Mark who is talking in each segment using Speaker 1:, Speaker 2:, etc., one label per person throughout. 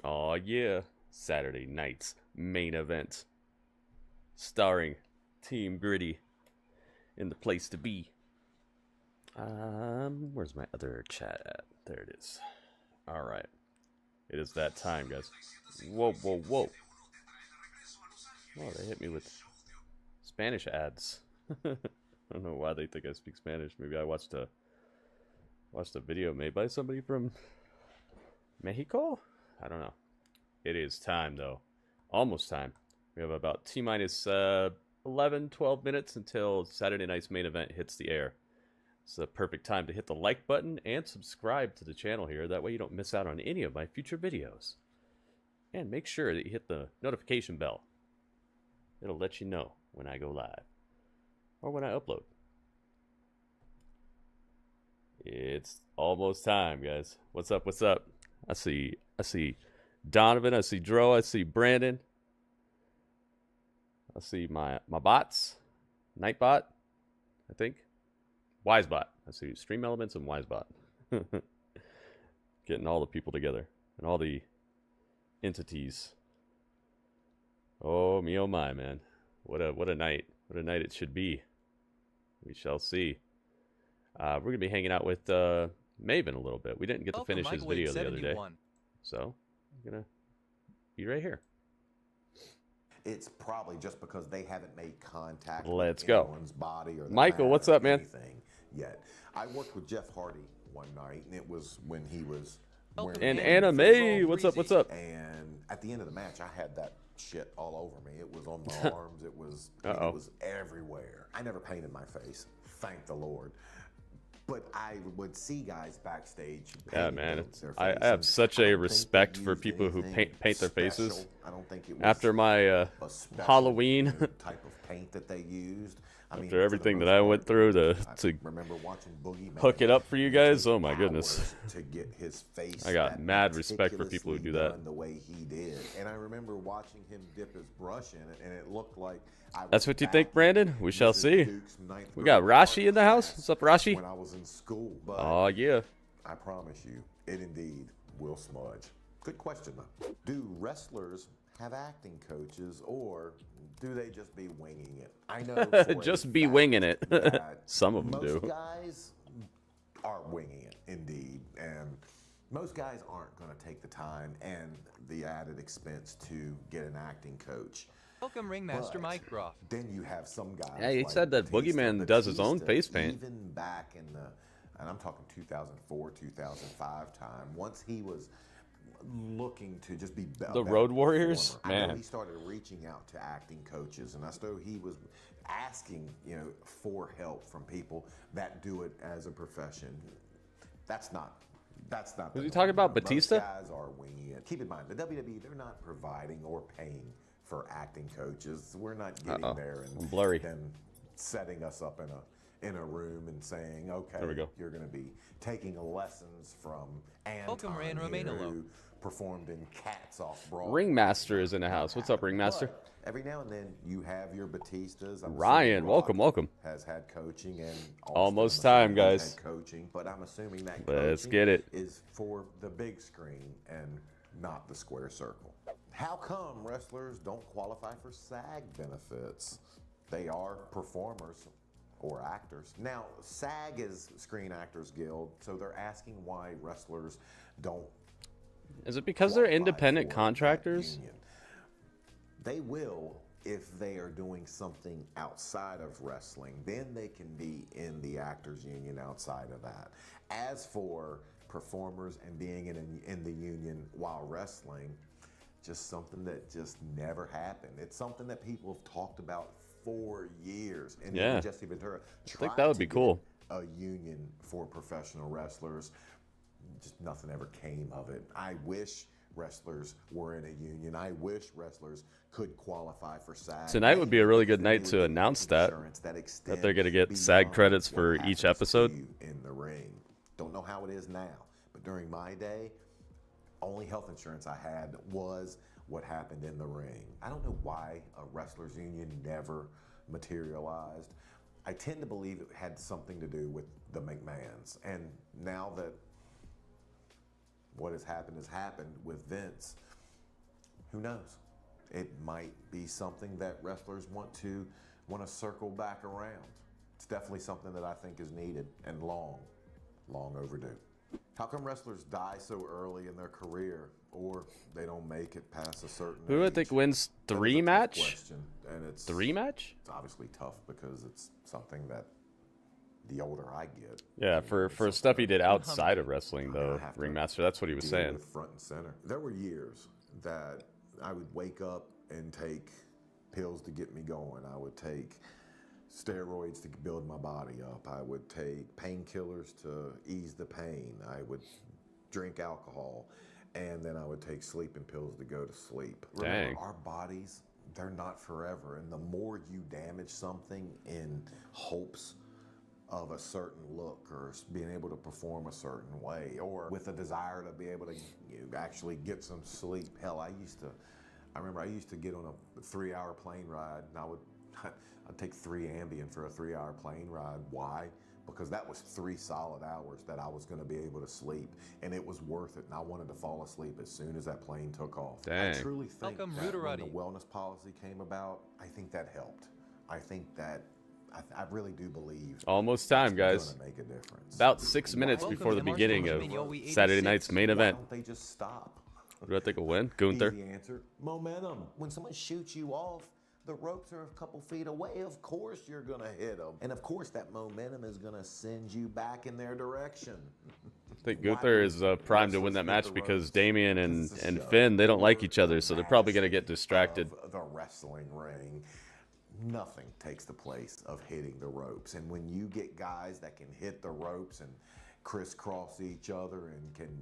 Speaker 1: Oh yeah, Saturday night's main event, starring Team Gritty in the place to be. Where's my other chat at? There it is. All right, it is that time, guys. Whoa, whoa, whoa! Oh, they hit me with Spanish ads. I don't know why they think I speak Spanish. Maybe I watched a video made by somebody from Mexico. I don't know. It is time, though. Almost time. We have about T-minus 11, 12 minutes until Saturday night's main event hits the air. It's the perfect time to hit the like button and subscribe to the channel here. That way you don't miss out on any of my future videos. And make sure that you hit the notification bell. It'll let you know when I go live. Or when I upload. It's almost time, guys. What's up, what's up? I see Donovan, I see Dro, I see Brandon. I see my bots. Nightbot, I think. Wisebot. I see Stream Elements and Wisebot. Getting all the people together. And all the entities. Oh, me oh my, man. What a night. What a night it should be. We shall see. We're going to be hanging out with Maven a little bit. We didn't get to finish his video the other day. So, I'm going to be right here.
Speaker 2: It's probably just because they haven't made contact
Speaker 1: Let's
Speaker 2: with
Speaker 1: go.
Speaker 2: anyone's body or the
Speaker 1: Michael, what's up, man?
Speaker 2: Yet. I worked with Jeff Hardy one night, and it was when he was wearing
Speaker 1: And Anime, what's up, what's up?
Speaker 2: And at the end of the match, I had that shit all over me. It was on my arms. It was everywhere. I never painted my face, thank the Lord. But I would see guys backstage.
Speaker 1: Yeah, man. I have such a respect for people who paint their faces.
Speaker 2: I don't think it was
Speaker 1: after my Halloween
Speaker 2: type of paint that they used.
Speaker 1: After everything that I went through to
Speaker 2: remember watching Boogeyman
Speaker 1: hook it up for you guys, oh my goodness.
Speaker 2: To get his face,
Speaker 1: I got mad respect for people who do that.
Speaker 2: The way he did, and I remember watching him dip his brush in it, and it looked like.
Speaker 1: That's what you think, Brandon? We shall see. We got Rashi in the house. What's up, Rashi?
Speaker 2: When I was in school, but
Speaker 1: oh yeah.
Speaker 2: I promise you, it indeed will smudge. Good question, though. Do wrestlers have acting coaches, or do they just be winging it? I know.
Speaker 1: Just be winging it. Some of them do.
Speaker 2: Most guys are winging it, indeed, and most guys aren't going to take the time and the added expense to get an acting coach.
Speaker 3: Welcome, Ringmaster Mike Groff.
Speaker 2: Then you have some guys.
Speaker 1: Yeah, he said that Boogeyman does his own face paint.
Speaker 2: Even back in the, and I'm talking 2004, 2005 time, once he was looking to just be
Speaker 1: the Road Warriors,
Speaker 2: man. I know
Speaker 1: man.
Speaker 2: He started reaching out to acting coaches, and I know he was asking, for help from people that do it as a profession. That's not.
Speaker 1: Was he talking about Batista?
Speaker 2: Most guys are winging it. Keep in mind, the WWE, they're not providing or paying for acting coaches. We're not getting there and then setting us up in a room and saying, okay,
Speaker 1: there we go.
Speaker 2: You're going to be taking lessons from Anton who performed in Cats Off Broadway.
Speaker 1: Ringmaster is in the house. What's up, Ringmaster?
Speaker 2: Every now and then you have your Batistas.
Speaker 1: Ryan, welcome.
Speaker 2: Has had coaching and
Speaker 1: almost time, guys.
Speaker 2: Had coaching, but I'm assuming that
Speaker 1: let's get it
Speaker 2: is for the big screen and not the square circle. How come wrestlers don't qualify for SAG benefits? They are performers or actors. Now, SAG is Screen Actors Guild, so they're asking why wrestlers don't.
Speaker 1: Is it because they're independent contractors?
Speaker 2: They will if they are doing something outside of wrestling. Then they can be in the actors union outside of that. As for performers and being in the union while wrestling, just something that just never happened. It's something that people have talked about for years. And
Speaker 1: yeah,
Speaker 2: Jesse Ventura
Speaker 1: I think that would be cool.
Speaker 2: A union for professional wrestlers. Just nothing ever came of it. I wish wrestlers were in a union. I wish wrestlers could qualify for SAG.
Speaker 1: Tonight would be a really good night to announce that they're going to get SAG credits for each episode.
Speaker 2: In the ring. Don't know how it is now, but during my day, only health insurance I had was what happened in the ring. I don't know why a wrestlers union never materialized. I tend to believe it had something to do with the McMahons. And now that what has happened with Vince. Who knows? It might be something that wrestlers want to circle back around. It's definitely something that I think is needed and long overdue. How come wrestlers die so early in their career, or they don't make it past a certain age?
Speaker 1: Who do I think wins three match?
Speaker 2: And it's
Speaker 1: three match?
Speaker 2: It's obviously tough because it's something that the older I get.
Speaker 1: Yeah, for stuff he did outside of wrestling, though, Ringmaster, that's what he was saying.
Speaker 2: Front and center. There were years that I would wake up and take pills to get me going. I would take steroids to build my body up. I would take painkillers to ease the pain. I would drink alcohol, and then I would take sleeping pills to go to sleep.
Speaker 1: Dang.
Speaker 2: Remember, our bodies, they're not forever, and the more you damage something in hopes of a certain look or being able to perform a certain way, or with a desire to be able to actually get some sleep. Hell, I remember I used to get on a 3-hour plane ride, and I'd take 3 Ambien for a 3-hour plane ride. Why? Because that was 3 solid hours that I was going to be able to sleep, and it was worth it. And I wanted to fall asleep as soon as that plane took off.
Speaker 1: Dang.
Speaker 2: I truly think that when
Speaker 3: Ruderati.
Speaker 2: the wellness policy came about, I think that helped. I think that I really do believe.
Speaker 1: Almost time, guys.
Speaker 2: Gonna make a difference.
Speaker 1: About 6 minutes before the beginning of Saturday night's main event.
Speaker 2: Why don't they just stop?
Speaker 1: Who do I think will win? Gunther.
Speaker 2: Easy answer. Momentum. When someone shoots you off, the ropes are a couple feet away. Of course you're going to hit them. And of course that momentum is going to send you back in their direction.
Speaker 1: I think Gunther is primed to win that match because Damian and Finn, they don't like each other, so they're probably going to get distracted.
Speaker 2: The wrestling ring, nothing takes the place of hitting the ropes. And when you get guys that can hit the ropes and crisscross each other and can,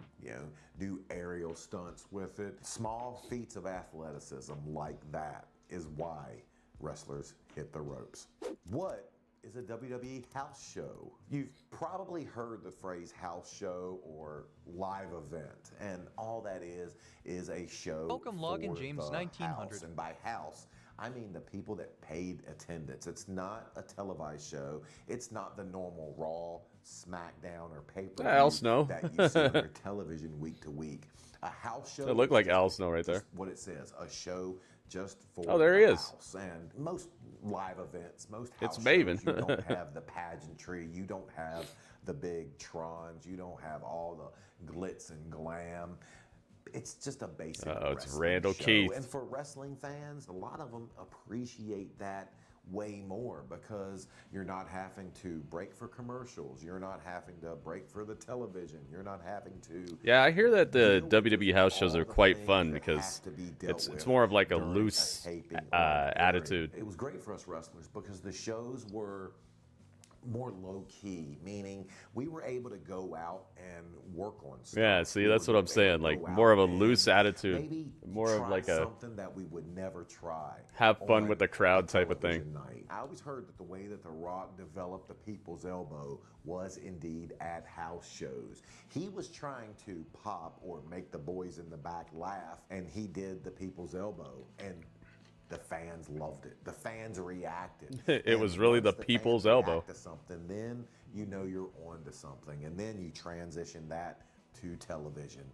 Speaker 2: do aerial stunts with it, small feats of athleticism like that is why wrestlers hit the ropes. What is a WWE house show? You've probably heard the phrase house show or live event, and all that is a show
Speaker 3: Welcome,
Speaker 2: for
Speaker 3: Login James,
Speaker 2: the
Speaker 3: 1900.
Speaker 2: house. And by house, I mean the people that paid attendance. It's not a televised show. It's not the normal Raw, SmackDown, or pay-per-view
Speaker 1: Al Snow.
Speaker 2: that you see on your television week to week. A house show.
Speaker 1: It looked like Al Snow right there.
Speaker 2: What it says, a show just for
Speaker 1: Oh, there he
Speaker 2: the
Speaker 1: is.
Speaker 2: house. And most live events, most
Speaker 1: It's
Speaker 2: house
Speaker 1: Maven.
Speaker 2: shows, you don't have the pageantry, you don't have the big trons, you don't have all the glitz and glam. It's just a basic
Speaker 1: it's
Speaker 2: wrestling
Speaker 1: Randall
Speaker 2: show.
Speaker 1: Keith.
Speaker 2: And for wrestling fans, a lot of them appreciate that way more because you're not having to break for commercials. You're not having to break for the television. You're not having to...
Speaker 1: Yeah, I hear that the WWE house shows are quite fun because it's more of like a loose attitude.
Speaker 2: It was great for us wrestlers because the shows were more low-key, meaning we were able to go out and work on stuff.
Speaker 1: Yeah, see, that's what I'm saying. Like more of a loose attitude, more of like a
Speaker 2: something that we would never try.
Speaker 1: have fun with the crowd type of thing.
Speaker 2: Night. I always heard that the way that The Rock developed the people's elbow was indeed at house shows. He was trying to pop or make the boys in the back laugh, and he did the people's elbow, and the fans loved it. The fans reacted.
Speaker 1: It was really the people's elbow.
Speaker 2: To something, then you know you're on to something, and then you transition that to television.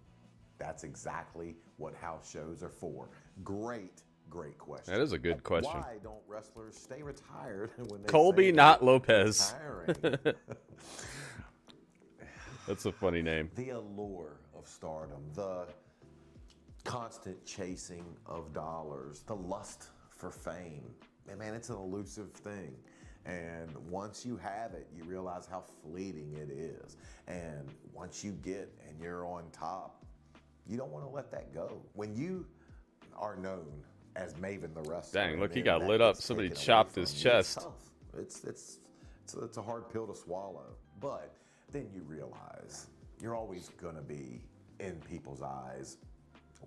Speaker 2: That's exactly what house shows are for. Great question.
Speaker 1: That is a good question.
Speaker 2: Why don't wrestlers stay retired when they
Speaker 1: Colby,
Speaker 2: say
Speaker 1: not
Speaker 2: they're
Speaker 1: Lopez.
Speaker 2: retiring?
Speaker 1: That's a funny name.
Speaker 2: The allure of stardom, the constant chasing of dollars, the lust for fame. Man, it's an elusive thing. And once you have it, you realize how fleeting it is. And once you get and you're on top, you don't want to let that go. When you are known as Maven the Wrestler.
Speaker 1: Dang, look, he
Speaker 2: and
Speaker 1: got
Speaker 2: that
Speaker 1: lit up.
Speaker 2: gets
Speaker 1: Somebody
Speaker 2: taken away
Speaker 1: chopped
Speaker 2: from
Speaker 1: his
Speaker 2: you,
Speaker 1: chest.
Speaker 2: It's tough. It's a hard pill to swallow. But then you realize you're always going to be in people's eyes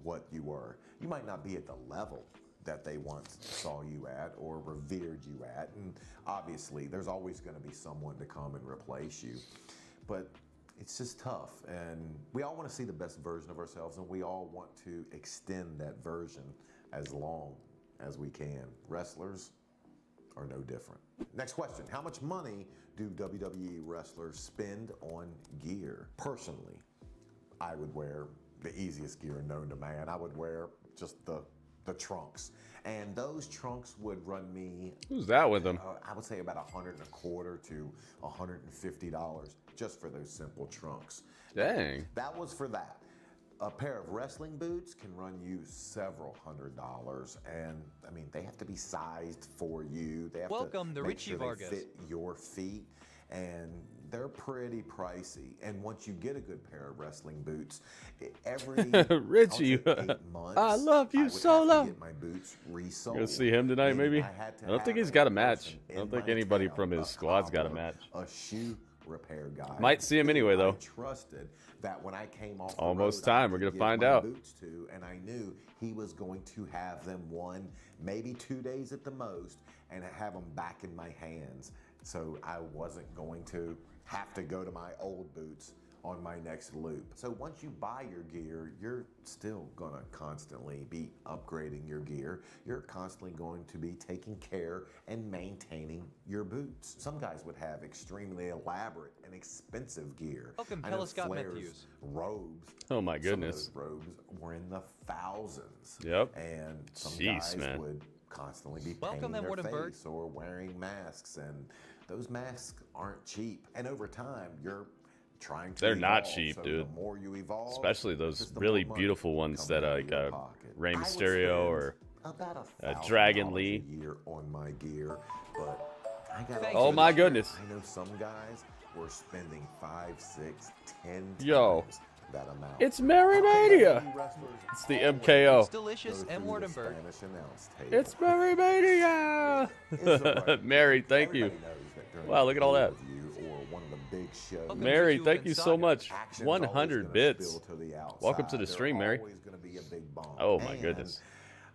Speaker 2: what you were. You might not be at the level that they once saw you at or revered you at. And obviously, there's always going to be someone to come and replace you. But it's just tough. And we all want to see the best version of ourselves, and we all want to extend that version as long as we can. Wrestlers are no different. Next question. How much money do WWE wrestlers spend on gear? Personally, I would wear the easiest gear known to man. I would wear just the trunks. And those trunks would run me...
Speaker 1: Who's that with them?
Speaker 2: I would say about $125 to $150 just for those simple trunks.
Speaker 1: Dang.
Speaker 2: That was for that. A pair of wrestling boots can run you several $100s, and I mean they have to be sized for you. They have to make sure they fit your feet, and they're pretty pricey. And once you get a good pair of wrestling boots, every
Speaker 1: Richie,
Speaker 2: 8 months,
Speaker 1: I love you
Speaker 2: I would
Speaker 1: so
Speaker 2: have
Speaker 1: much.
Speaker 2: to get my boots resold.
Speaker 1: Gonna see him tonight, maybe?
Speaker 2: I
Speaker 1: don't think he's got a match. I don't think anybody from his squad's got a match.
Speaker 2: A shoe repair guy.
Speaker 1: Might see him anyway, though.
Speaker 2: I trusted that when I came off
Speaker 1: almost
Speaker 2: the road,
Speaker 1: time. We're gonna find out.
Speaker 2: Boots to, and I knew he was going to have them 1, maybe 2 days at the most, and have them back in my hands. So I wasn't going to have to go to my old boots on my next loop. So once you buy your gear, you're still gonna constantly be upgrading your gear. You're constantly going to be taking care and maintaining your boots. Some guys would have extremely elaborate and expensive gear.
Speaker 3: Welcome,
Speaker 2: I know
Speaker 3: Scott
Speaker 2: Flair's
Speaker 3: Matthews.
Speaker 2: robes.
Speaker 1: Oh my goodness.
Speaker 2: Some of those robes were in the thousands.
Speaker 1: Yep.
Speaker 2: And some
Speaker 1: Jeez,
Speaker 2: guys
Speaker 1: man.
Speaker 2: would constantly be
Speaker 3: Welcome,
Speaker 2: painting their
Speaker 3: Woodenberg.
Speaker 2: face or wearing masks, and those masks aren't cheap. And over time, you're trying to
Speaker 1: They're not
Speaker 2: evolve.
Speaker 1: cheap,
Speaker 2: So
Speaker 1: dude.
Speaker 2: the more you evolve,
Speaker 1: Especially those
Speaker 2: just the
Speaker 1: really
Speaker 2: more money
Speaker 1: beautiful ones
Speaker 2: coming
Speaker 1: that
Speaker 2: out of
Speaker 1: like
Speaker 2: your pocket.
Speaker 1: Rey
Speaker 2: I would
Speaker 1: Mysterio or
Speaker 2: spend about
Speaker 1: Dragon
Speaker 2: $1,000
Speaker 1: Lee.
Speaker 2: a year on my gear, but I got
Speaker 3: Thank
Speaker 1: Oh
Speaker 3: you.
Speaker 1: my goodness.
Speaker 2: I know some guys were spending 5, 6, 10
Speaker 1: Yo.
Speaker 2: times that amount.
Speaker 1: It's Mary Mania. It's the MKO.
Speaker 3: It's delicious and Wardenberg.
Speaker 1: It's Mary Mania. Mary, thank you. Wow, look at all that.
Speaker 3: Welcome
Speaker 1: Mary,
Speaker 3: to
Speaker 1: thank you so
Speaker 3: GrittyUrbanSaga.
Speaker 1: much. 100 bits. Welcome to the stream, Mary. Oh my goodness.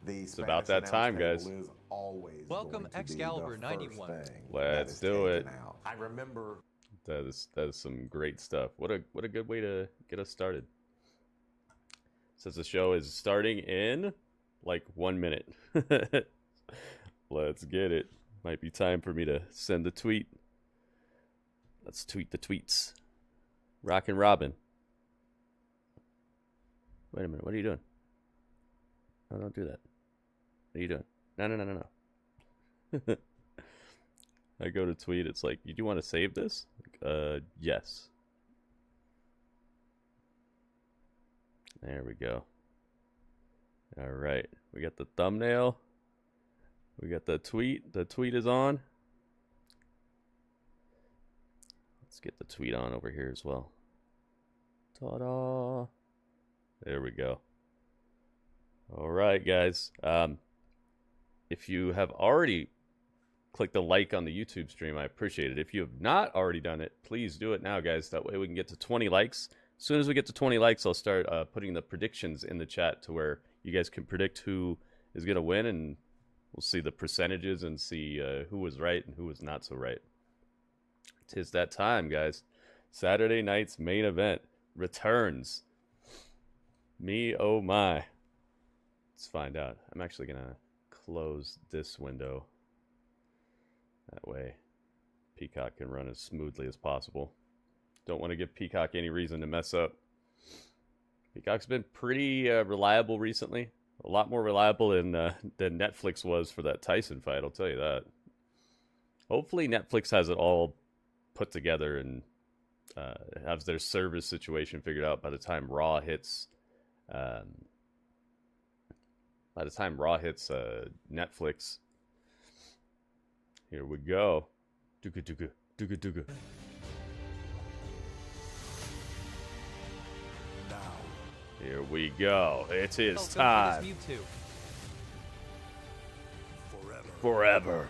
Speaker 1: It's about that time, guys.
Speaker 3: Welcome, Excalibur 91.
Speaker 1: Let's do it.
Speaker 2: I remember
Speaker 1: That is some great stuff. What a good way to get us started. Says the show is starting in like 1 minute. Let's get it. Might be time for me to send a tweet. Let's tweet the tweets. Rockin' Robin. Wait a minute. What are you doing? No, don't do that. What are you doing? No. I go to tweet. It's like, do you want to save this? Yes. There we go. All right. We got the thumbnail. We got the tweet. The tweet is on. Let's get the tweet on over here as well. Ta-da! There we go. All right, guys. If you have already clicked the like on the YouTube stream, I appreciate it. If you have not already done it, please do it now, guys. That way we can get to 20 likes. As soon as we get to 20 likes, I'll start putting the predictions in the chat to where you guys can predict who is going to win, and we'll see the percentages and see who was right and who was not so right. 'Tis that time, guys. Saturday night's main event returns. Me, oh my. Let's find out. I'm actually going to close this window. That way, Peacock can run as smoothly as possible. Don't want to give Peacock any reason to mess up. Peacock's been pretty reliable recently. A lot more reliable than Netflix was for that Tyson fight, I'll tell you that. Hopefully Netflix has it all put together and has their service situation figured out by the time Raw hits. Netflix. Here we go. Dooga dooga dooga dooga. Here we go. It is time. Forever.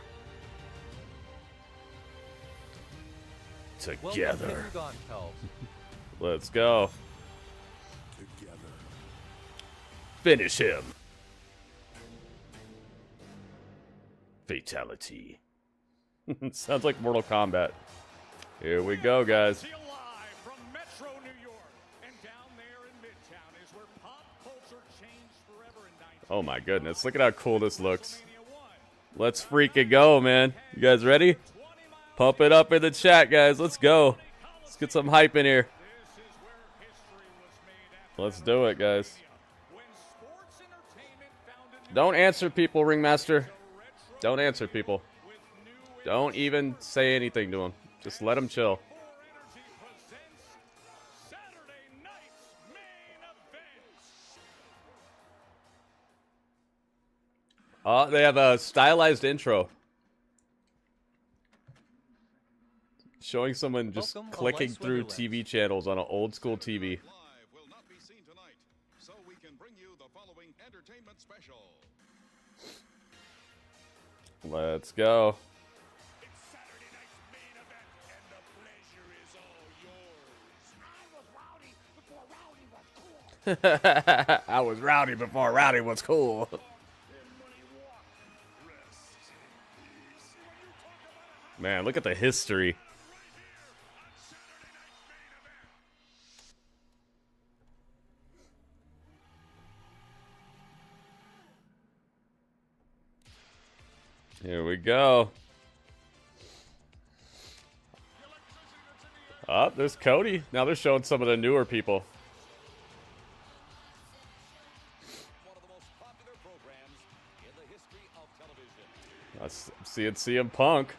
Speaker 1: Together. Let's go.
Speaker 4: Together.
Speaker 1: Finish him. Fatality. Sounds like Mortal Kombat. Here we go, guys. Oh my goodness, look at how cool this looks. Let's freaking go, man. You guys ready? Pump it up in the chat, guys. Let's go. Let's get some hype in here. Let's do it, guys. Don't answer people, Ringmaster. Don't answer people. Don't even say anything to them. Just let them chill. Oh, they have a stylized intro. Showing someone just clicking through TV channels on an old school TV.
Speaker 5: Will not be seen tonight, so we can bring you the following entertainment special.
Speaker 1: Let's go.
Speaker 4: It's Saturday night's main event, and the pleasure is all yours. I was rowdy before rowdy was cool.
Speaker 1: I was rowdy before rowdy was cool. Man, look at the history. Here we go. Oh, there's Cody. Now they're showing some of the newer people.
Speaker 5: One of the most popular programs in the history of television.
Speaker 1: I'm seeing CM Punk.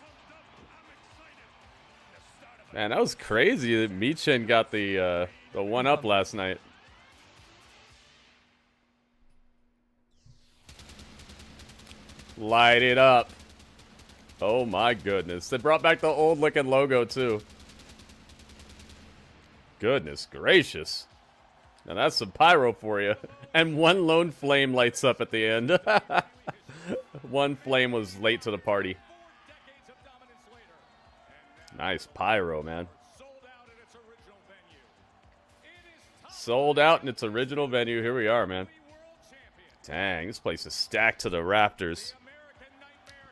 Speaker 1: Man, that was crazy that Michin got the one up last night. Light it up. Oh my goodness. They brought back the old looking logo too. Goodness gracious. Now that's some pyro for you. And one lone flame lights up at the end. One flame was late to the party. Nice pyro, man. Sold out in its original venue. Here we are, man. Dang, this place is stacked to the rafters.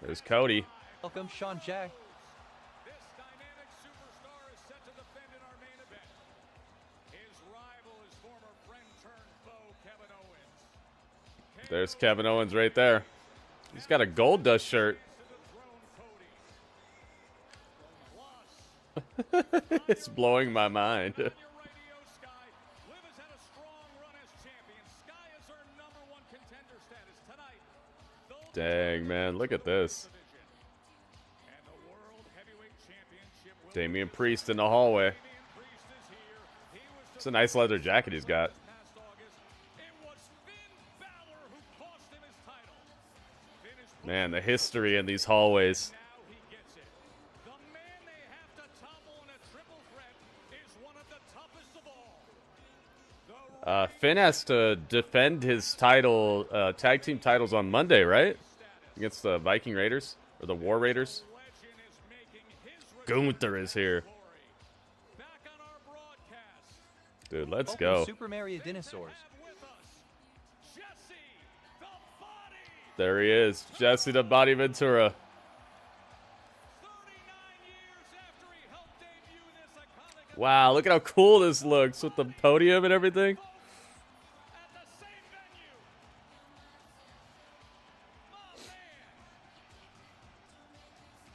Speaker 1: There's Cody.
Speaker 3: Welcome, Sean Jack.
Speaker 4: This dynamic superstar is set to defend in our main event. His rival is former friend turned foe Kevin Owens.
Speaker 1: There's Kevin Owens right there. He's got a Gold Dust shirt. It's blowing my mind.
Speaker 4: Your right, Iyo Sky. Liv has had a strong run as champion. Sky has earned #1 contender status tonight.
Speaker 1: Dang, man, look at this.
Speaker 4: And the World Heavyweight Championship will
Speaker 1: Damian Priest in the hallway.
Speaker 4: Damian Priest is here. He was
Speaker 1: It's a nice leather jacket he's got.
Speaker 4: past August. It was Finn Balor who cost him his title. Finn is
Speaker 1: Man, the history in these hallways.
Speaker 4: now he gets it. The man they have to topple in a triple threat is one of the toughest of all.
Speaker 1: Finn has to defend his title, tag team titles on Monday, right? Against the Viking Raiders or the War Raiders.
Speaker 4: Legend is making his
Speaker 1: Gunther is here.
Speaker 4: glory. Back on our broadcast.
Speaker 1: Dude, let's
Speaker 3: Welcome,
Speaker 1: go.
Speaker 3: Super Mario Dinosaurs.
Speaker 4: Have with us Jesse the Body.
Speaker 1: There he is. Jesse the Body Ventura.
Speaker 4: 39 years after he helped debut this iconic
Speaker 1: Wow, look at how cool this looks with the podium and everything.
Speaker 4: at the same venue. Oh man.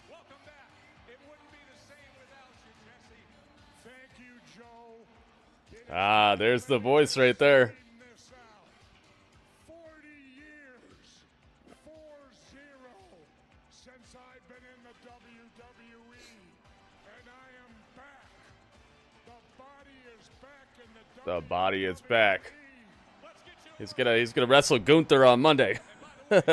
Speaker 4: Welcome back. It wouldn't be the same without you, Jesse.
Speaker 5: Thank you, Joe.
Speaker 1: Ah, there's the voice right there.
Speaker 5: Getting this out. 40 years, 40, since I've been in the WWE, and I am back. The body is back in the
Speaker 1: The body is back.
Speaker 4: Let's get you
Speaker 1: He's gonna wrestle Gunther on Monday.
Speaker 4: Who else is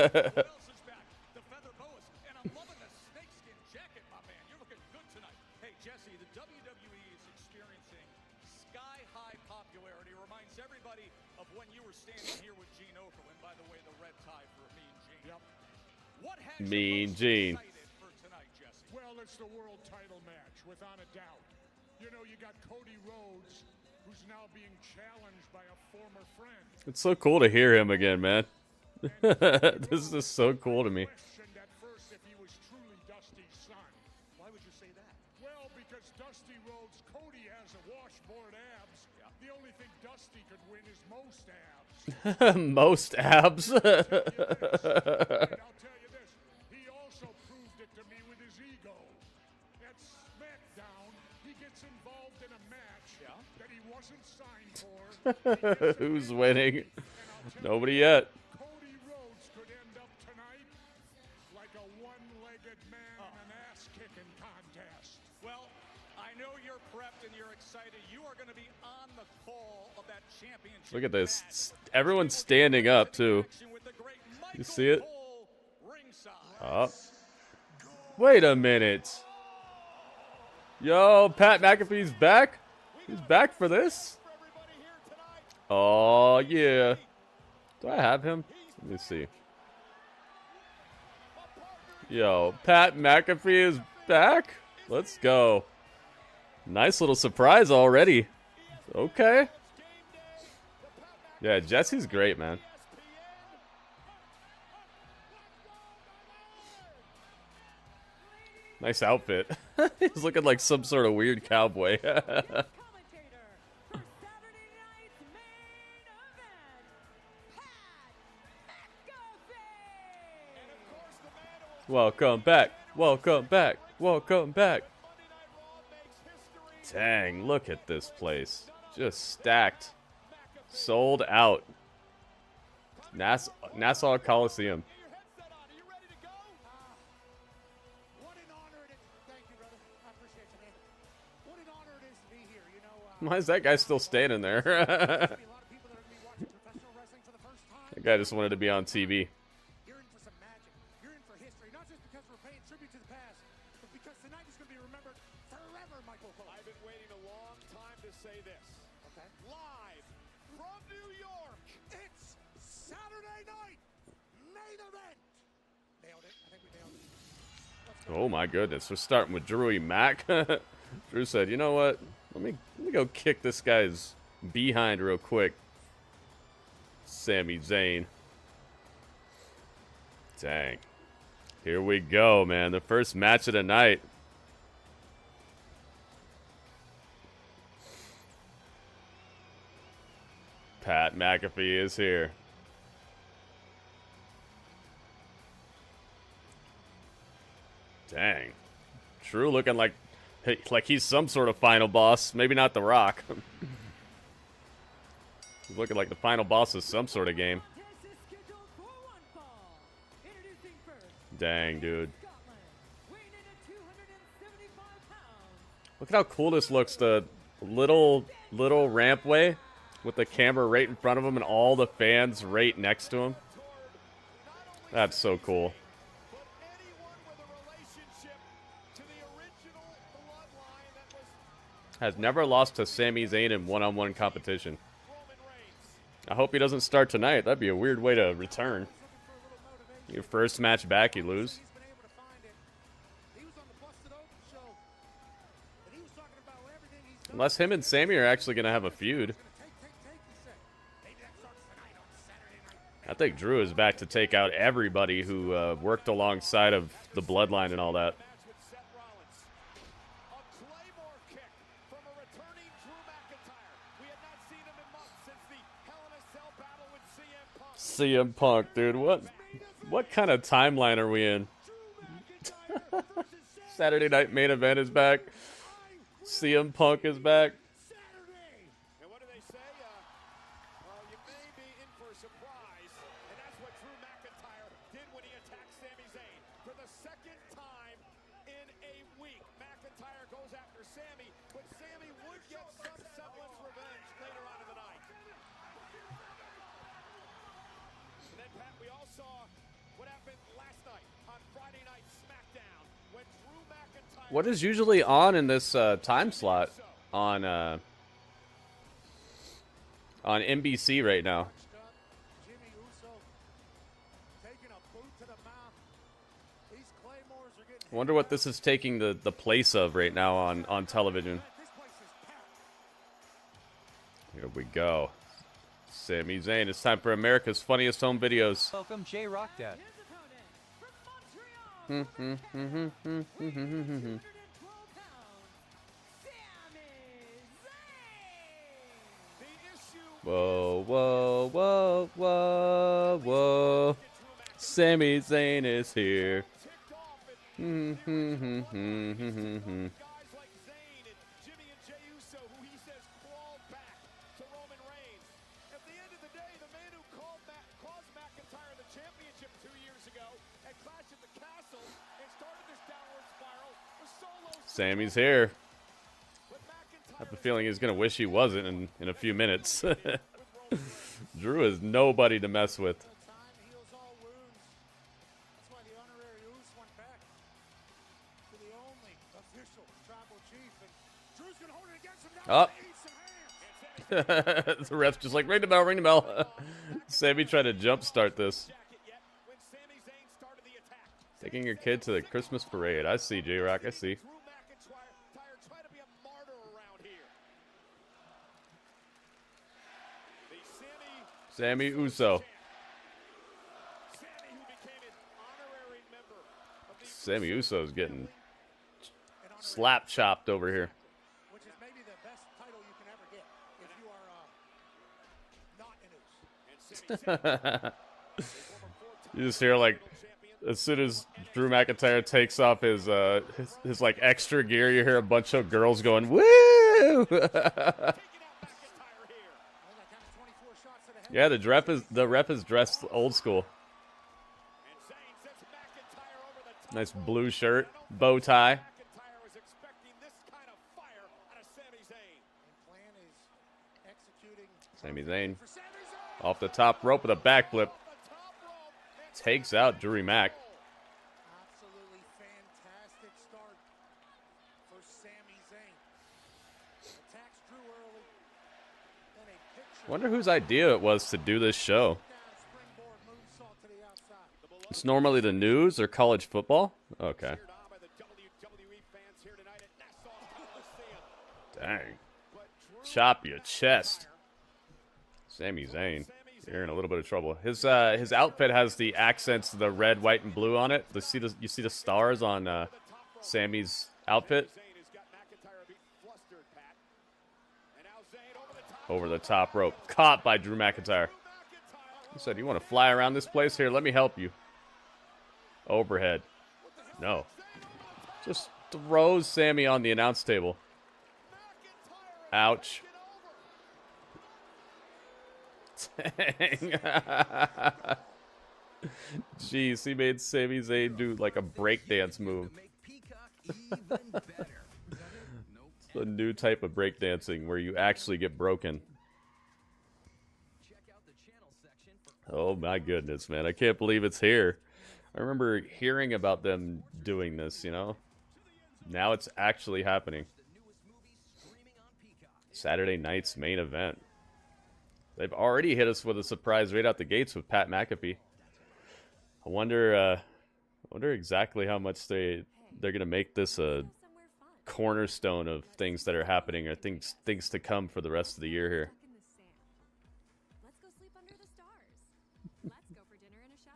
Speaker 4: back? The feather boas. And I'm loving the snakeskin jacket, my man. You're looking good tonight. Hey, Jesse, the WWE is experiencing sky-high popularity. Reminds everybody of when you were standing here with Gene Okerlund. By the way, the red tie for Mean Gene.
Speaker 5: Yep.
Speaker 4: What has
Speaker 1: Mean
Speaker 4: you most
Speaker 1: Gene.
Speaker 4: excited for tonight, Jesse?
Speaker 5: Well, it's the world title match, without a doubt. You know, you got Cody Rhodes, who's now being challenged by a former friend.
Speaker 1: It's so cool to hear him again, man. This is so cool to me.
Speaker 5: Questioned at first if he was truly Dusty's son.
Speaker 4: Why would you say that?
Speaker 5: Well, because Dusty Rhodes, Cody has a washboard abs. The only thing Dusty could win is most abs.
Speaker 1: Most abs.
Speaker 5: And I'll tell you this, he also proved it to me with his ego. At SmackDown, he gets involved in a match that he wasn't signed for.
Speaker 1: Who's winning? Nobody yet.
Speaker 5: Cody Rhodes could end up tonight like a one-legged man in an ass-kicking contest.
Speaker 4: Well, I know you're prepped and you're excited. You are going to be on the call of that championship.
Speaker 1: Look at this. Everyone's standing up, too. You see it? Up. Wait a minute. Yo, Pat McAfee's back? He's back for this? Oh, yeah. Do I have him? Let me see. Yo, Pat McAfee is back? Let's go. Nice little surprise already. Okay. Yeah, Jesse's great, man. Nice outfit. He's looking like some sort of weird cowboy. Welcome back. Welcome back. Welcome back. Dang, look at this place. Just stacked. Sold out. Nassau Coliseum. Why is that guy still standing there? That guy just wanted to be on TV.
Speaker 5: You're in for some magic. You're in for history, not just because we're paying tribute to the past, but because tonight is going to be remembered forever, Michael Cole.
Speaker 4: I've been waiting a long time to say this.
Speaker 5: Okay.
Speaker 4: Live from New York.
Speaker 5: It's Saturday night main event. Nailed it. I think we nailed it.
Speaker 1: Oh my goodness, we're starting with Drewy Mac. Drew said, "You know what? Let me go kick this guy's behind real quick." Sami Zayn. Dang. Here we go, man. The first match of the night. Pat McAfee is here. Dang. Drew looking like he's some sort of final boss. Maybe not The Rock. He's looking like the final boss of some sort of game. Dang, dude. Look at how cool this looks. The little rampway with the camera right in front of him and all the fans right next to him. That's so cool. Has never lost to Sami Zayn in one-on-one competition. I hope he doesn't start tonight. That'd be a weird way to return. Your first match back, you lose. Unless him and Sami are actually going to have a feud. I think Drew is back to take out everybody who worked alongside of the Bloodline and all that. CM Punk, dude, what kind of timeline are we in? Saturday Night Main Event is back. CM Punk is back.
Speaker 4: And what do they say? Well, you may be in for a surprise, and that's what Drew McIntyre did when he attacked Sami Zayn. For the second time in a week, McIntyre goes after Sami, but Sami would get some semblance revenge later on in the night. And then, Pat, we all saw what happened last night on Friday Night SmackDown when Drew McIntyre...
Speaker 1: What is usually on in this time slot on NBC right now? I wonder what this is taking the place of right now on television. Here we go. Sami Zayn. It's time for America's Funniest Home Videos.
Speaker 3: Welcome, J Rock Dad. Whoa, whoa, whoa, whoa, whoa. Sami Zayn is here.
Speaker 4: Guys like Zayn and Jimmy and Jey Uso, who he says crawled back to Roman Reigns. championship 2 years ago at Clash at the Castle and started this downward spiral with Solo.
Speaker 1: Sammy's here.
Speaker 4: But
Speaker 1: I have
Speaker 4: McIntyre
Speaker 1: a feeling he's going to wish he wasn't in a few minutes.
Speaker 4: with Rhodes.
Speaker 1: Drew is nobody to mess with.
Speaker 5: Time heals all wounds. That's why the honorary Uso went back to the only official tribal chief. And Drew's gonna hold it against him now.
Speaker 1: Up.
Speaker 5: Eat some hands.
Speaker 1: The ref's just like, ring the bell, ring the bell. Sammy tried to jumpstart this.
Speaker 4: Jacket yet when Sami Zayn started the attack.
Speaker 1: Taking your kid to the Christmas parade. I see, J-Rock, I see.
Speaker 4: Drew McIntyre try to be a martyr around here. The
Speaker 1: Sammy Uso.
Speaker 4: Sammy, who became an honorary member of the
Speaker 1: Sammy Uso's getting
Speaker 5: An honorary,
Speaker 1: slap chopped over here.
Speaker 5: which is maybe the best title you can ever get if you are not an Uso.
Speaker 4: and Sami Zayn,
Speaker 1: You just hear like, as soon as Drew McIntyre takes off his like extra gear, you hear a bunch of girls going, "Woo!"
Speaker 4: taking out McIntyre here.
Speaker 5: Well, that counts 24 shots to the head.
Speaker 1: Yeah, the ref is dressed old school.
Speaker 4: And Zayn sends McIntyre over the top.
Speaker 1: Nice blue shirt, bow tie.
Speaker 4: McIntyre was expecting this kind of fire out of Sami Zayn.
Speaker 5: And plan is executing
Speaker 1: Sami Zayn
Speaker 5: for Sami Zayn.
Speaker 1: off the top rope with a backflip.
Speaker 4: Off the top rope, and
Speaker 1: Takes out Drew Mac.
Speaker 5: Absolutely fantastic start for Sami Zayn. Attacks Drew early. Then a picture
Speaker 1: Wonder whose idea it was to do this show.
Speaker 5: down springboard moonsault to the outside.
Speaker 1: It's normally the news or college football. Okay.
Speaker 4: cheered on by the WWE fans here tonight at Nassau Coliseum.
Speaker 1: Dang.
Speaker 4: But Drew
Speaker 1: Chop your chest. Sami Zayn. You're in a little bit of trouble. His outfit has the accents, the red, white, and blue on it. You see the stars on Sammy's outfit.
Speaker 4: Zayn has got McIntyre a bit flustered, Pat. And now Zayn over the top.
Speaker 1: Over the top rope. Caught by Drew McIntyre. He said, "You want to fly around this place? Here, let me help you." Overhead. No. Just throws Sammy on the announce table. Ouch. Dang. Jeez, he made Sami Zayn do like a breakdance move. It's a new type of breakdancing where you actually get broken. Oh my goodness, man. I can't believe it's here. I remember hearing about them doing this, you know? Now it's actually happening. Saturday night's main event. They've already hit us with a surprise right out the gates with Pat McAfee. I wonder exactly how much they're gonna make this a cornerstone of things that are happening or things to come for the rest of the year here.
Speaker 6: Let's go sleep under the stars. Let's go for dinner and a show.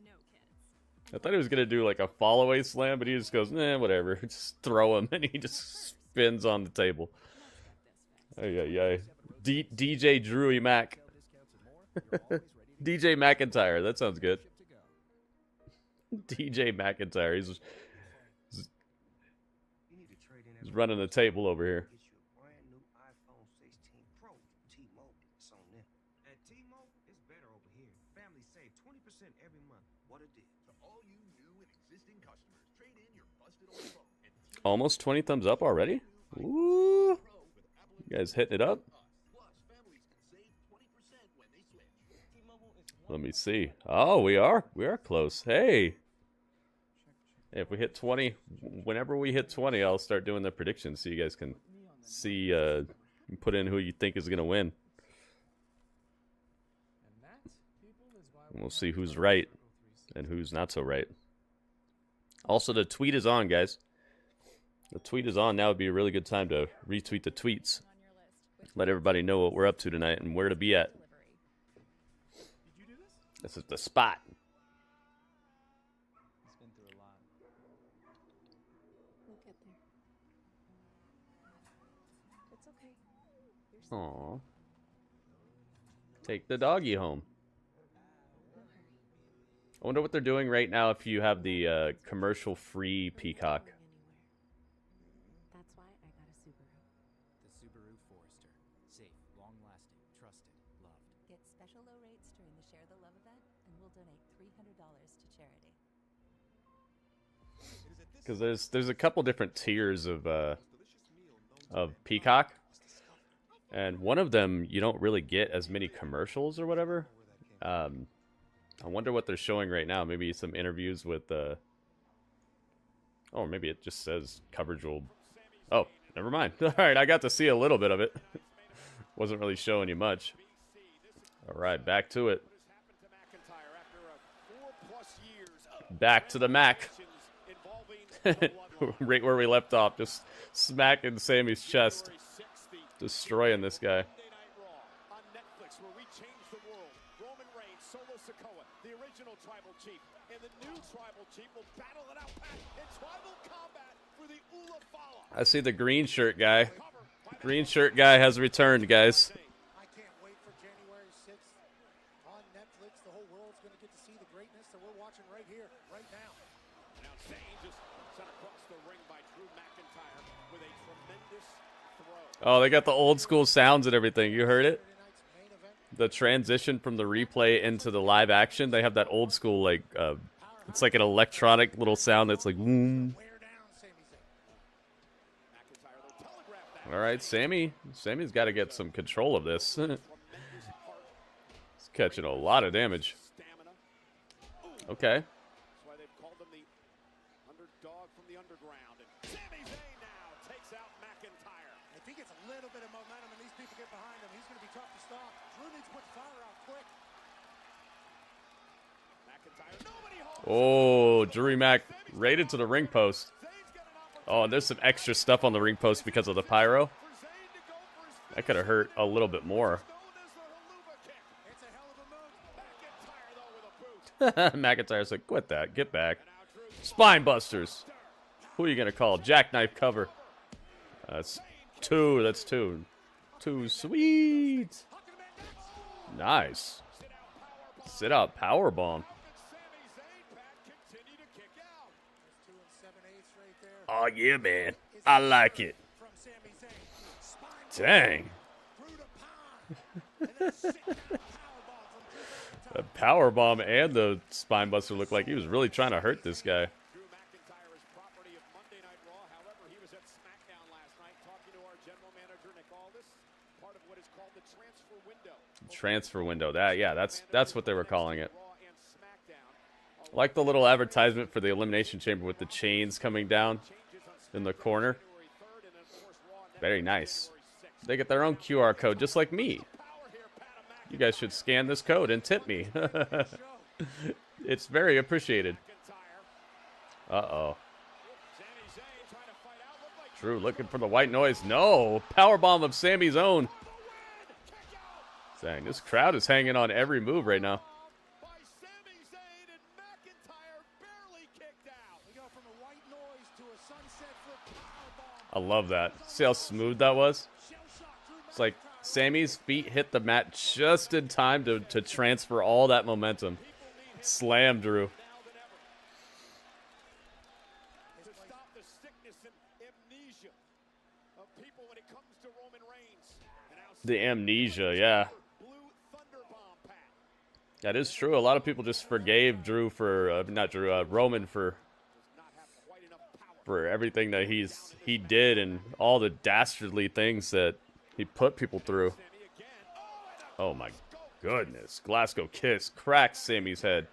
Speaker 6: No kids.
Speaker 1: I thought he was gonna do like a fall away slam, but he just goes, whatever. Just throw him, and he just spins on the table. Yeah. DJ Drewy Mac. DJ McIntyre. That sounds good. DJ McIntyre. He's running the table over here. Almost 20 thumbs up already? Ooh. You guys hitting it up? Let me see. Oh, we are close. Hey. If we hit 20, whenever we hit 20, I'll start doing the predictions so you guys can see, put in who you think is going to win. And we'll see who's right and who's not so right. Also, the tweet is on, guys. The tweet is on. Now would be a really good time to retweet the tweets. Let everybody know what we're up to tonight and where to be at. This is the spot.
Speaker 3: He's been through a lot.
Speaker 6: We'll get there. It's okay. You're
Speaker 1: Aww. Take the doggy home.
Speaker 6: no hurry.
Speaker 1: I wonder what they're doing right now if you have the commercial-free Peacock.
Speaker 6: Going anywhere. That's why I got a Subaru.
Speaker 7: The Subaru Forester. Safe, long-lasting, trusted, loved.
Speaker 6: Get
Speaker 7: special low rates during the Share the Love event, and we'll donate $300 to charity.
Speaker 1: Because there's a couple different tiers of Peacock, and one of them you don't really get as many commercials or whatever. I wonder what they're showing right now. Maybe some interviews with oh, maybe it just says coverage will. Oh, never mind. All right, I got to see a little bit of it. Wasn't really showing you much. All right, back to it. Back to the Mac. Right where we left off, just smacking Sami's chest, destroying this guy. I see the green shirt guy. Green shirt guy has returned, guys.
Speaker 8: I can't wait for January 6th on Netflix. The whole world's going to get to see the greatness that we're watching right here, right now.
Speaker 4: Now Zayn just sent across the ring by Drew McIntyre with a tremendous throw.
Speaker 1: Oh, they got the old school sounds and everything. You heard it? The transition from the replay into the live action. They have that old school, like, it's like an electronic little sound that's like, boom. All right, Sami's got to get some control of this. He's catching a lot of damage. Okay.
Speaker 4: That's why they've called him the underdog from the underground. And Sami Zayn now takes out McIntyre.
Speaker 8: If he gets a little bit of momentum and these people get behind him, he's going to be tough to stop. Drew needs to put the fire out quick.
Speaker 4: McIntyre, nobody holds.
Speaker 1: Oh, Drew Mac raided to the ring post. Oh, and there's some extra stuff on the ring post because of the pyro. That could have hurt a little bit more. McIntyre's like, quit that. Get back. Spine busters. Who are you going to call? Jackknife cover. That's two. That's two. Too sweet. Nice. Sit out powerbomb. Oh, yeah, man. I like it. Dang. The powerbomb and the spinebuster looked like he was really trying to hurt this guy.
Speaker 4: Drew McIntyre is property of Monday Night Raw. However, he was at SmackDown last night talking to our general manager, Nick Aldis, part of what is called the transfer window.
Speaker 1: Transfer window. That's what they were calling it. I like the little advertisement for the Elimination Chamber with the chains coming down in the corner. Very nice. They get their own QR code just like me. You guys should scan this code and tip me. It's very appreciated. Uh-oh. Drew looking for the white noise. No! Powerbomb of Sami's own. Dang, this crowd is hanging on every move right now. I love that. See how smooth that was? It's like Sami's feet hit the mat just in time to transfer all that momentum. Slam Drew. The amnesia, yeah. That is true. A lot of people just forgave Drew for, Roman for everything that he did and all the dastardly things that he put people through. Oh my goodness. Glasgow kiss cracks Sami's head.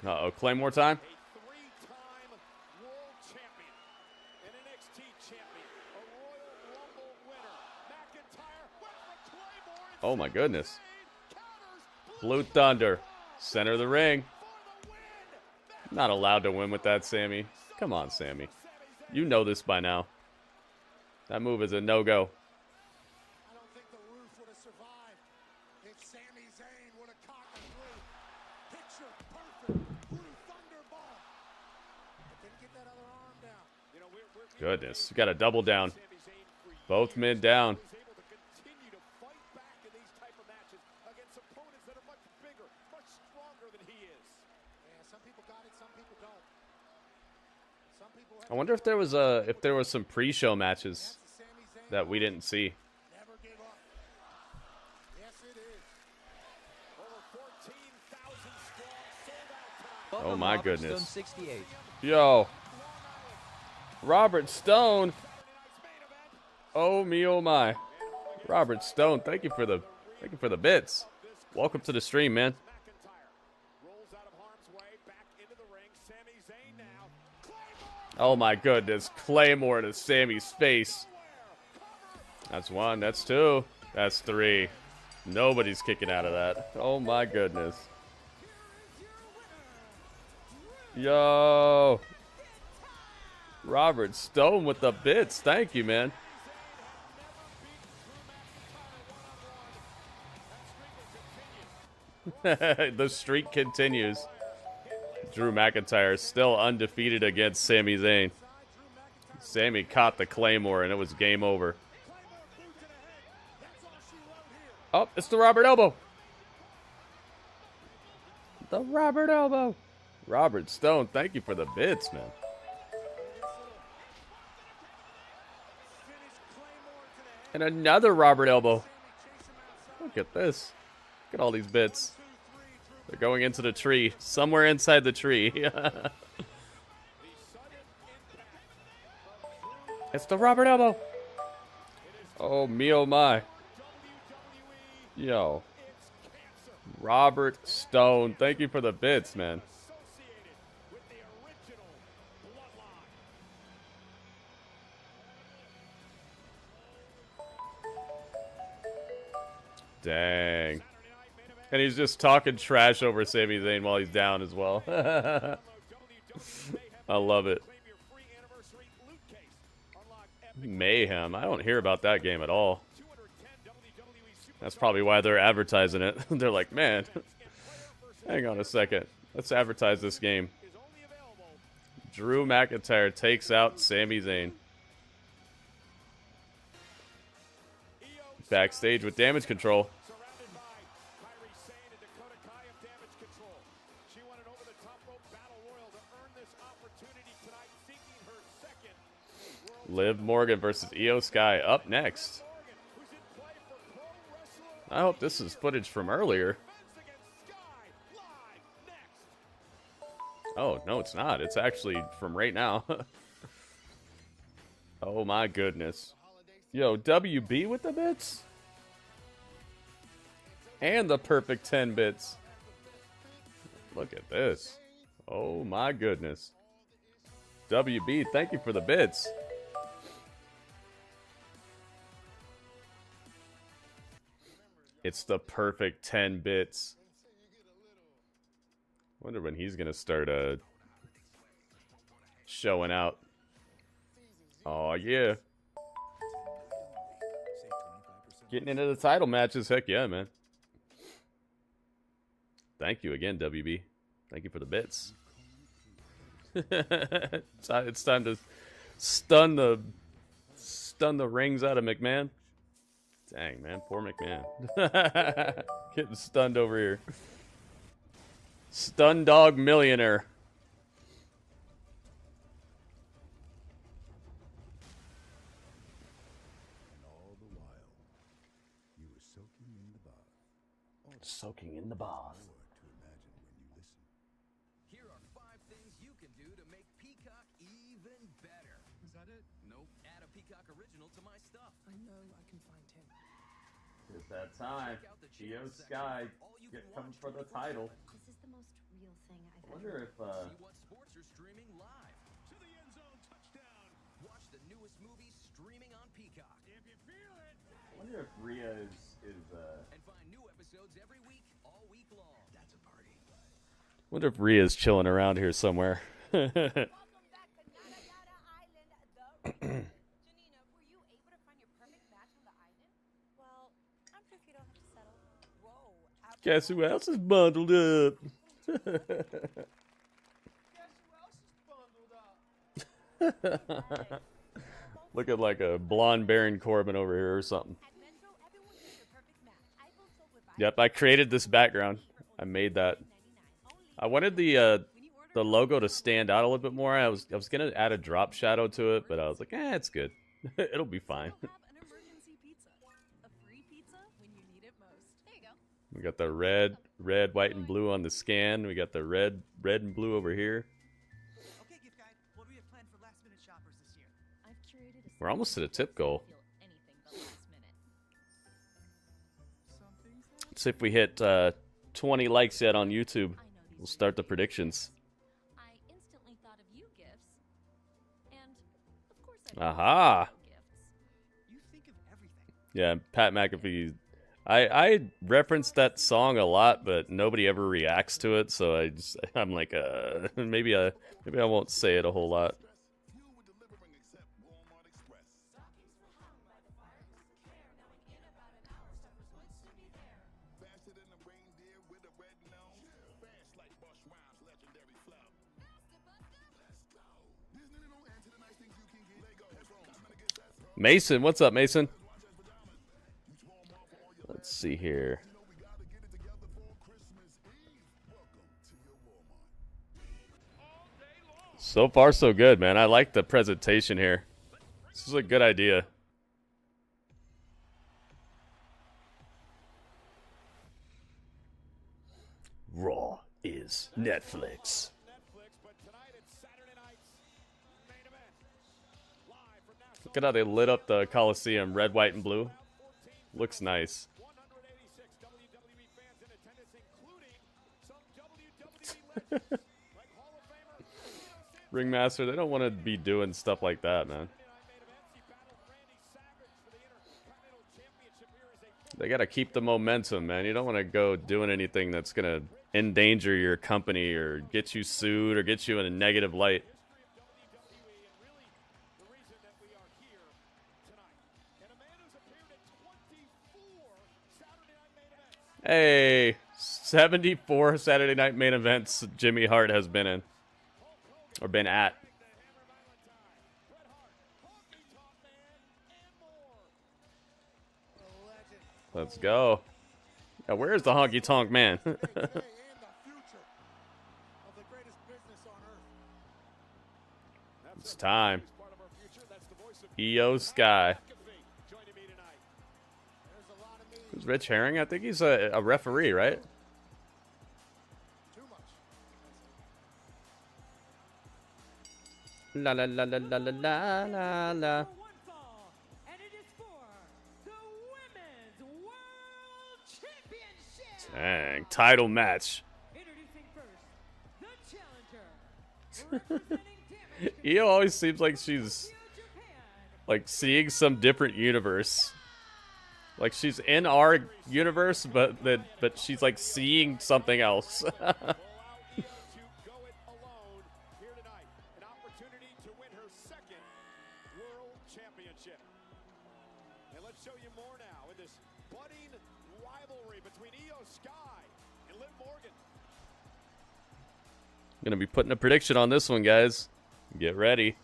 Speaker 1: Uh-oh, Claymore time? Oh my goodness. Blue Thunder. Center of the ring. Not allowed to win with that, Sami. Come on, Sami. You know this by now. That move is a no-go.
Speaker 8: I don't think the roof would have survived if Sami Zayn would have caught the blue. Picture perfect blue thunderball. But didn't get that other arm down.
Speaker 1: Goodness. You got a double down. Both men down. I wonder if there was some pre-show matches that we didn't see.
Speaker 8: Never give up. Yes, it is. Over 14,000 strong, sold out tonight.
Speaker 1: Oh my goodness.
Speaker 3: 68.
Speaker 1: Yo. Robert Stone. Oh me, oh my. Robert Stone, thank you for the bits. Welcome to the stream, man.
Speaker 8: Rolls out of harm's way, back into the ring. Sami Zayn now.
Speaker 1: Oh my goodness. Claymore to Sammy's face. That's one, that's two, that's three. Nobody's kicking out of that. Oh my goodness. Yo. Robert Stone with the bits. Thank you, man. The streak continues. Drew McIntyre is still undefeated against Sami Zayn. Sami caught the Claymore and it was game over. Oh, it's the Robert Elbow. The Robert Elbow. Robert Stone, thank you for the bits, man. And another Robert Elbow. Look at this. Look at all these bits. They're going into the tree. Somewhere inside the tree. It's the Robert Elbow. Oh, me oh my. Yo. Robert Stone. Thank you for the bits, man. Dang. And he's just talking trash over Sami Zayn while he's down as well. I love it. Mayhem. I don't hear about that game at all. That's probably why they're advertising it. They're like, man, hang on a second. Let's advertise this game. Drew McIntyre takes out Sami Zayn. Backstage with Damage Control. Liv Morgan versus Iyo Sky up next. I hope this is footage from earlier. Oh, no, it's not. It's actually from right now. Oh, my goodness. Yo, WB with the bits? And the perfect 10 bits. Look at this. Oh, my goodness. WB, thank you for the bits. It's the perfect 10 bits. Wonder when he's gonna start showing out. Oh yeah. Getting into the title matches, heck yeah, man. Thank you again, WB. Thank you for the bits. It's time to stun the rings out of McMahon. Dang, man, poor McMahon. Getting stunned over here. Stun dog millionaire.
Speaker 5: And all the while, you were soaking in the bath.
Speaker 1: Soaking in the bath.
Speaker 5: Or to imagine when you listen.
Speaker 4: Here are 5 things you can do to make Peacock even better.
Speaker 9: Is that it?
Speaker 4: Nope. Add a Peacock original to my stuff.
Speaker 9: I know I can find him.
Speaker 1: It's that time. Iyo Sky coming for the title.
Speaker 6: This is the most real thing I've
Speaker 1: I wonder if
Speaker 4: See what sports are streaming live. To the end zone, touchdown. Watch the newest movies streaming on Peacock. If you feel it.
Speaker 1: I wonder if Rhea is
Speaker 4: And find new episodes every week, all week long. That's a party.
Speaker 1: wonder if Rhea's chilling around here somewhere.
Speaker 6: Welcome back to Nada Nada Island, the Janina, were you able to find your perfect match on the island?
Speaker 7: Well, I'm proof you don't have to settle.
Speaker 6: Whoa.
Speaker 1: Guess who else is bundled up?
Speaker 9: Guess who else is bundled up?
Speaker 1: Looking like a blonde Baron Corbin over here or something.
Speaker 6: At Metro, everyone gets their perfect match. iPhone sold with
Speaker 1: Yep, I created this background. I made that. I wanted the logo to stand out a little bit more. I was gonna add a drop shadow to it, but I was like, it's good. It'll be fine. We got the red, white, and blue on the scan. We got the red, and blue over here.
Speaker 9: Okay, gift guide. What do we have planned for last-minute shoppers this year?
Speaker 7: I've curated a
Speaker 1: We're almost to the tip goal.
Speaker 7: feel anything but last minute.
Speaker 9: Something's
Speaker 1: Let's see if we hit 20 likes yet on YouTube.
Speaker 7: I know these
Speaker 1: We'll start the predictions.
Speaker 7: I instantly thought of you gifts. And of course I
Speaker 1: Aha!
Speaker 7: gifts.
Speaker 9: You think of everything.
Speaker 1: Yeah, Pat McAfee. I reference that song a lot, but nobody ever reacts to it, so I'm like, maybe I won't say it a whole lot. Mason, what's up, Mason? Let's see here. So far, so good, man. I like the presentation here. This is a good idea. Raw is Netflix. Look at how they lit up the Coliseum, red, white, and blue. Looks nice. Ringmaster, they don't want to be doing stuff like that, man. They got to keep the momentum, man. You don't want to go doing anything that's going to endanger your company or get you sued or get you in a negative light. Hey, 74 Saturday Night Main Events Jimmy Hart has been in. Or been at. Let's go. Now, where's the honky tonk man? It's time. Iyo Sky. Who's Rich Herring? I think he's a referee, right? La la la la la la la la la. Dang, title match. Iyo always seems like she's like seeing some different universe. Like she's in our universe, but she's like seeing something else.
Speaker 4: And let's show you more now in this budding rivalry between Iyo Sky and Liv Morgan.
Speaker 1: I'm gonna be putting a prediction on this one, guys. Get ready.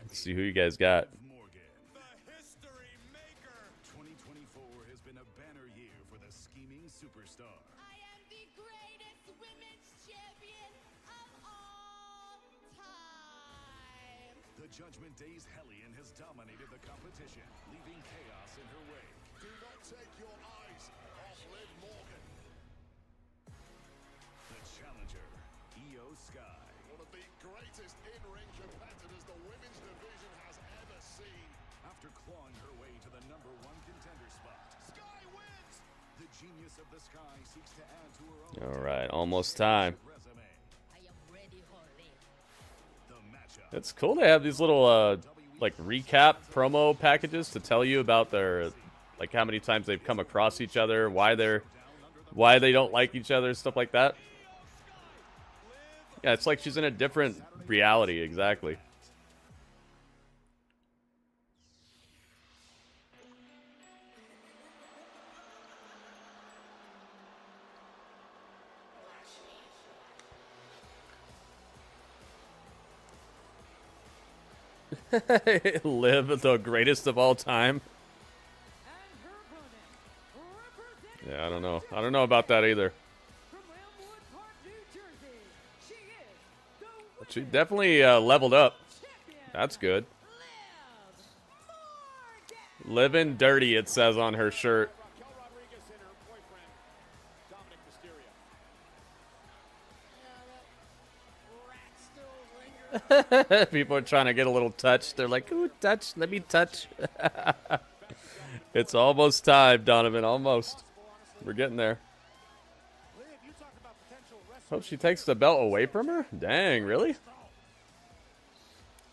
Speaker 1: Let's see who you guys got.
Speaker 4: The history maker.
Speaker 10: 2024 has been a banner year for the scheming superstar.
Speaker 6: I am the greatest women's champion of all time.
Speaker 10: The Judgment Day's Hellion has dominated the competition, leaving chaos in her wake.
Speaker 8: Do not take your eyes off Liv Morgan.
Speaker 10: The challenger, Iyo Sky.
Speaker 8: One of the greatest in-ring competitors the women's division has ever seen.
Speaker 10: After clawing her way to the #1 contender spot,
Speaker 8: Sky wins!
Speaker 10: the genius of the Sky seeks to add to her own
Speaker 1: All right, almost time.
Speaker 10: resume.
Speaker 6: I am ready for this.
Speaker 10: The matchup.
Speaker 1: It's cool to have these little like recap promo packages to tell you about their like how many times they've come across each other, why they don't like each other, stuff like that. Yeah, it's like she's in a different reality, exactly. Liv, the greatest of all time. Yeah, I don't know. I don't know about that either. But she definitely leveled up. That's good. Living dirty, it says on her shirt.
Speaker 3: People are trying to get a little touch. They're like, ooh, touch. Let me touch. It's almost time, Donovan. Almost. We're getting there. Hope she takes the belt away from her? Dang, really? You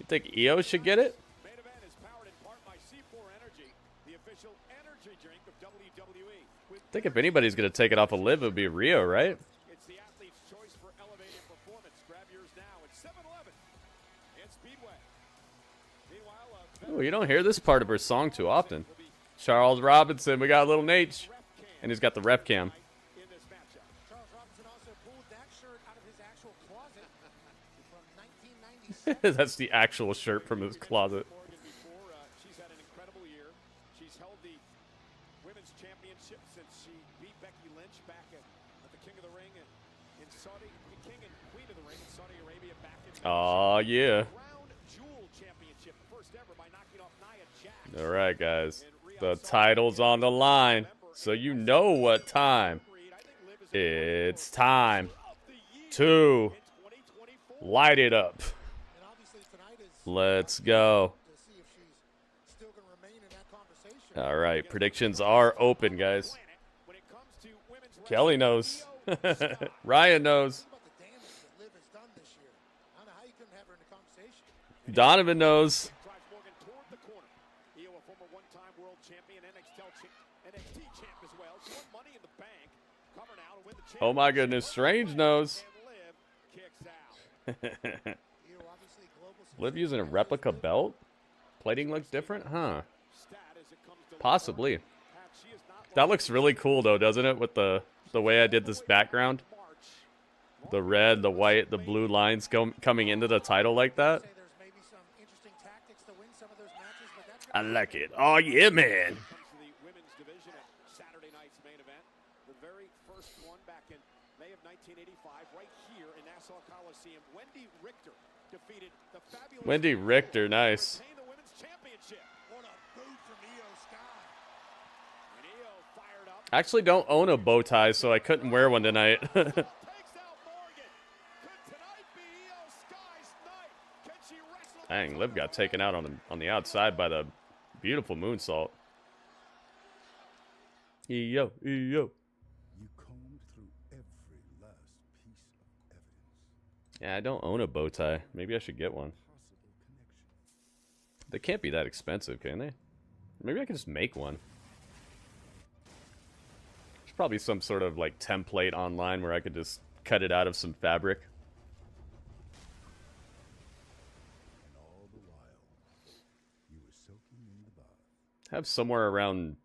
Speaker 3: think Iyo should get it?
Speaker 4: Main event is powered in part by C4 Energy, the official energy drink of WWE.
Speaker 3: I think if anybody's going to take it off of Liv, it would be Rio, right?
Speaker 4: It's the athlete's choice for elevated performance. Grab yours now at 7-Eleven and Speedway. Meanwhile,
Speaker 3: Ooh, you don't hear this part of her song too often. Charles Robinson, we got a little Nate. And he's got the rep cam.
Speaker 4: in this matchup.
Speaker 8: Charles Robinson also pulled that shirt out of his actual closet from 1997.
Speaker 3: That's the actual shirt from his closet.
Speaker 4: Morgan before, she's had an incredible year. She's held the women's championship since she beat Becky Lynch back at the King of the Ring in Saudi, King and Queen of the Ring in Saudi Arabia back in.
Speaker 3: Aw, yeah.
Speaker 4: Crown Jewel Championship, first ever by knocking off Nia Jax.
Speaker 3: All right, guys. The title's on the line, so you know what time. It's time to light it up. Let's go. All right, predictions are open, guys. Kelly knows. Ryan knows. Donovan knows. Oh my goodness, Strange knows. Liv using a replica belt? Plating looks different? Huh. Possibly. That looks really cool though, doesn't it? With the way I did this background. The red, the white, the blue lines coming into the title like that. I like it. Oh yeah, man. Wendy Richter, nice. I actually don't own a bow tie, so I couldn't wear one tonight. Dang, Liv got taken out on the outside by the beautiful moonsault. Iyo, Iyo. Yeah, I don't own a bow tie. Maybe I should get one. They can't be that expensive, can they? Maybe I can just make one. There's probably some sort of like template online where I could just cut it out of some fabric. I have somewhere around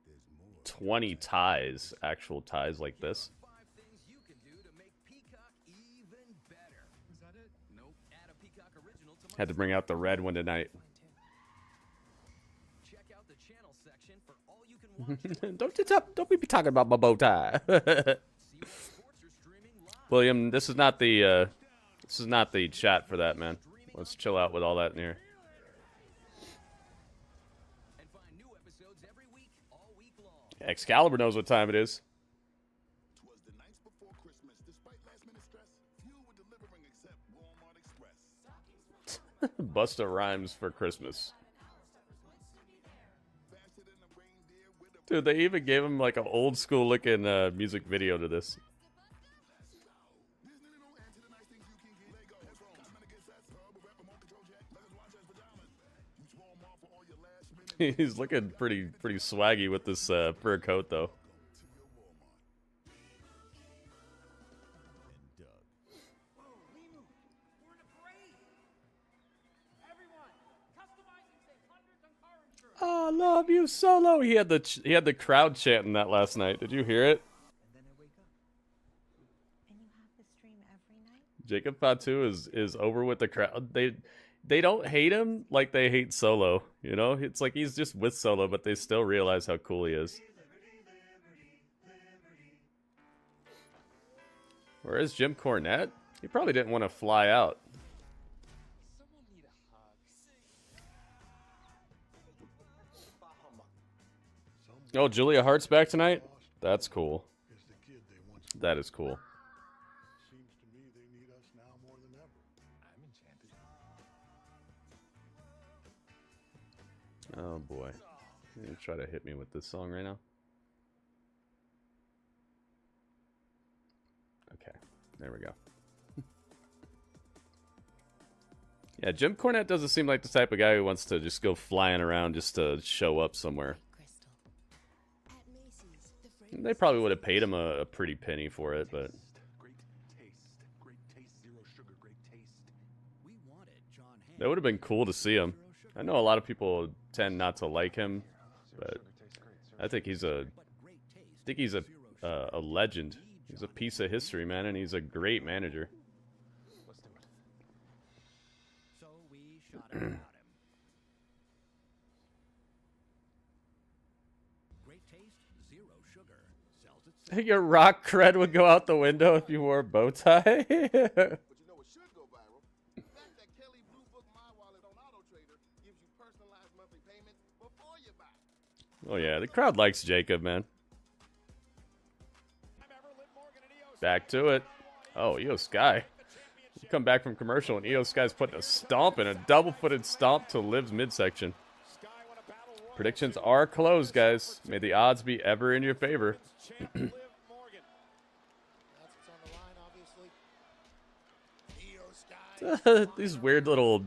Speaker 3: 20 ties, actual ties like this. Had to bring out the red one tonight. Don't be talking about my bow tie. William, this is not the chat for that, man. Let's chill out with all that in here. Excalibur knows what time it is. Busta Rhymes for Christmas. Dude, they even gave him like an old school looking music video to this. He's looking pretty swaggy with this fur coat though. Oh, I love you, Solo. He had the crowd chanting that last night. Did you hear it? Jacob Fatu is over with the crowd. They don't hate him like they hate Solo. You know, it's like he's just with Solo, but they still realize how cool he is. Where is Jim Cornette? He probably didn't want to fly out. Oh, Julia Hart's back tonight? That's cool. That is cool. Oh boy. You're gonna try to hit me with this song right now. Okay, there we go. Yeah, Jim Cornette doesn't seem like the type of guy who wants to just go flying around just to show up somewhere. They probably would have paid him a pretty penny for it, but that would have been cool to see him. I know a lot of people tend not to like him, but I think he's a legend. He's a piece of history, man, and he's a great manager.
Speaker 4: So we shot it about him. Great taste, zero sugar. Sells itself.
Speaker 3: Your rock cred would go out the window if you wore a bow tie.
Speaker 11: But you know what should go viral? The fact that Kelly Blue Book My Wallet on Auto Trader gives you personalized monthly payments before you buy.
Speaker 3: Oh yeah, the crowd likes Jacob, man. Back to it. Oh, Iyo Sky. You come back from commercial and Iyo Sky's putting a stomp and a double-footed stomp to Liv's midsection. Predictions are closed, guys. May the odds be ever in your favor. These weird little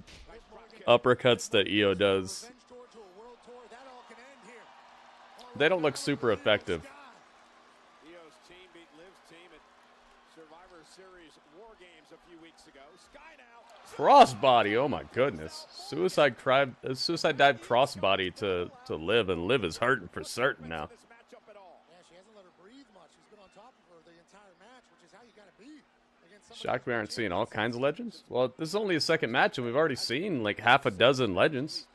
Speaker 3: uppercuts that Iyo does. They don't look super effective. Crossbody, oh my goodness. Suicide dive crossbody to Liv, and Liv is hurting for certain now. Shocked we aren't seeing all kinds of legends? Well, this is only a second match, and we've already seen like half a dozen legends.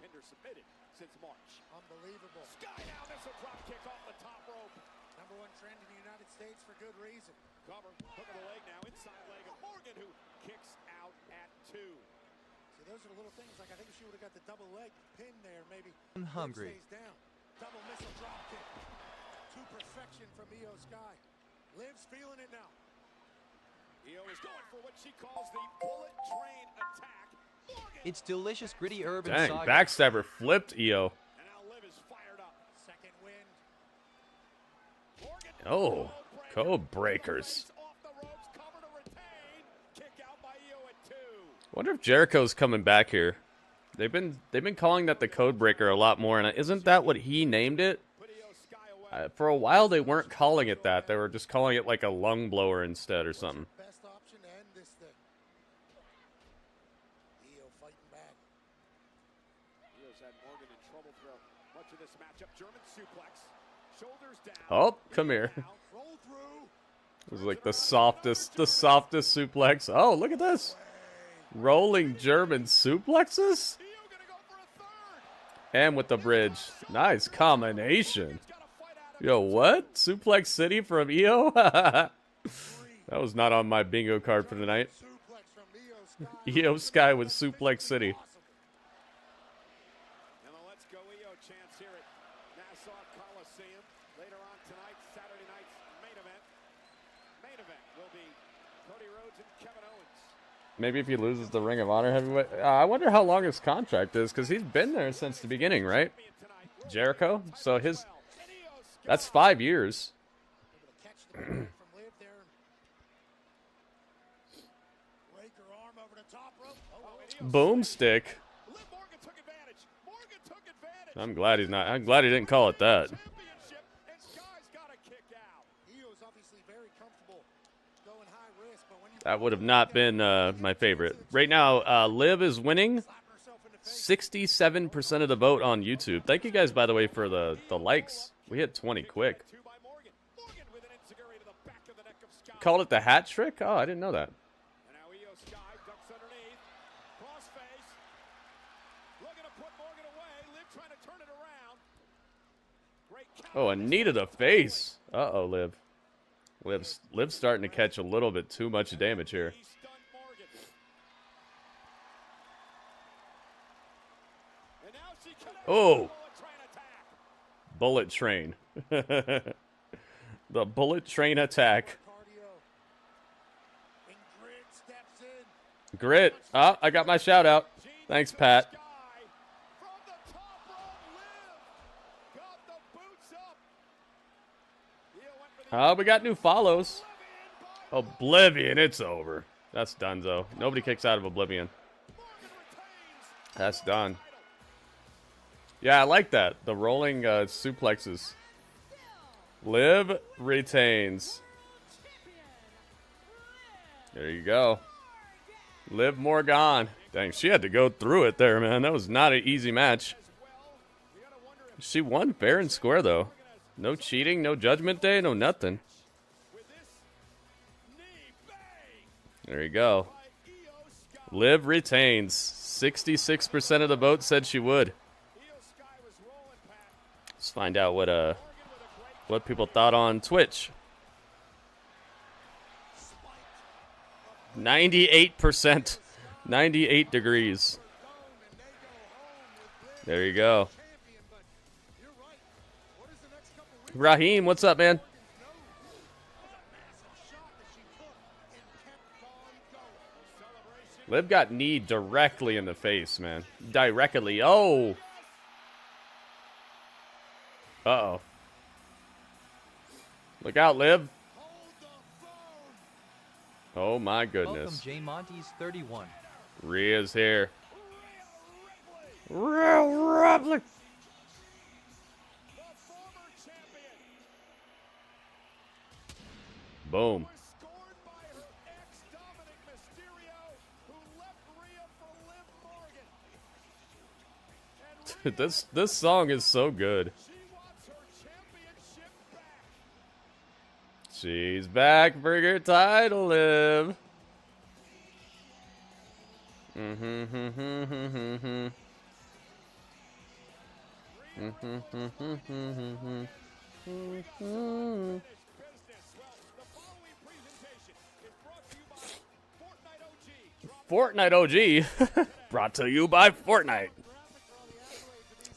Speaker 12: I'm hungry.
Speaker 8: Double missile drop kick to perfection from Iyo Sky. Liv's feeling it now.
Speaker 4: Iyo is going for what she calls the bullet train attack. Morgan.
Speaker 12: It's delicious, gritty urban
Speaker 3: Dang,
Speaker 12: saga.
Speaker 3: backstabber flipped Iyo.
Speaker 4: And now Liv is fired up.
Speaker 8: Second wind.
Speaker 4: Morgan.
Speaker 3: Oh, code breakers.
Speaker 4: Off the ropes, cover to retain. Kick out by Iyo at 2.
Speaker 3: Wonder if Jericho's coming back here. They've been calling that the code breaker a lot more, and isn't that what he named it? For a while they weren't calling it that. They were just calling it like a lung blower instead or something.
Speaker 8: Best option to end this thing. Iyo fighting back.
Speaker 4: Iyo's had Morgan in trouble throughout much of this matchup. German suplex. Shoulders down.
Speaker 3: Oh, come here.
Speaker 8: Roll through.
Speaker 3: It was like the softest suplex. Oh, look at this. Rolling German suplexes? And with the bridge. Nice combination. Yo, what? Suplex City from Iyo? That was not on my bingo card for tonight. Iyo Sky with Suplex City.
Speaker 4: And the Let's Go Iyo chants here at Nassau Coliseum. Later on tonight, Saturday night's main event. Main event will be Cody Rhodes and Kevin Owens.
Speaker 3: Maybe if he loses the Ring of Honor heavyweight. I wonder how long his contract is, because he's been there since the beginning, right? Jericho? So that's 5 years. Boomstick. I'm glad he didn't call it that. That would have not been my favorite. Right now, Liv is winning 67% of the vote on YouTube. Thank you guys, by the way, for the likes. We hit 20 quick. Called it the hat trick? Oh, I didn't know that. Oh, a knee to the face. Uh-oh, Liv. Liv's starting to catch a little bit too much damage here. Oh! Bullet train. The bullet train attack. Grit. Oh, I got my shout out. Thanks, Pat. We got new follows. Oblivion, it's over. That's done, though. Nobody kicks out of Oblivion. That's done. Yeah, I like that. The rolling suplexes. Liv retains. There you go. Liv Morgan. Dang, she had to go through it there, man. That was not an easy match. She won fair and square, though. No cheating, no judgment day, no nothing. There you go. Liv retains. 66% of the vote said she would. Let's find out what people thought on Twitch. 98%. 98 degrees. There you go. Raheem, what's up, man? Liv got kneed directly in the face, man. Directly. Oh! Uh-oh. Look out, Liv. Oh, my goodness.
Speaker 12: Welcome, J Monty's 31.
Speaker 3: Rhea's here. Ripley. Boom. This song is so good. She's back for her title, Liv. Fortnite OG. Brought to you by Fortnite.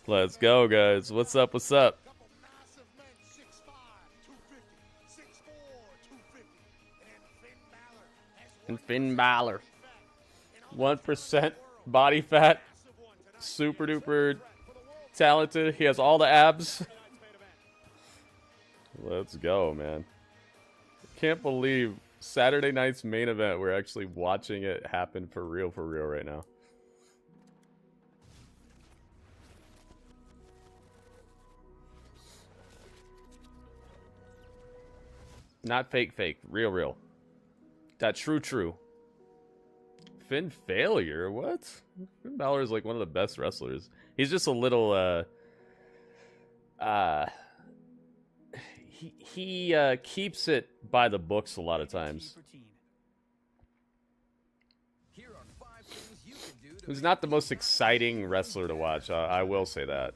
Speaker 3: Let's go, guys. What's up? What's up? And Finn Balor. 1% body fat. Super duper talented. He has all the abs. Let's go, man. Can't believe Saturday night's main event, we're actually watching it happen for real right now. Not fake. Real. That true. Finn Failure? What? Finn Balor is like one of the best wrestlers. He's just a little, he keeps it by the books a lot of times. He's not the most exciting wrestler to watch. I will say that.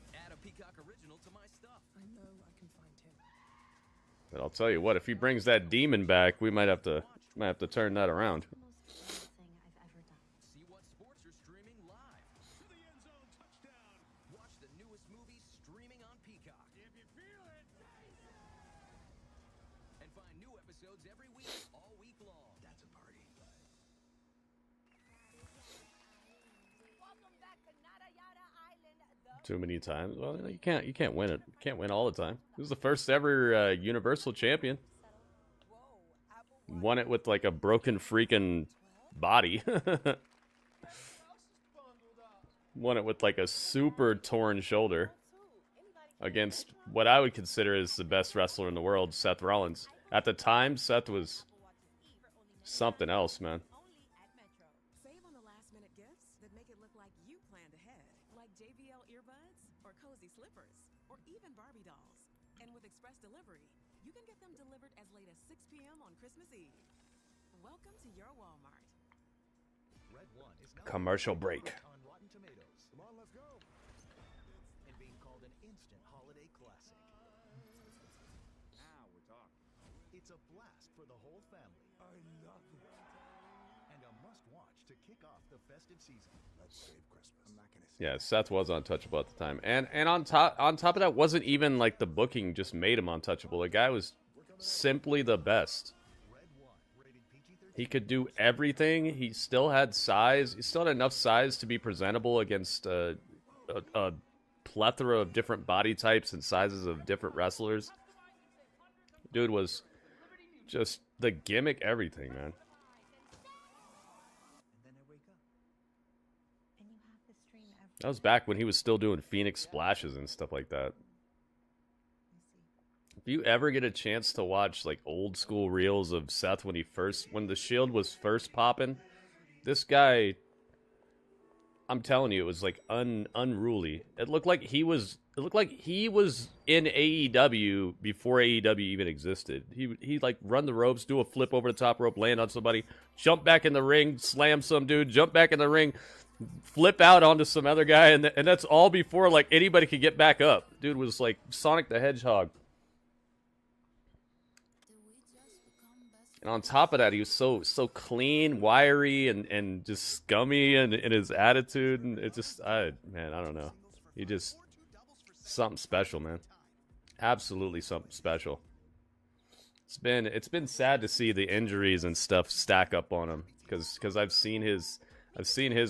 Speaker 3: But I'll tell you what, if he brings that demon back, we might have to turn that around. Too many times. Well, you can't win it. You can't win all the time. This is the first ever Universal Champion. Won it with like a broken freaking body. Won it with like a super torn shoulder against what I would consider is the best wrestler in the world, Seth Rollins. At the time, Seth was something else, man.
Speaker 6: Save on the last-minute gifts that make it look like you planned ahead, like JBL earbuds or cozy slippers or even Barbie dolls. And with express delivery, you can get them delivered as late as 6 p.m. on Christmas Eve. Welcome to your Walmart.
Speaker 3: Commercial break.
Speaker 10: On Rotten Tomatoes. Come on, let's go. And being called an instant holiday classic. Now we're talking. It's a blast for the whole family. I love it. And a must-watch to kick off the festive season. Let's save Christmas. I'm not gonna say
Speaker 3: Yeah, Seth was untouchable at the time, and on top of that, wasn't even like the booking just made him untouchable. The guy was simply the best. He could do everything. He still had size. He still had enough size to be presentable against a plethora of different body types and sizes of different wrestlers. Dude was Just the gimmick, everything, man. That was back when he was still doing Phoenix splashes and stuff like that. If you ever get a chance to watch like old school reels of Seth when the Shield was first popping, this guy, I'm telling you, it was like unruly. It looked like he was in AEW before AEW even existed. He like run the ropes, do a flip over the top rope, land on somebody, jump back in the ring, slam some dude, jump back in the ring, flip out onto some other guy, and that's all before like anybody could get back up. Dude was like Sonic the Hedgehog. And on top of that, he was so clean, wiry, and just scummy in his attitude, and it just, man, I don't know. He just, something special, man. Absolutely something special. It's been sad to see the injuries and stuff stack up on him, because I've seen his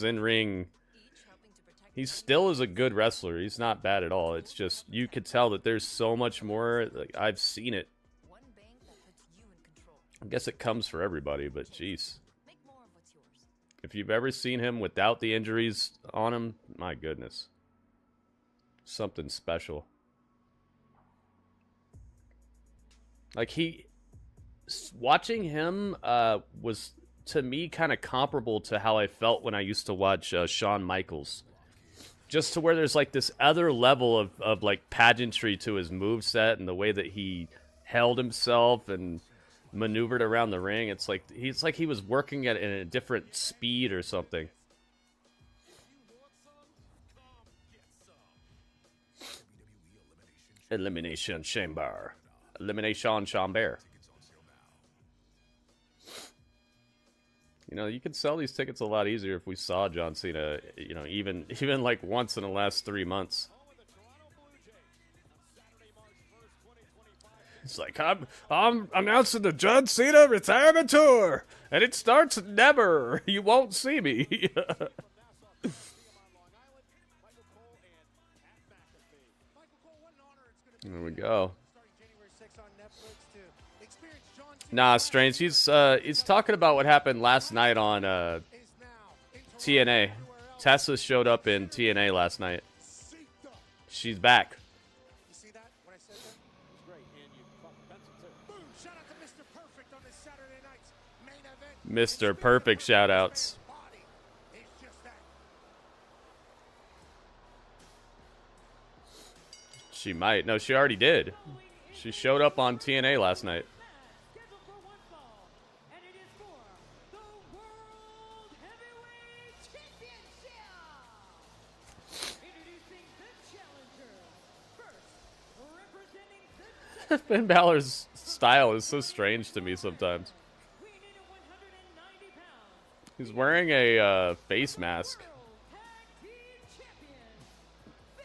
Speaker 3: in-ring. He still is a good wrestler. He's not bad at all. It's just, you could tell that there's so much more. Like, I've seen it. I guess it comes for everybody, but jeez. If you've ever seen him without the injuries on him, my goodness. Something special. Like, watching him was, to me, kind of comparable to how I felt when I used to watch Shawn Michaels. Just to where there's like this other level of like pageantry to his moveset and the way that he held himself and maneuvered around the ring. It's like he was working at in a different speed or something. Elimination Chamber. Elimination Chamber. You know, you could sell these tickets a lot easier if we saw John Cena, you know, even like once in the last 3 months. It's like, I'm announcing the John Cena retirement tour, and it starts never. You won't see me. There we go. Nah, Strange. He's talking about what happened last night on TNA. Tessa showed up in TNA last night. She's back. Mr. Perfect shoutouts. She might. No, she already did. She showed up on TNA last night. Finn Balor's style is so strange to me sometimes. He's wearing a face mask.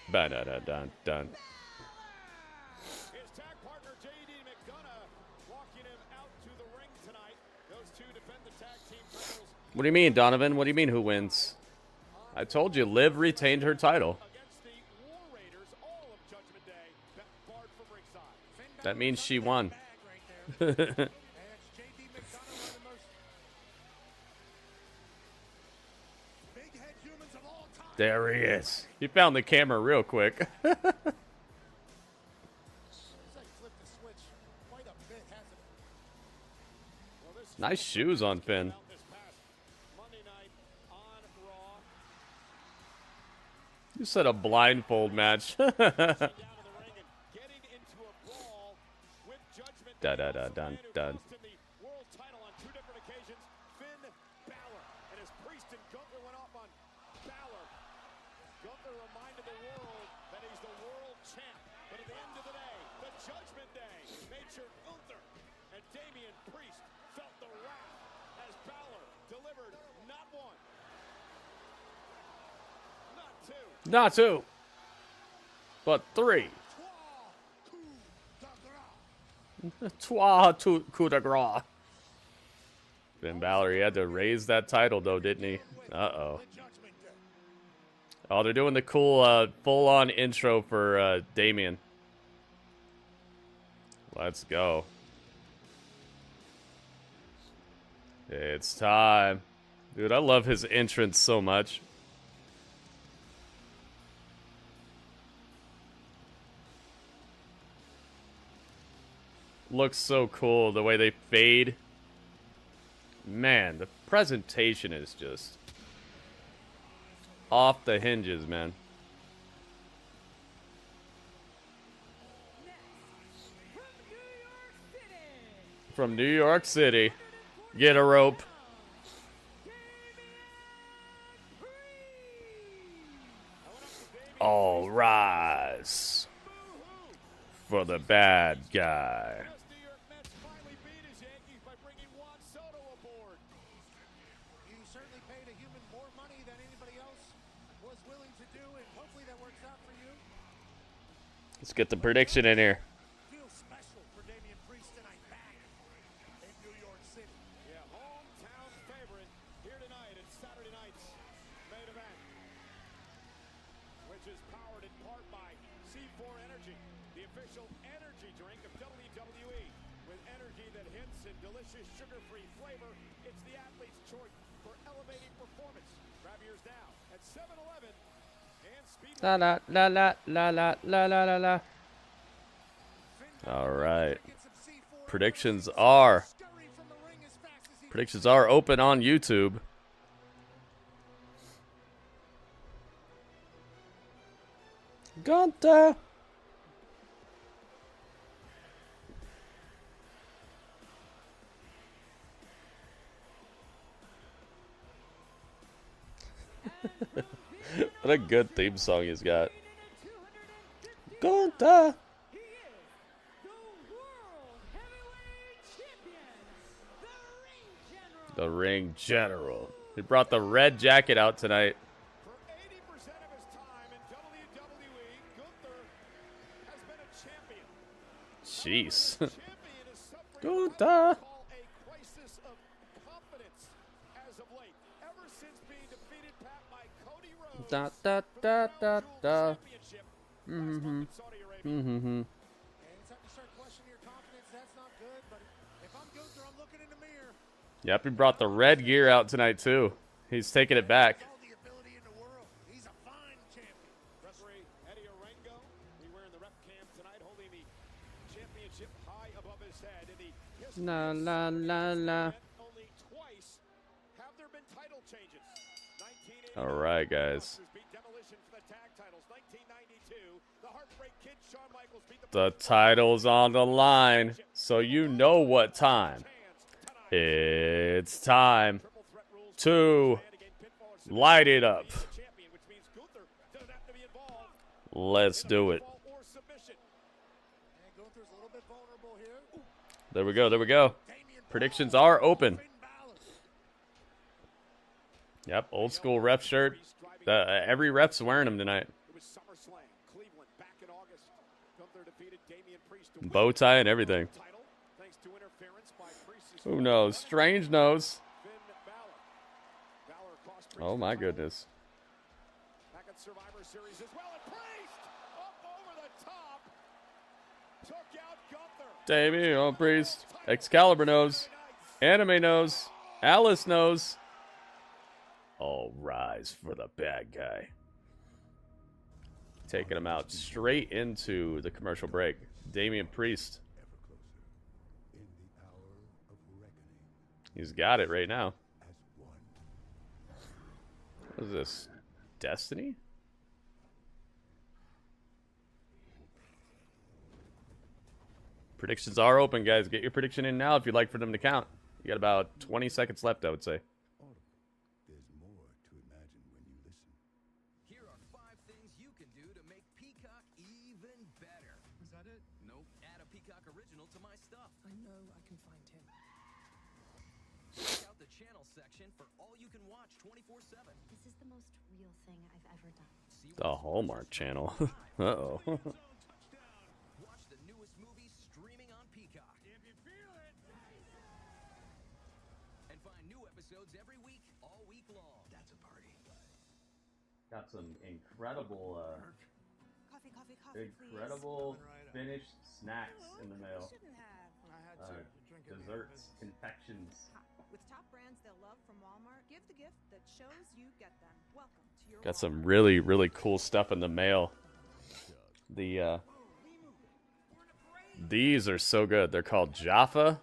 Speaker 3: Ba-da-da-dun-dun.
Speaker 4: His tag partner JD McDonough walking him out to the ring tonight. Those two defend the tag team titles.
Speaker 3: What do you mean, Donovan? What do you mean, who wins? I told you, Liv retained her title. That means she won. There he is. He found the camera real quick. Nice shoes on Finn. You said a blindfold match. Da-da-da-dun-dun.
Speaker 4: World title on 2 different occasions. Finn Balor and his priest and Gunther went off on Balor. Gunther reminded the world that he's the world champ. But at the end of the day, the Judgment Day made sure Gunther and Damian Priest felt the wrath as Balor delivered not 1, not 2.
Speaker 3: Not 2, but 3. Trois coup de grace. Finn Balor, he had to raise that title, though, didn't he? Uh-oh. Oh, they're doing the cool full-on intro for Damian. Let's go. It's time. Dude, I love his entrance so much. Looks so cool the way they fade. Man, the presentation is just off the hinges, man. From New York City, get a rope. All rise for the bad guy.
Speaker 8: You certainly paid a human more money than anybody else was willing to do, and hopefully that works out for you.
Speaker 3: Let's get the prediction in here.
Speaker 8: Feels special for Damian Priest tonight back in New York City.
Speaker 4: Yeah, hometown favorite here tonight at Saturday night's main event, which is powered in part by C4 Energy, the official energy drink of WWE. With energy that hits and delicious sugar-free flavor, it's the athlete's choice for elevating performance. Grab yours now at 7-Eleven and Speed.
Speaker 3: La la la la la la la la la la. All right. Predictions are open on YouTube. Gunther. What a good theme song he's got. Gunther. The Ring General. He brought the red jacket out tonight.
Speaker 4: For 80% of his time in WWE, Gunther has been a champion.
Speaker 3: Jeez.
Speaker 4: Champion is suffering
Speaker 3: Gunther.
Speaker 4: call a crisis of confidence as of late. Ever since being defeated by Cody Rhodes,
Speaker 3: Da da da da da.
Speaker 4: championship
Speaker 3: Mm-hmm.
Speaker 4: Saudi Arabia.
Speaker 3: Mm-hmm.
Speaker 8: And it's time to start questioning your confidence. That's not good, but if I'm Gunther, I'm looking in the mirror.
Speaker 3: Yep, he brought the red gear out tonight too. He's taking it back.
Speaker 8: All the ability in the world. He's a fine champion.
Speaker 4: Referee Eddie Orengo, we wearing the rep cam tonight, holding the championship high above his head. In the history
Speaker 3: La
Speaker 4: of
Speaker 3: la la la.
Speaker 4: only twice have there been title changes. 1989,
Speaker 3: All right, guys.
Speaker 4: beat Demolition for the tag titles. 1992, the Heartbreak Kid Shawn Michaels beat
Speaker 3: The title's on the line, so you know what time. It's time to light it up.
Speaker 4: champion, which means Gunther doesn't have to be involved.
Speaker 3: Let's do it.
Speaker 4: Or submission.
Speaker 8: And Gunther's a little bit vulnerable here.
Speaker 3: There we go. There we go. Predictions are open.
Speaker 8: Finn Balor.
Speaker 3: Yep, old school ref shirt. Every ref's wearing them tonight.
Speaker 4: It was SummerSlam, Cleveland, back in August. Gunther defeated Damian Priest to win
Speaker 3: Bow tie and everything.
Speaker 4: the title, thanks to interference by Priest's
Speaker 3: Who knows? Strange knows.
Speaker 4: Finn Balor. Balor cost Priest
Speaker 3: Oh
Speaker 4: the
Speaker 3: my
Speaker 4: title.
Speaker 3: goodness.
Speaker 4: Back at Survivor Series as well, and Priest up over the top took out Gunther.
Speaker 3: Damian Priest. Excalibur knows. Anime knows. Alice knows. All rise for the bad guy. Taking him out straight into the commercial break. Damian Priest. He's got it right now. What is this? Destiny? Predictions are open, guys. Get your prediction in now if you'd like for them to count. You got about 20 seconds left, I would say.
Speaker 10: There's more to imagine when you listen.
Speaker 13: Here are 5 things you can do to make Peacock even better.
Speaker 9: Is that it?
Speaker 13: Nope. Add a Peacock original to my stuff.
Speaker 9: I know I can find him.
Speaker 13: Check out the channel section for all you can watch 24/7.
Speaker 7: This is the most real thing I've ever done.
Speaker 3: The Hallmark Channel. Uh-oh.
Speaker 13: Watch the newest movies streaming on Peacock.
Speaker 5: If you feel it.
Speaker 13: And find new episodes every week, all week long.
Speaker 10: That's a party.
Speaker 3: Got some incredible,
Speaker 6: Coffee, coffee, coffee,
Speaker 3: incredible finished snacks in the mail.
Speaker 6: Shouldn't have.
Speaker 8: I had to drink it.
Speaker 3: Desserts, confections.
Speaker 6: With top brands they'll love from Walmart, give the gift that shows you get them. Welcome to your
Speaker 3: Got some really, really cool stuff in the mail. These are so good. They're called Jaffa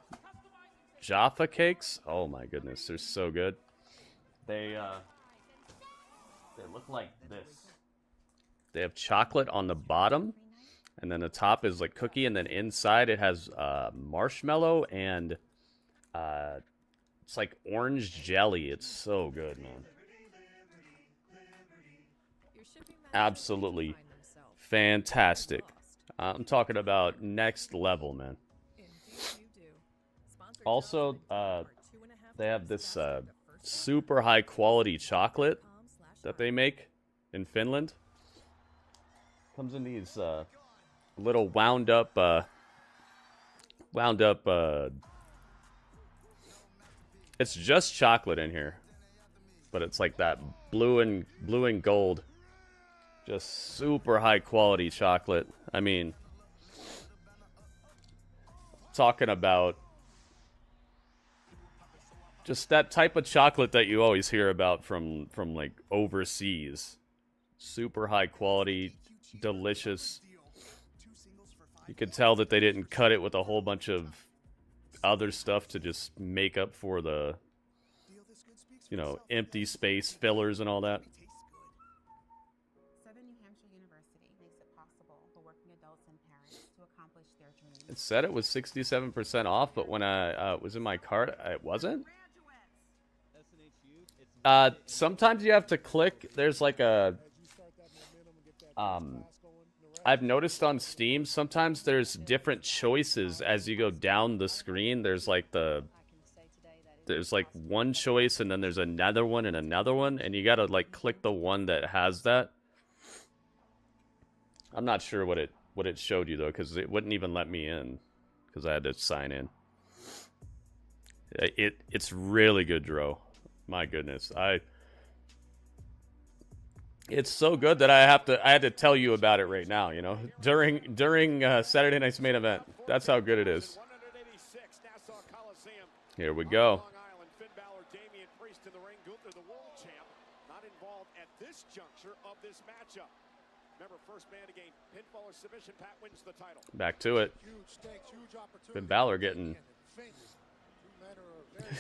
Speaker 3: cakes. Oh my goodness, they're so good. They look like this. They have chocolate on the bottom, and then the top is like cookie, and then inside it has marshmallow and it's like orange jelly. It's so good, man. Absolutely fantastic. I'm talking about next level, man. Also, they have this super high quality chocolate that they make in Finland. Comes in these little wound up it's just chocolate in here, but it's like that blue and gold, just super high quality chocolate. I mean, talking about just that type of chocolate that you always hear about from like overseas. Super high quality, delicious. You could tell that they didn't cut it with a whole bunch of other stuff to just make up for the, you know, empty space fillers and all that.
Speaker 14: Southern New Hampshire University makes it possible for working adults and parents to accomplish their dreams.
Speaker 3: It said it was 67% off, but when I was in my cart, it wasn't. Sometimes you have to click. There's like a I've noticed on Steam, sometimes there's different choices as you go down the screen. There's like one choice, and then there's another one and another one, and you gotta like click the one that has that. I'm not sure what it showed you though, because it wouldn't even let me in because I had to sign in. It's really good, Dro. My goodness, it's so good that I had to tell you about it right now, you know, during Saturday night's main event. That's how good it is. Here we go.
Speaker 4: Long Island, Finn Balor, Damian Priest in the ring. Gunther, the world champ, not involved at this juncture of this matchup. Remember, first man to gain pinfall or submission, Pat wins the title.
Speaker 3: Back to it. Finn Balor getting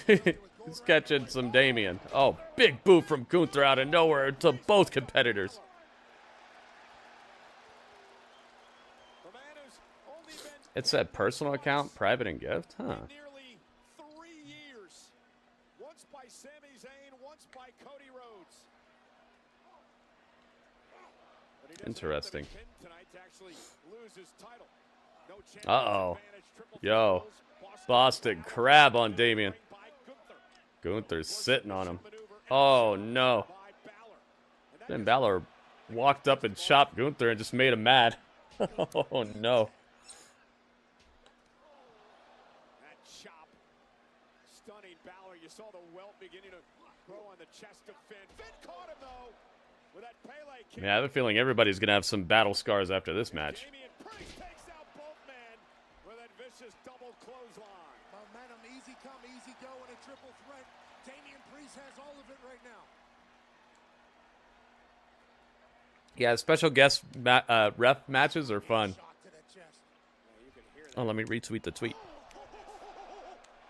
Speaker 3: he's catching some Damian. Oh, big boot from Gunther out of nowhere to both competitors. It said personal account, private, and gift? Huh.
Speaker 4: Nearly 3 years. Once by Sami Zayn, once by Cody Rhodes.
Speaker 3: Interesting.
Speaker 4: Tonight to actually lose his title. No chance.
Speaker 3: Uh-oh. Yo. Boston Crab on Damian. Gunther's sitting on him. Oh, no. Then Balor walked up and chopped Gunther and just made him mad. Oh, no.
Speaker 4: That chop. Stunning Balor. You saw the welt beginning to grow on the chest of Finn. Finn caught him, though, with that Pele kick.
Speaker 3: Yeah, I have a feeling everybody's going to have some battle scars after this match.
Speaker 4: Damian Priest takes out both men with that vicious double clothesline.
Speaker 8: Momentum, easy come, easy go in a triple threat. Damian Priest has all of it right now.
Speaker 3: Yeah, special guest ref matches are fun. Oh, let me retweet the tweet.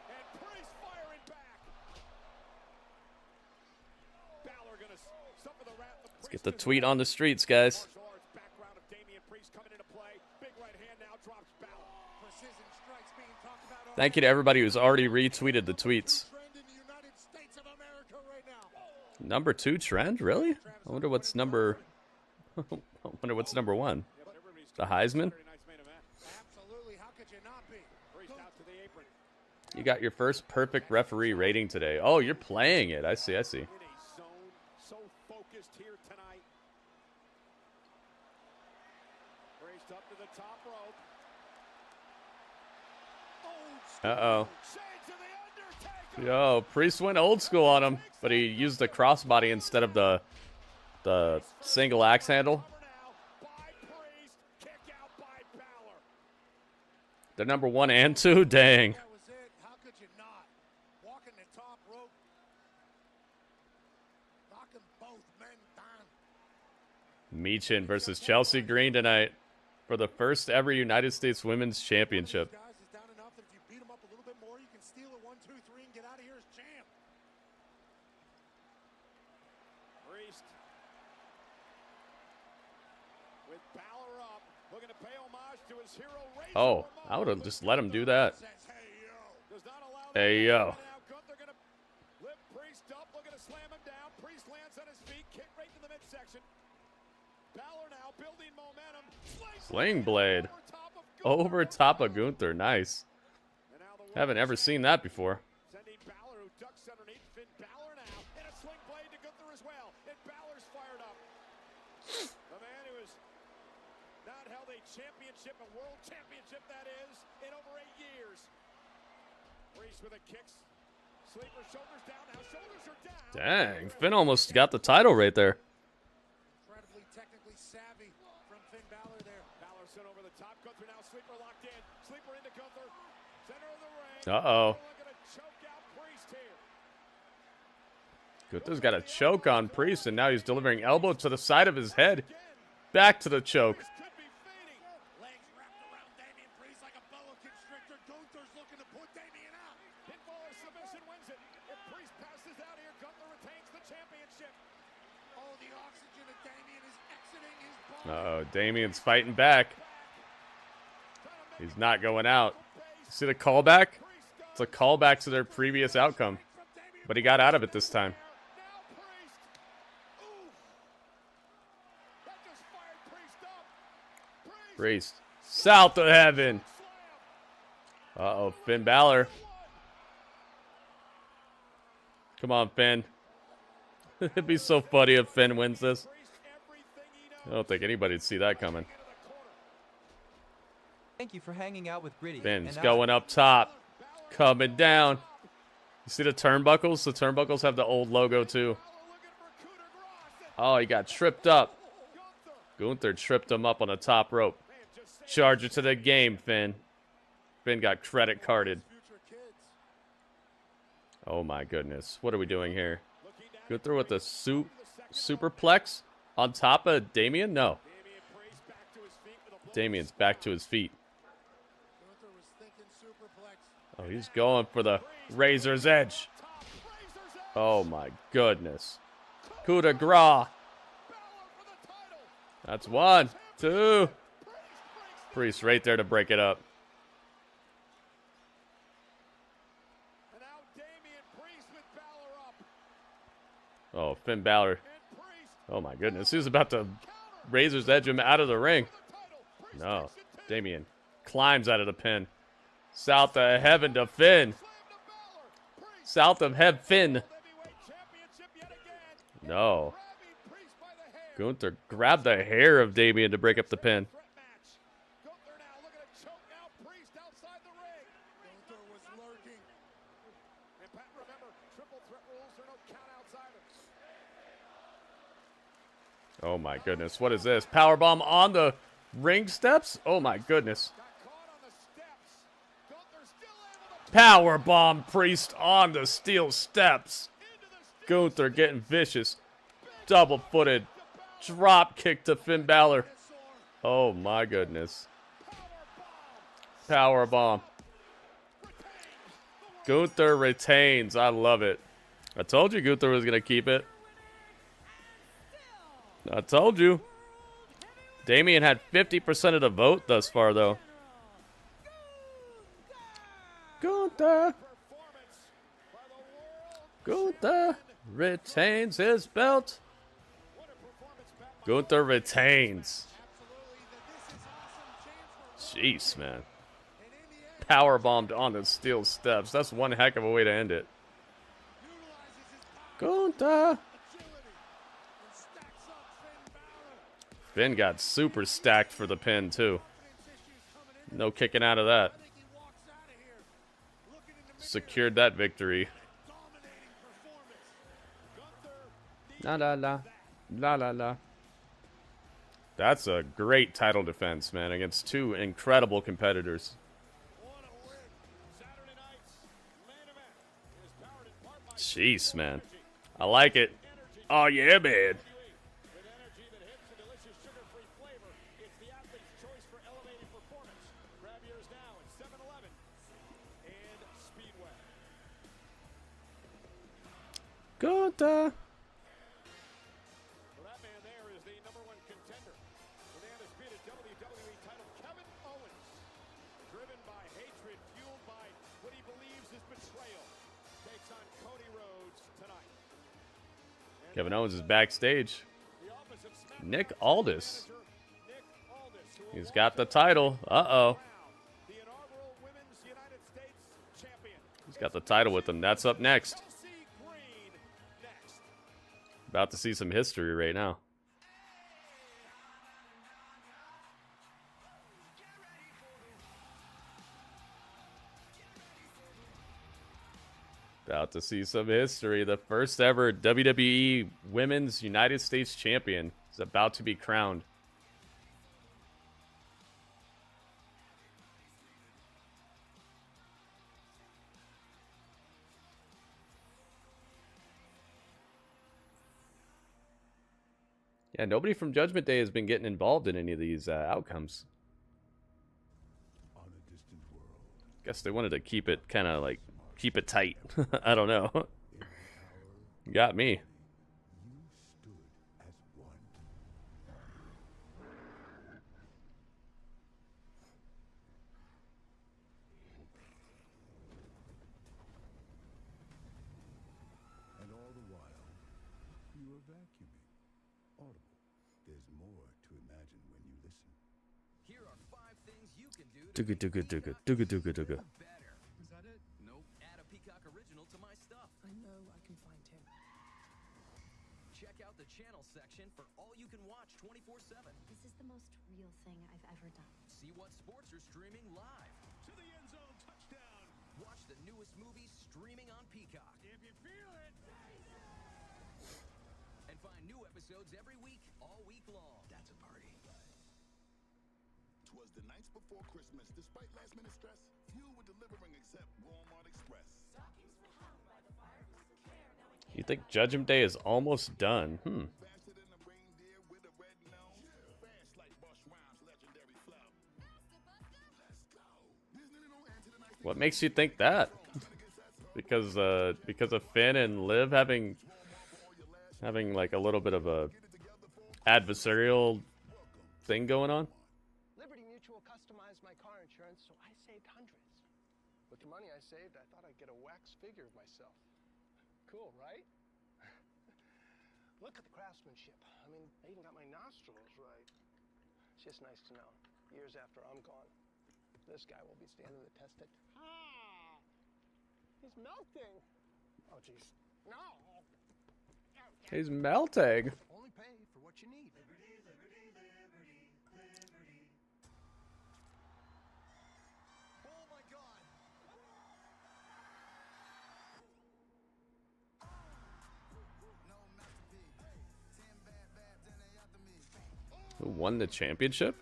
Speaker 4: And Priest firing back. Balor gonna suffer the wrath of
Speaker 3: Let's get the tweet on the streets, guys.
Speaker 4: background of Damian Priest coming into play. Big right hand now drops Balor. Precision strikes being talked about.
Speaker 3: Thank you to everybody who's already retweeted the tweets. Number 2 trend? Really? I wonder what's number... I wonder what's number 1. The Heisman? You got your first perfect referee rating today. Oh, you're playing it. I see, I see.
Speaker 4: So focused here tonight. Raised up to the top rope.
Speaker 3: Uh-oh. Yo, Priest went old school on him, but he used the crossbody instead of the single axe handle. They're number 1 and 2? Dang.
Speaker 8: That was it. How could you not? Walking the top
Speaker 3: Michin versus Chelsea Green tonight for the first ever United States Women's Championship.
Speaker 8: Guys is down enough that if you beat him up a little bit more, you can steal it 1, 2, 3 and get out of here as champ.
Speaker 4: Priest with Balor up, looking to pay homage to his hero.
Speaker 3: Oh, I would have just let him do that. Hey, yo.
Speaker 4: Gunther gonna lift Priest up, looking to slam him down. Priest lands on his feet, kick right to the midsection. Balor now building momentum.
Speaker 3: Sling blade. Over top of Gunther. Nice. Haven't ever seen that before.
Speaker 4: Sending Balor, who ducks underneath. Finn Balor now, and a sling blade to Gunther as well. And Balor's fired up. The man who has not held a championship, a world championship that is, in over 8 years. Priest with a kicks. Sleeper, shoulders down. Now shoulders are down.
Speaker 3: Dang, Finn almost got the title right there.
Speaker 8: Incredibly technically savvy from Finn Balor there.
Speaker 4: Balor sent over the top. Gunther now sleeper locked in. Sleeper into Gunther. Center of the ring.
Speaker 3: Uh-oh.
Speaker 4: Looking to choke out Priest here.
Speaker 3: Gunther's got a choke on Priest, and now he's delivering elbow to the side of his head. Back to the choke.
Speaker 4: Could be fading.
Speaker 8: Legs wrapped around Damian Priest like a boa constrictor. Gunther's looking to put Damian out.
Speaker 4: Pinfall or submission wins it. If Priest passes out here, Gunther retains the championship.
Speaker 8: Oh, the oxygen of Damian is exiting his body.
Speaker 3: Uh-oh, Damian's fighting back. He's not going out. See the callback? It's a callback to their previous outcome. But he got out of it this time.
Speaker 4: Now Priest. Ooh. That just fired Priest up.
Speaker 3: Priest. South of heaven. Uh-oh, Finn Balor. Come on, Finn. It'd be so funny if Finn wins this. I don't think anybody'd see that coming.
Speaker 12: Thank you for hanging out with Gritty.
Speaker 3: Finn's
Speaker 12: And
Speaker 3: going up top. Coming down. You see the turnbuckles? The turnbuckles have the old logo too. Oh, he got tripped up. Gunther tripped him up on the top rope. Charge it to the game, Finn. Finn got credit carded. Oh my goodness. What are we doing here? Gunther with the superplex on top of Damian? No. Damian's back to his feet. Oh, he's going for the Razor's Edge. Oh my goodness. Coup de grace. That's 1, 2. Priest right there to break it up. Oh, Finn Balor. Oh my goodness. He was about to Razor's Edge him out of the ring. No. Damian climbs out of the pin. South of heaven to Finn. South of heaven, Finn. No. Gunther grabbed the hair of Damian to break up the pin. Oh my goodness. What is this? Powerbomb on the ring steps? Oh my goodness. Powerbomb Priest on the steel steps. Gunther getting vicious. Double-footed drop kick to Finn Balor. Oh my goodness. Powerbomb. Gunther retains. I love it. I told you Gunther was going to keep it. I told you. Damian had 50% of the vote thus far, though. Gunther. Gunther retains his belt. Gunther retains. Jeez, man. Powerbombed on the steel steps. That's one heck of a way to end it. Gunther. Finn got super stacked for the pin, too. No kicking out of that. Secured that victory. La la la. La la la. That's a great title defense, man, against two incredible competitors. Jeez, man. I like it. Oh, yeah, man. Gunther.
Speaker 4: Well, that man there is the #1 contender for the undisputed WWE title, Kevin Owens. Driven by hatred, fueled by what he believes is betrayal, takes on Cody Rhodes tonight.
Speaker 3: Kevin Owens is backstage. Nick Aldis. He's got the title. Uh-oh. He's got the title with him. That's up next. About to see some history right now. About to see some history. The first ever WWE Women's United States Champion is about to be crowned. Yeah, nobody from Judgment Day has been getting involved in any of these outcomes. Guess they wanted to keep it kind of like, keep it tight. I don't know. Got me.
Speaker 10: And all the while, you were vacuuming. Audible. There's more to imagine when you listen.
Speaker 13: Here are 5 things you can do to
Speaker 3: Dugga dugga dugga dugga dugga dugga.
Speaker 13: better. Is that it? Nope. Add a Peacock original to my stuff.
Speaker 9: I know I can find him.
Speaker 13: Check out the channel section for all you can watch 24/7.
Speaker 14: This is the most real thing I've ever done.
Speaker 13: See what sports are streaming live.
Speaker 4: To the end zone, touchdown.
Speaker 13: Watch the newest movies streaming on Peacock.
Speaker 4: If you feel it.
Speaker 13: And find new episodes every week, all week long.
Speaker 10: That's a party.
Speaker 11: 'Twas the nights before Christmas. Despite last-minute stress, few were delivering except Walmart Express.
Speaker 3: You think Judgment Day is almost done?
Speaker 11: Faster than a reindeer with a red nose. Fast like Bush Rhymes' legendary flow. Let's go. Disney don't answer the nice
Speaker 3: What makes you think that? Because of Finn and Liv having like a little bit of a adversarial thing going on?
Speaker 15: Liberty Mutual customized my car insurance, so I saved hundreds. With the money I saved, I thought I'd get a wax figure of myself. Cool, right? Look at the craftsmanship. I mean, I even got my nostrils right. It's just nice to know, years after I'm gone, this guy will be standing the test of... Ah! He's melting! Oh, jeez. No!
Speaker 3: He's melting.
Speaker 15: Only pay for what you need. Liberty, liberty, liberty, liberty.
Speaker 8: Oh my God!
Speaker 3: Who won the championship?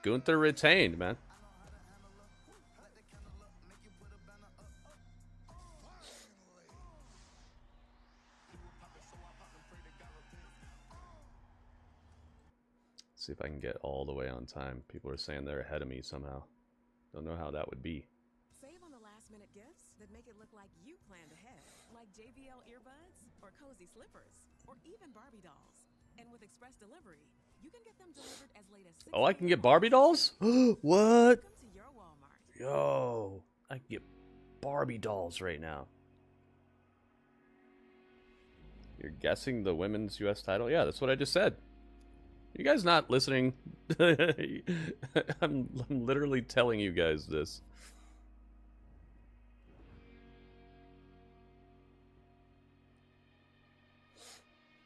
Speaker 3: Gunther retained, man. See if I can get all the way on time. People are saying they're ahead of me somehow. Don't know how that would be.
Speaker 6: Save on the last-minute gifts that make it look like you planned ahead, like JBL earbuds or cozy slippers or even Barbie dolls. And with express delivery, you can get them delivered as late as 6
Speaker 3: Oh, I can get Barbie dolls? What?
Speaker 6: Come to your Walmart.
Speaker 3: Yo, I can get Barbie dolls right now. You're guessing the women's US title? Yeah, that's what I just said. You guys not listening? I'm literally telling you guys this.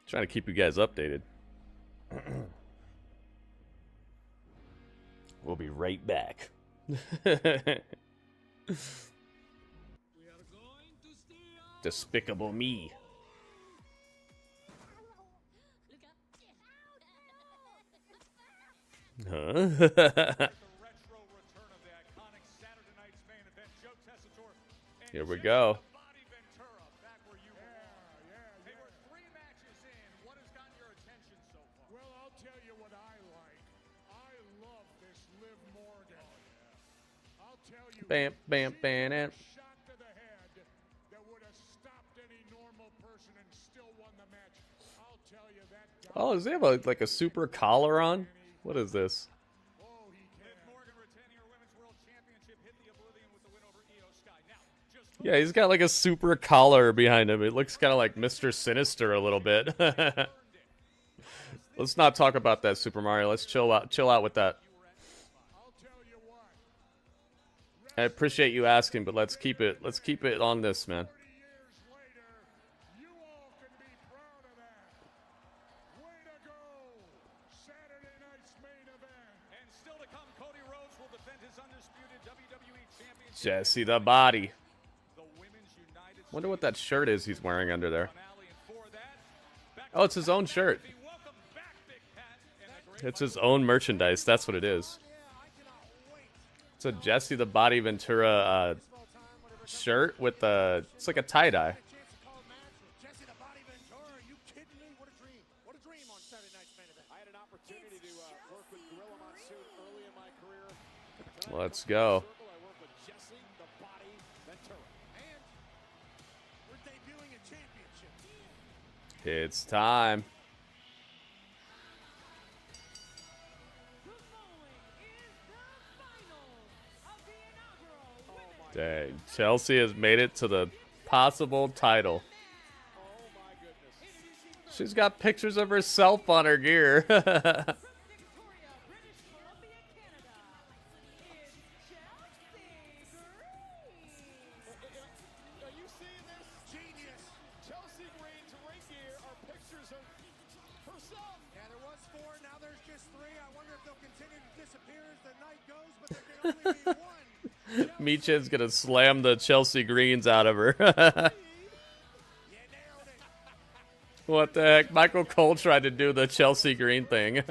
Speaker 3: Trying to keep you guys updated. We'll be right back. Despicable Me. Huh? Here we go.
Speaker 5: Well, I'll tell you what I like. I love this Liv Morgan. I'll tell you.
Speaker 3: Bam, bam, bam, bam.
Speaker 5: Shot to the head that would have stopped any normal
Speaker 3: Oh, does he have a, like a super collar on? What is this?
Speaker 4: Liv Morgan retaining her women's world championship, hit the oblivion with the win over Iyo Sky. Now, just
Speaker 3: Yeah, he's got like a super collar behind him. It looks kind of like Mr. Sinister a little bit. Let's not talk about that, Super Mario. Let's chill out with that. I appreciate you asking, but let's keep it on this, man.
Speaker 4: and still to come, Cody Rhodes will defend his undisputed WWE championship.
Speaker 3: Jesse the Body.
Speaker 4: The Women's United
Speaker 3: Wonder what that shirt is he's wearing under there.
Speaker 4: finale, and for that,
Speaker 3: Oh, it's his own shirt.
Speaker 4: welcome back, Big Pat, and the great
Speaker 3: It's his own merchandise. That's what it is. It's a Jesse the Body Ventura shirt with a. It's like a tie dye.
Speaker 8: Jesse the Body Ventura, are you kidding me? What a dream. What a dream on Saturday night's main event.
Speaker 4: I had an opportunity to work with Gorilla Monsoon early in my career.
Speaker 3: Let's go.
Speaker 4: I work with Jesse the Body Ventura.
Speaker 8: And we're debuting a championship.
Speaker 3: It's time. Dang, Chelsea has made it to the possible title. She's got pictures of herself on her gear.
Speaker 4: Are you seeing this? Genius. Chelsea Green's ring gear are pictures of herself.
Speaker 8: Yeah, there was 4, now there's just 3. I wonder if they'll continue to disappear as the night goes, but there can only be one.
Speaker 3: Michin's gonna slam the Chelsea Greens out of her. What the heck? Michael Cole tried to do the Chelsea Green thing.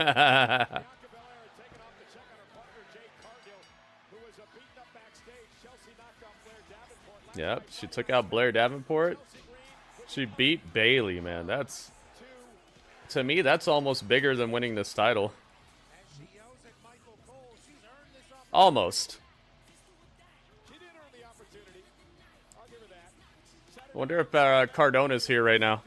Speaker 3: Yep, she took out Blair Davenport. She beat Bailey, man. That's, to me, that's almost bigger than winning this title. Almost. I wonder if Cardona's here right now.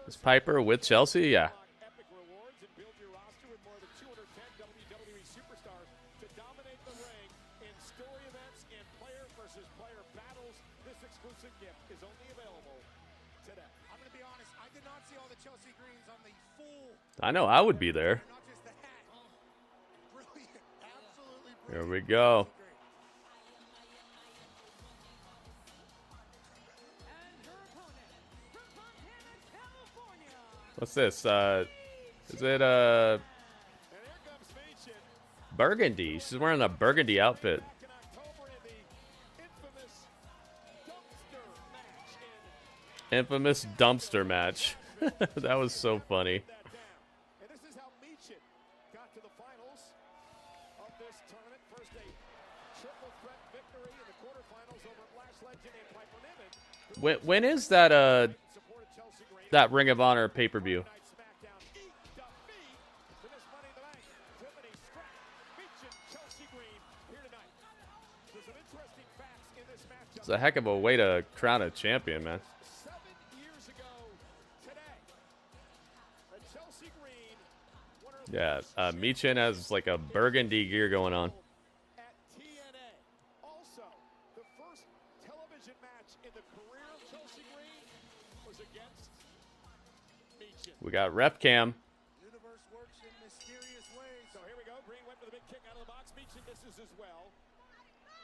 Speaker 3: Is Piper with Chelsea? Yeah.
Speaker 4: Epic rewards and build your roster with more than 210 WWE superstars to dominate the ring in story events and player versus player battles. This exclusive gift is only available today.
Speaker 8: I'm going to be honest, I did not see all the Chelsea Greens on the full,
Speaker 3: I know I would be there.
Speaker 8: not just the hat. Brilliant, absolutely
Speaker 3: Here
Speaker 8: brilliant.
Speaker 3: we go. What's this? Is it burgundy? She's wearing a burgundy outfit. Infamous dumpster match. That was so funny.
Speaker 4: And this is how Michin got to the finals of this tournament. First a triple threat victory in the quarterfinals over Lash Legend and Piper Niven.
Speaker 3: When is that that Ring of Honor pay-per-view? It's a heck of a way to crown a champion, man.
Speaker 4: 7 years ago today, the Chelsea Green
Speaker 3: Yeah, Michin has like a burgundy gear going on.
Speaker 4: at TNA. Also, the first television match in the career of Chelsea Green was against Michin.
Speaker 3: We got ref cam.
Speaker 8: Universe works in mysterious ways.
Speaker 4: So here we go. Green went for the big kick out of the box. Michin misses as well.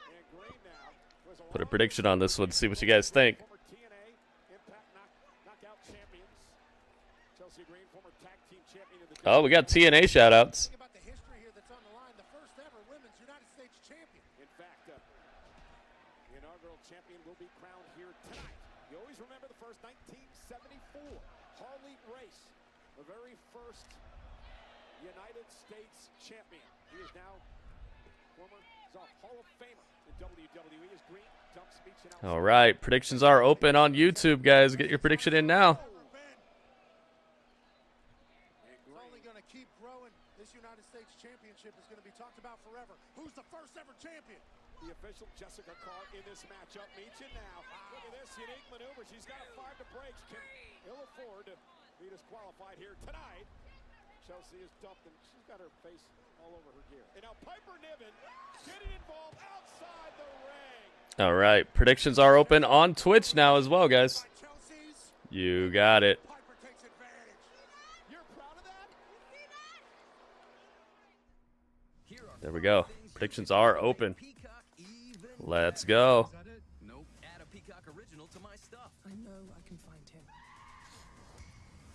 Speaker 4: And Green now was
Speaker 3: Put a prediction on this one. See what you guys think.
Speaker 4: former TNA Impact knockout champions. Chelsea Green, former tag team champion of the
Speaker 3: Oh, we got TNA shoutouts.
Speaker 8: Think about the history here that's on the line. The first ever women's United States champion.
Speaker 4: In fact, the inaugural champion will be crowned here tonight. You always remember the first 1974 Harley race, the very first United States champion. He is now former Hall of Famer in WWE as Green dumps Michin out.
Speaker 3: All right, predictions are open on YouTube, guys. Get your prediction in now.
Speaker 8: It's only going to keep growing. This United States championship is going to be talked about forever. Who's the first ever champion?
Speaker 4: The official Jessica Carr in this matchup. Michin now at this unique maneuver. She's got a 5 to break. Can ill afford to be disqualified here tonight. Chelsea is dumped and she's got her face all over her gear. And now Piper Niven getting involved outside the ring.
Speaker 3: All right, predictions are open on Twitch now as well, guys. You got it. There we go. Predictions are open. Let's go.
Speaker 13: Nope. Add a Peacock original to my stuff.
Speaker 9: I know I can find him.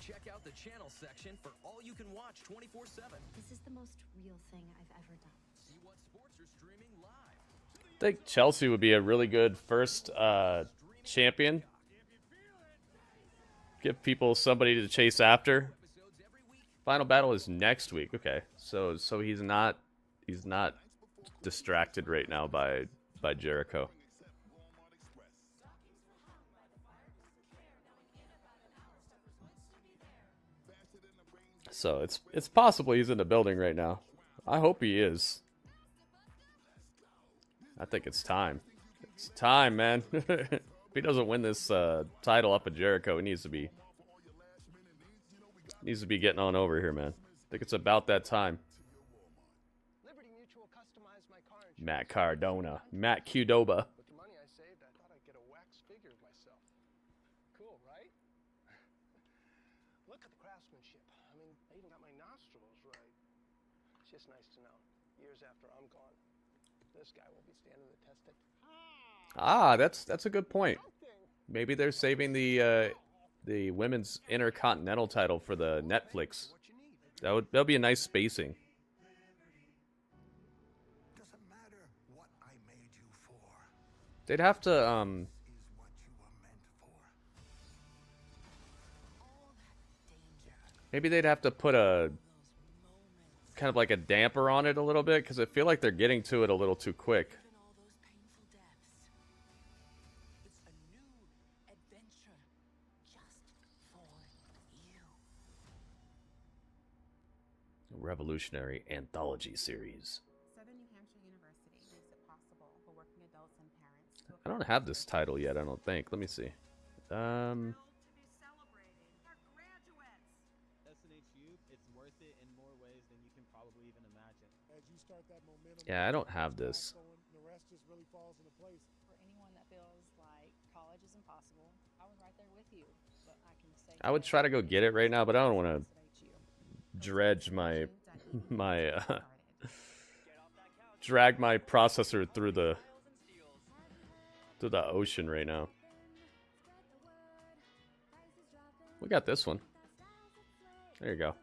Speaker 13: Check out the channel section for all you can watch 24/7.
Speaker 14: This is the most real thing I've ever done.
Speaker 13: See what sports are streaming live.
Speaker 3: I think Chelsea would be a really good first champion. Give people somebody to chase after. Final battle is next week. Okay, so he's not distracted right now by Jericho. So it's possible he's in the building right now. I hope he is. I think it's time. It's time, man. If he doesn't win this title up at Jericho, he needs to be getting on over here, man. I think it's about that time. Matt Cardona, Matt Qdoba.
Speaker 15: With the money I saved, I thought I'd get a wax figure of myself. Cool, right? Look at the craftsmanship. I mean, I even got my nostrils right. It's just nice to know, years after I'm gone, this guy will be standing the test of...
Speaker 3: Ah, that's a good point. Maybe they're saving the women's Intercontinental title for the Netflix. That'll be a nice spacing. They'd have to maybe they'd have to put a kind of like a damper on it a little bit, because I feel like they're getting to it a little too quick. Revolutionary anthology series. I don't have this title yet, I don't think. Let me see.
Speaker 16: SNHU, it's worth it in more ways than you can probably even imagine.
Speaker 8: As you start that momentum,
Speaker 3: Yeah, I don't have this.
Speaker 8: the rest just really falls into place.
Speaker 17: For anyone that feels like college is impossible, I was right there with you. But I can say
Speaker 3: I would try to go get it right now, but I don't want to dredge drag my processor through the ocean right now. We got this one. There you go.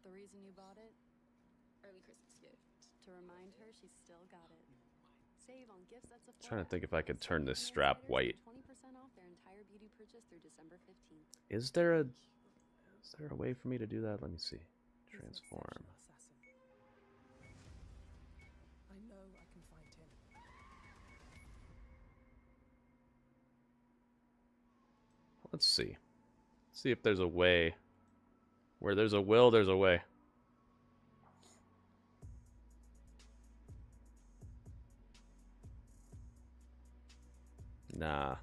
Speaker 7: The reason you bought it? Early Christmas gift. To remind her she's still got it. Save on gifts at Sephora.
Speaker 3: Trying to think if I could turn this strap white.
Speaker 7: 20% off their entire beauty purchase through December 15th.
Speaker 3: Is there a way for me to do that? Let me see. Transform.
Speaker 9: I know I can find him.
Speaker 3: Let's see. See if there's a way. Where there's a will, there's a way. Nah.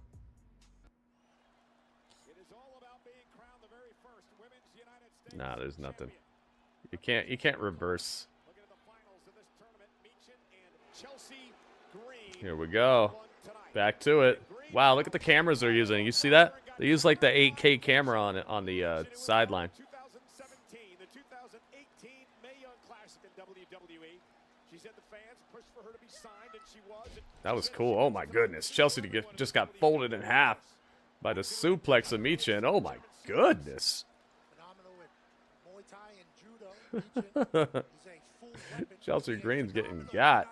Speaker 3: Nah, there's nothing. You can't reverse. Here we go. Back to it. Wow, look at the cameras they're using. You see that? They use like the 8K camera on the sideline.
Speaker 4: 2017, the 2018 Mae Young Classic in WWE. She said the fans pushed for her to be signed, and she was.
Speaker 3: That was cool. Oh my goodness. Chelsea just got folded in half by the suplex of Michin. Oh my goodness. Chelsea Green's getting got.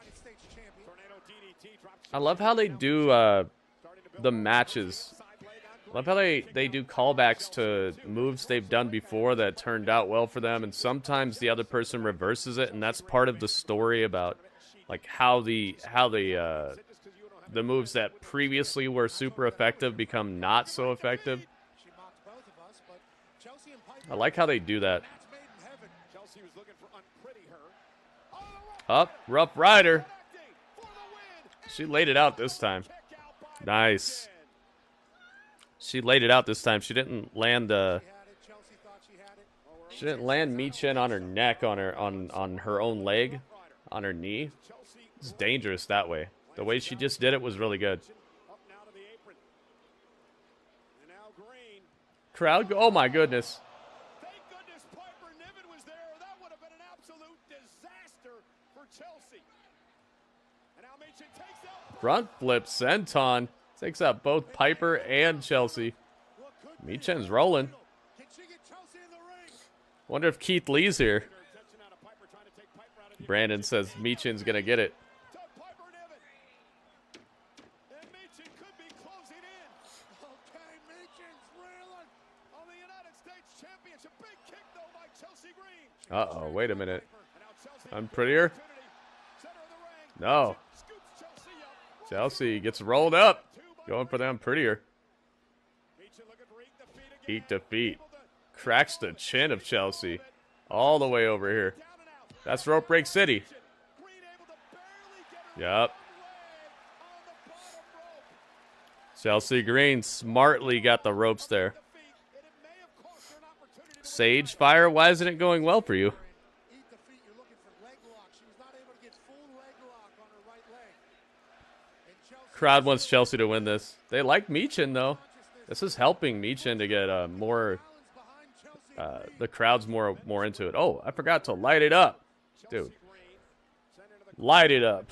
Speaker 3: I love how they do the matches. I love how they do callbacks to moves they've done before that turned out well for them, and sometimes the other person reverses it, and that's part of the story about like how the moves that previously were super effective become not so effective. I like how they do that. Up, Rough Rider. She laid it out this time. Nice. She laid it out this time. She didn't land she didn't land Michin on her neck on her own leg, on her knee. It's dangerous that way. The way she just did it was really good. Crowd go, oh my goodness.
Speaker 4: Thank goodness Piper Niven was there. That would have been an absolute disaster for Chelsea. And now Michin takes out
Speaker 3: Front flip senton. Takes out both Piper and Chelsea. Michin's rolling. Wonder if Keith Lee's here. Brandon says Michin's gonna get it. Uh-oh, wait a minute. I'm prettier? No. Chelsea gets rolled up. Going for them prettier. Eat defeat. Cracks the chin of Chelsea. All the way over here. That's Rope Break City. Yup. Chelsea Green smartly got the ropes there. Sage Fire, why isn't it going well for you? Crowd wants Chelsea to win this. They like Michin though. This is helping Michin to get more. The crowd's more into it. Oh, I forgot to light it up, dude. Light it up.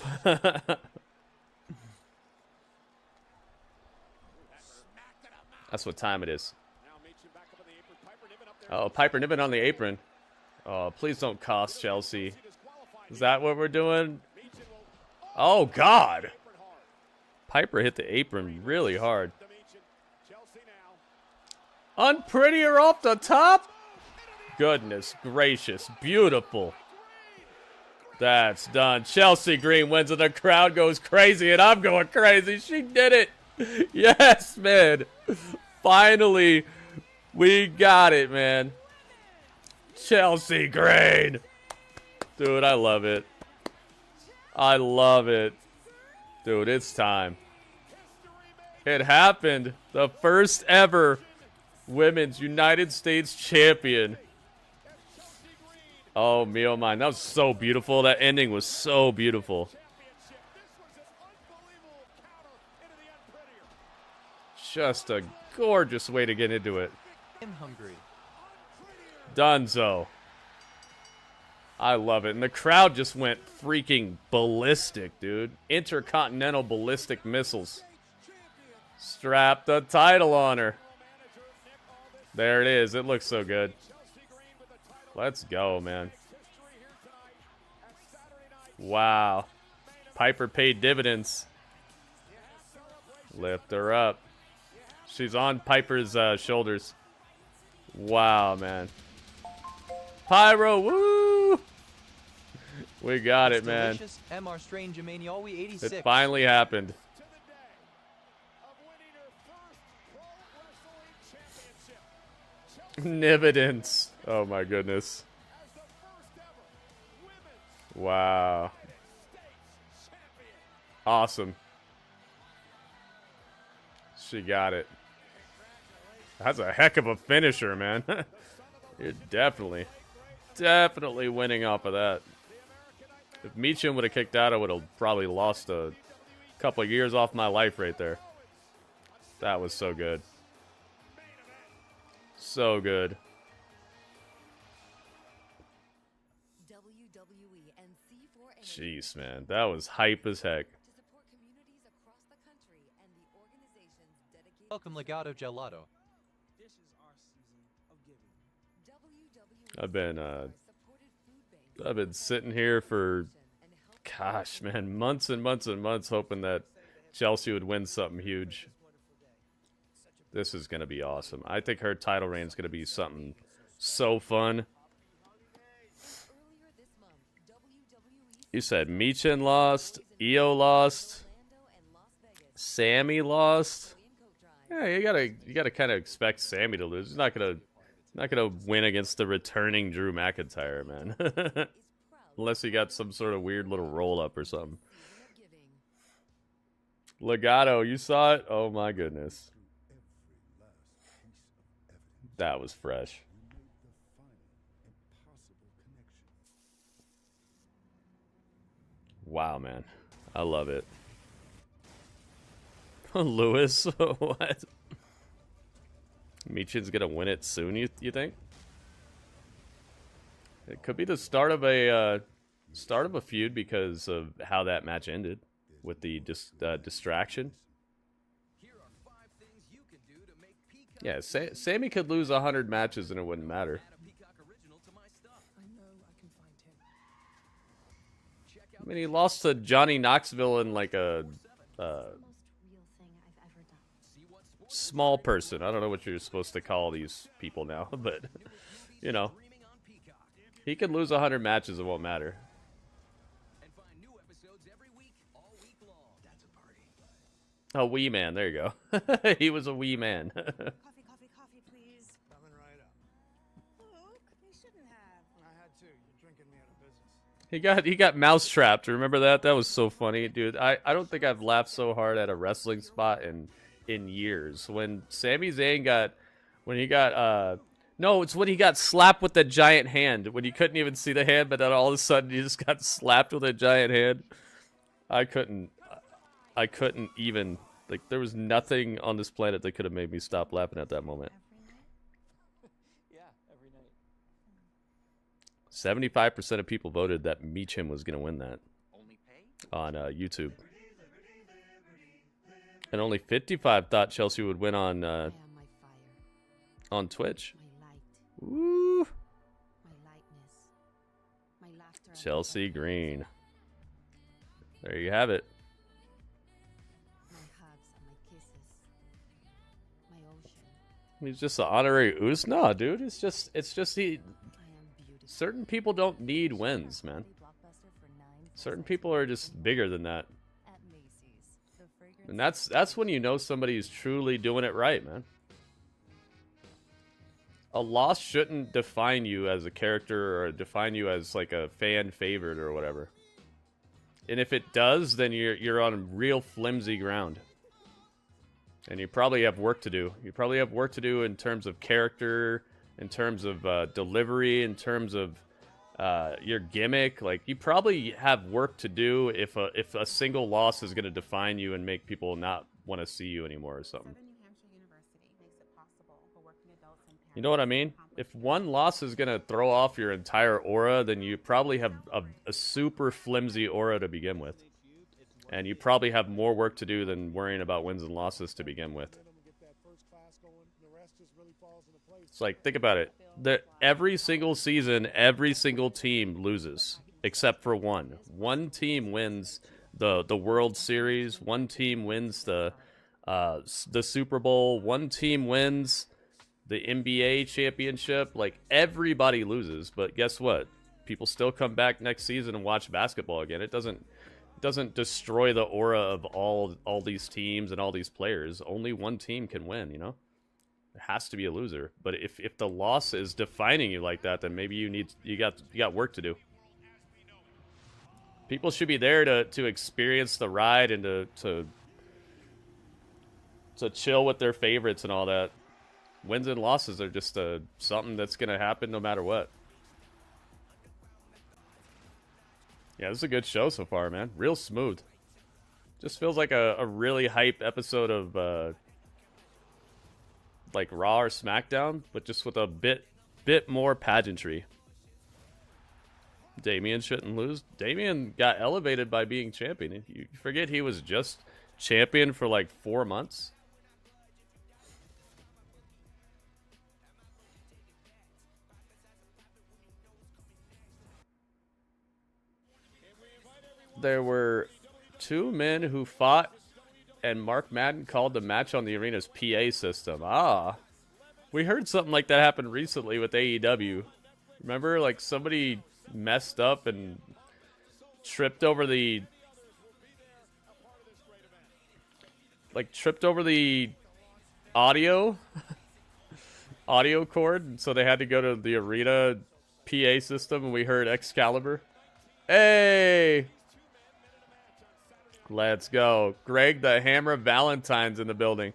Speaker 3: That's what time it is. Oh, Piper Niven on the apron. Oh, please don't cost Chelsea. Is that what we're doing? Oh, God. Piper hit the apron really hard. Unprettier off the top? Goodness gracious. Beautiful. That's done. Chelsea Green wins and the crowd goes crazy and I'm going crazy. She did it. Yes, man. Finally, we got it, man. Chelsea Green. Dude, I love it. I love it. Dude, it's time. It happened. The first ever Women's United States Champion. Oh, me, oh, mine. That was so beautiful. That ending was so beautiful. Just a gorgeous way to get into it.
Speaker 12: I'm hungry.
Speaker 3: Dunzo. I love it. And the crowd just went freaking ballistic, dude. Intercontinental ballistic missiles. Strap the title on her. There it is. It looks so good. Let's go, man. Wow. Piper paid dividends. Lift her up. She's on Piper's shoulders. Wow, man. Pyro, woo! We got it, man.
Speaker 12: MR Strange and Mania, all we 86.
Speaker 3: It finally happened. Nividence. Oh my goodness. Wow. Awesome. She got it. That's a heck of a finisher, man. You're definitely winning off of that. If Michin would have kicked out, I would have probably lost a couple of years off my life right there. That was so good. So good. Jeez, man. That was hype as heck.
Speaker 12: Welcome, Legato Gelato.
Speaker 3: I've been sitting here for, gosh, man, months and months and months hoping that Chelsea would win something huge. This is going to be awesome. I think her title reign is going to be something so fun. You said Michin lost, Iyo lost, Sami lost. Yeah, you gotta kind of expect Sami to lose. He's not gonna win against the returning Drew McIntyre, man. Unless he got some sort of weird little roll up or something. Legato, you saw it? Oh my goodness. That was fresh. Wow, man. I love it. Lewis, what? Michin's gonna win it soon, you think? It could be the start of a feud because of how that match ended with the distraction. Yeah, Sami could lose 100 matches and it wouldn't matter. I mean, he lost to Johnny Knoxville in like a small person. I don't know what you're supposed to call these people now, but you know, he could lose 100 matches, it won't matter. A wee man, there you go. He was a wee man.
Speaker 9: Coffee, please.
Speaker 8: Coming right up.
Speaker 9: Luke, you shouldn't have.
Speaker 8: I had to. You're drinking me out of business.
Speaker 3: He got mouse trapped. Remember that? That was so funny, dude. I don't think I've laughed so hard at a wrestling spot in years. When Sami Zayn no, it's when he got slapped with the giant hand when you couldn't even see the hand, but then all of a sudden you just got slapped with a giant hand. I couldn't even, like, there was nothing on this planet that could have made me stop laughing at that moment.
Speaker 16: Yeah, every night.
Speaker 3: 75% of people voted that Michin was going to win that on YouTube. And only 55 thought Chelsea would win on Twitch. Woo! Chelsea Green. There you have it. He's just an honorary Oos? No, dude. It's just he. Certain people don't need wins, man. Certain people are just bigger than that. And that's when you know somebody's truly doing it right, man. A loss shouldn't define you as a character or define you as like a fan favorite or whatever. And if it does, then you're on real flimsy ground. And you probably have work to do. You probably have work to do in terms of character, in terms of delivery, in terms of your gimmick. Like, you probably have work to do if a single loss is going to define you and make people not want to see you anymore or something. You know what I mean? If one loss is going to throw off your entire aura, then you probably have a super flimsy aura to begin with. And you probably have more work to do than worrying about wins and losses to begin with. It's like, think about it. Every single season, every single team loses, except for one. One team wins the World Series. One team wins the Super Bowl. One team wins the NBA championship. Like, everybody loses, but guess what? People still come back next season and watch basketball again. It doesn't destroy the aura of all these teams and all these players. Only one team can win, you know? It has to be a loser. But if the loss is defining you like that, then maybe you got work to do. People should be there to experience the ride and to chill with their favorites and all that. Wins and losses are just something that's going to happen no matter what. Yeah, this is a good show so far, man. Real smooth. Just feels like a really hype episode of like Raw or SmackDown, but just with a bit more pageantry. Damian shouldn't lose. Damian got elevated by being champion. You forget he was just champion for like 4 months. There were two men who fought, and Mark Madden called the match on the arena's PA system. Ah, we heard something like that happen recently with AEW. Remember, like, somebody messed up and tripped over the audio cord, and so they had to go to the arena PA system, and we heard Excalibur. Hey! Let's go. Greg the Hammer Valentine's in the building.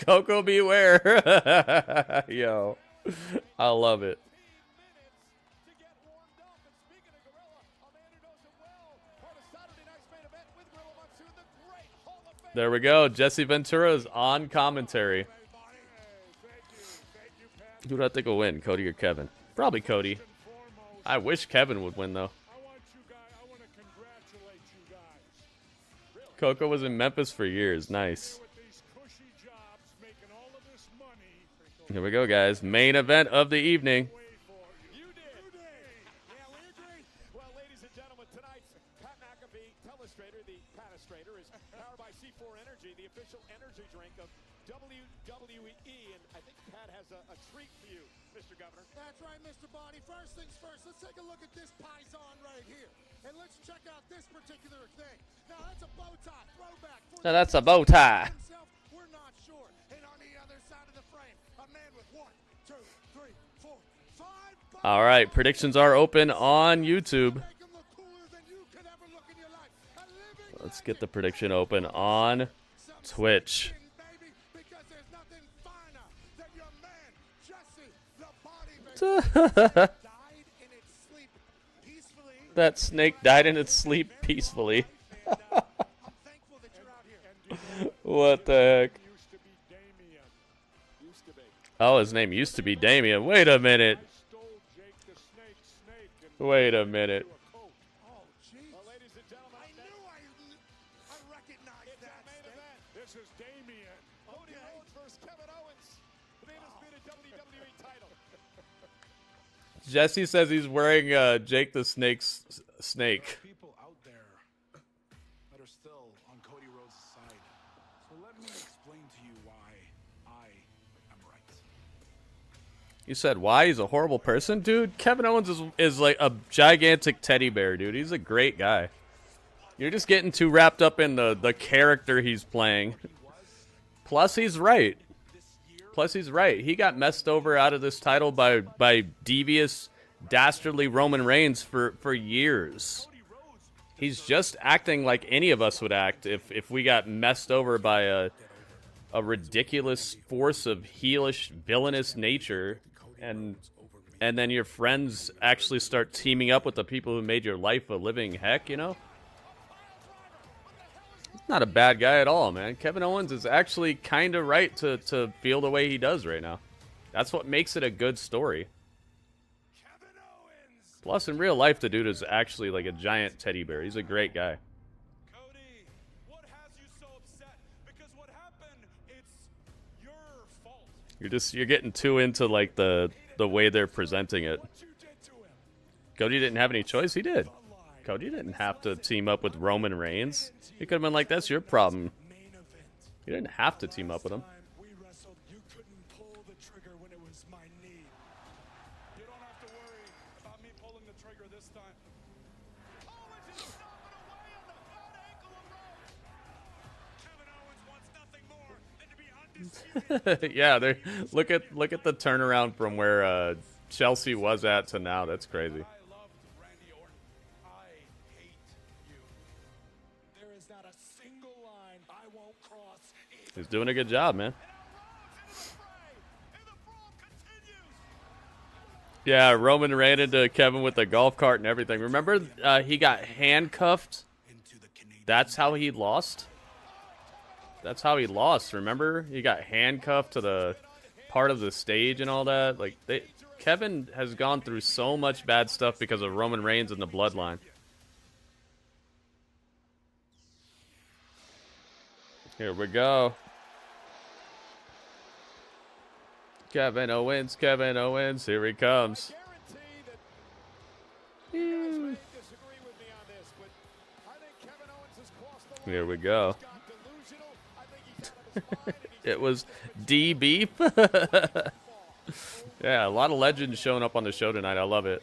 Speaker 3: Coco beware. Yo. I love it. There we go. Jesse Ventura is on commentary. Who do I think will win, Cody or Kevin? Probably Cody. I wish Kevin would win, though. Coco was in Memphis for years. Nice. Here we go, guys. Main event of the evening.
Speaker 8: WWE, and I think Pat has a treat for you, Mr. Governor. That's right, Mr. Body. First things first, let's take a look at this paisan right here, and let's check out this particular thing. Now, that's a bow tie throwback.
Speaker 3: Now, that's a bow tie.
Speaker 8: We're not sure. And on the other side of the frame, a man with 1, 2, 3, 4, 5.
Speaker 3: All right, predictions are open on YouTube. Let's get the prediction open on Twitch. That snake died in its sleep peacefully. What the heck? Oh, his name used to be Damian. Wait a minute. Wait a minute.
Speaker 8: This is Damian. Cody Rhodes versus Kevin Owens for the undisputed WWE title.
Speaker 3: Jesse says he's wearing Jake the Snake's snake.
Speaker 5: People out there that are still on Cody Rhodes' side. So let me explain to you why I am right.
Speaker 3: You said why? He's a horrible person? Dude, Kevin Owens is like a gigantic teddy bear, dude. He's a great guy. You're just getting too wrapped up in the character he's playing. Plus, he's right. He got messed over out of this title by devious, dastardly Roman Reigns for years. He's just acting like any of us would act if we got messed over by a ridiculous force of heelish, villainous nature, and then your friends actually start teaming up with the people who made your life a living heck, you know? He's not a bad guy at all, man. Kevin Owens is actually kind of right to feel the way he does right now. That's what makes it a good story. Plus, in real life, the dude is actually like a giant teddy bear. He's a great guy.
Speaker 8: Cody, what has you so upset? Because what happened, it's your fault.
Speaker 3: You're getting too into like the way they're presenting it. Cody didn't have any choice. He did. Cody didn't have to team up with Roman Reigns. He could have been like, that's your problem. You didn't have to team up with him.
Speaker 5: We wrestled. You couldn't pull the trigger when it was my knee. You don't have to worry about me pulling the trigger this time.
Speaker 8: Owens is stomping away on the front ankle of Rhodes. Kevin Owens wants nothing more than to be undisputed.
Speaker 3: Yeah, look at the turnaround from where Chelsea was at to now. That's crazy. He's doing a good job, man. Yeah, Roman ran into Kevin with the golf cart and everything. Remember, he got handcuffed? That's how he lost? That's how he lost, remember? He got handcuffed to the part of the stage and all that. Like, Kevin has gone through so much bad stuff because of Roman Reigns and the bloodline. Here we go. Kevin Owens, here he comes. Here we go. It was D Beef. Yeah, a lot of legends showing up on the show tonight. I love it.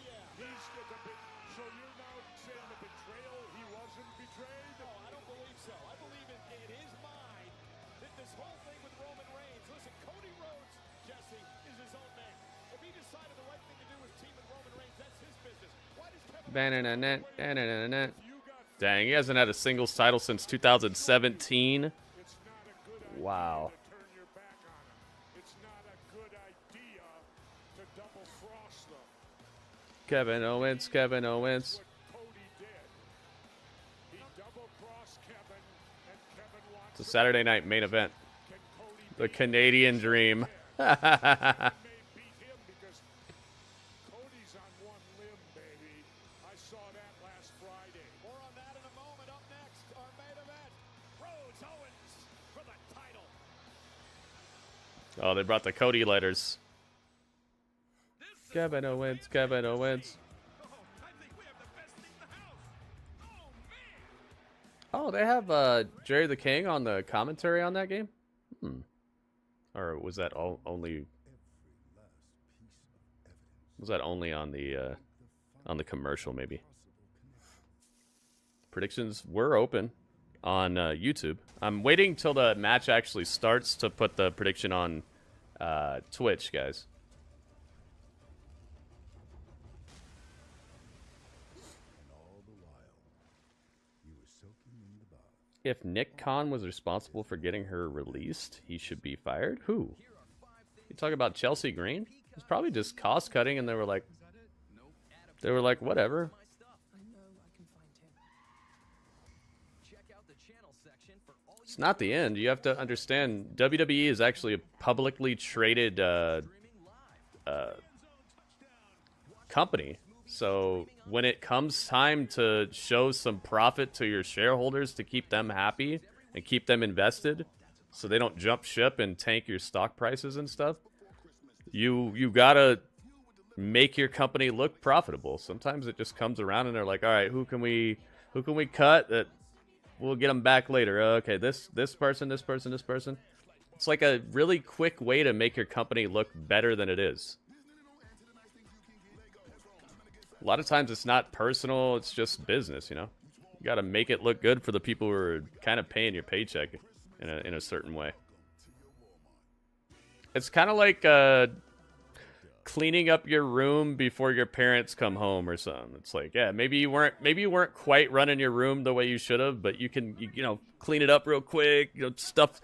Speaker 3: Dang, he hasn't had a singles title since 2017. Wow. Kevin Owens, Kevin Owens. It's a Saturday night main event. The Canadian Dream. Oh, they brought the Cody letters. Kevin Owens, Kevin Owens. Oh, they have Jerry the King on the commentary on that game? Or was that only... Was that only on the commercial, maybe? Predictions were open on YouTube. I'm waiting till the match actually starts to put the prediction on Twitch, guys. If Nick Khan was responsible for getting her released, he should be fired? Who? You talking about Chelsea Green? It's probably just cost cutting, and they were like, whatever. It's not the end. You have to understand, WWE is actually a publicly traded company. So when it comes time to show some profit to your shareholders to keep them happy and keep them invested so they don't jump ship and tank your stock prices and stuff, you gotta make your company look profitable. Sometimes it just comes around and they're like, all right, who can we cut that we'll get them back later? Okay, this person. It's like a really quick way to make your company look better than it is. A lot of times it's not personal, it's just business, you know? You gotta make it look good for the people who are kind of paying your paycheck in a certain way. It's kind of like cleaning up your room before your parents come home or something. It's like, yeah, maybe you weren't quite running your room the way you should have, but you can you know, clean it up real quick, you know, stuff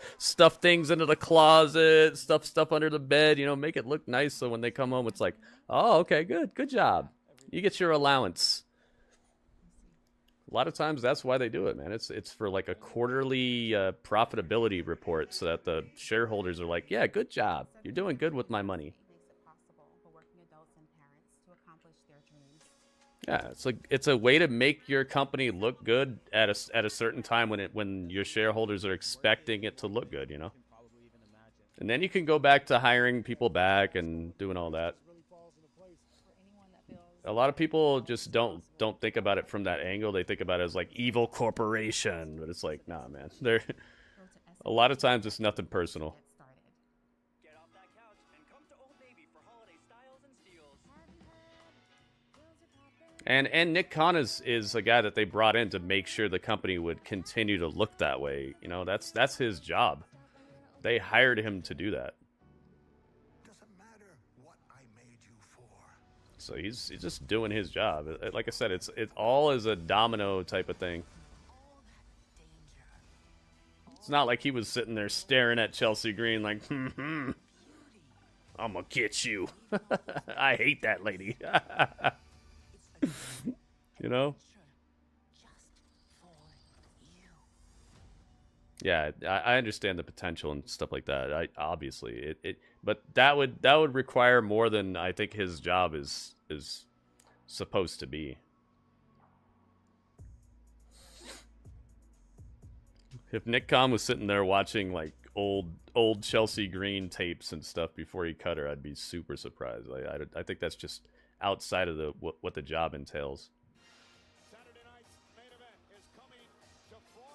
Speaker 3: things into the closet, stuff under the bed, you know, make it look nice so when they come home it's like, oh, okay, good job. You get your allowance. A lot of times that's why they do it, man. It's for like a quarterly profitability report so that the shareholders are like, yeah, good job. You're doing good with my money. Yeah, it's a way to make your company look good at a certain time when your shareholders are expecting it to look good, you know. And then you can go back to hiring people back and doing all that. A lot of people just don't think about it from that angle. They think about it as like evil corporation, but it's like, nah, man. A lot of times it's nothing personal. And Nick Khan is a guy that they brought in to make sure the company would continue to look that way. You know, that's his job. They hired him to do that. So he's just doing his job. Like I said, it all is a domino type of thing. It's not like he was sitting there staring at Chelsea Green like, I'm gonna get you. I hate that lady. You know? Yeah, I understand the potential and stuff like that. Obviously, but that would require more than I think his job is supposed to be. If Nick Khan was sitting there watching like old Chelsea Green tapes and stuff before he cut her, I'd be super surprised. I think that's just outside of what the job entails.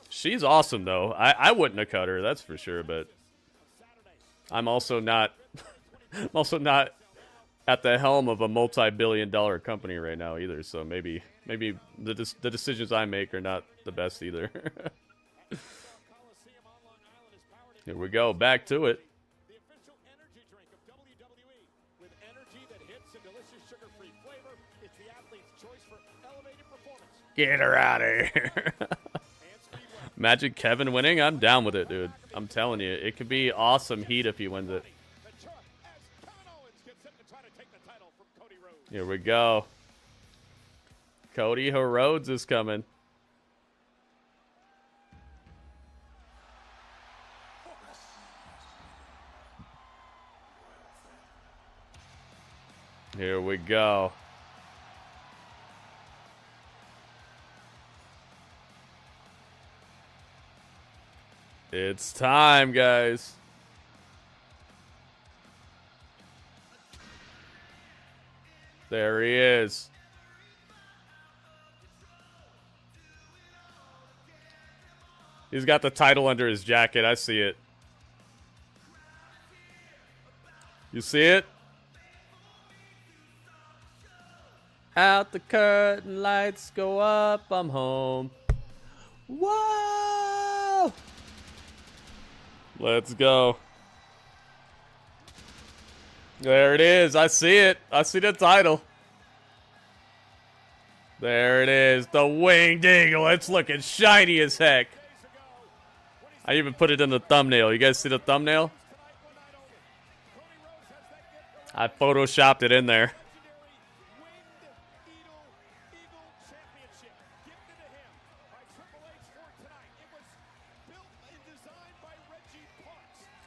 Speaker 3: She's awesome though. I wouldn't have cut her, that's for sure, but I'm also not at the helm of a multi-billion-dollar company right now either, so maybe the decisions I make are not the best either. Here we go, back to it. Get her out of here. Imagine Kevin winning. I'm down with it, dude. I'm telling you, it could be awesome heat if he wins it. Here we go. Cody Rhodes is coming. Here we go. It's time, guys. There he is. He's got the title under his jacket. I see it. You see it? Out the curtain, lights go up, I'm home. Whoa! Let's go. There it is. I see it. I see the title. There it is. The winged eagle. It's looking shiny as heck. I even put it in the thumbnail. You guys see the thumbnail? I photoshopped it in there.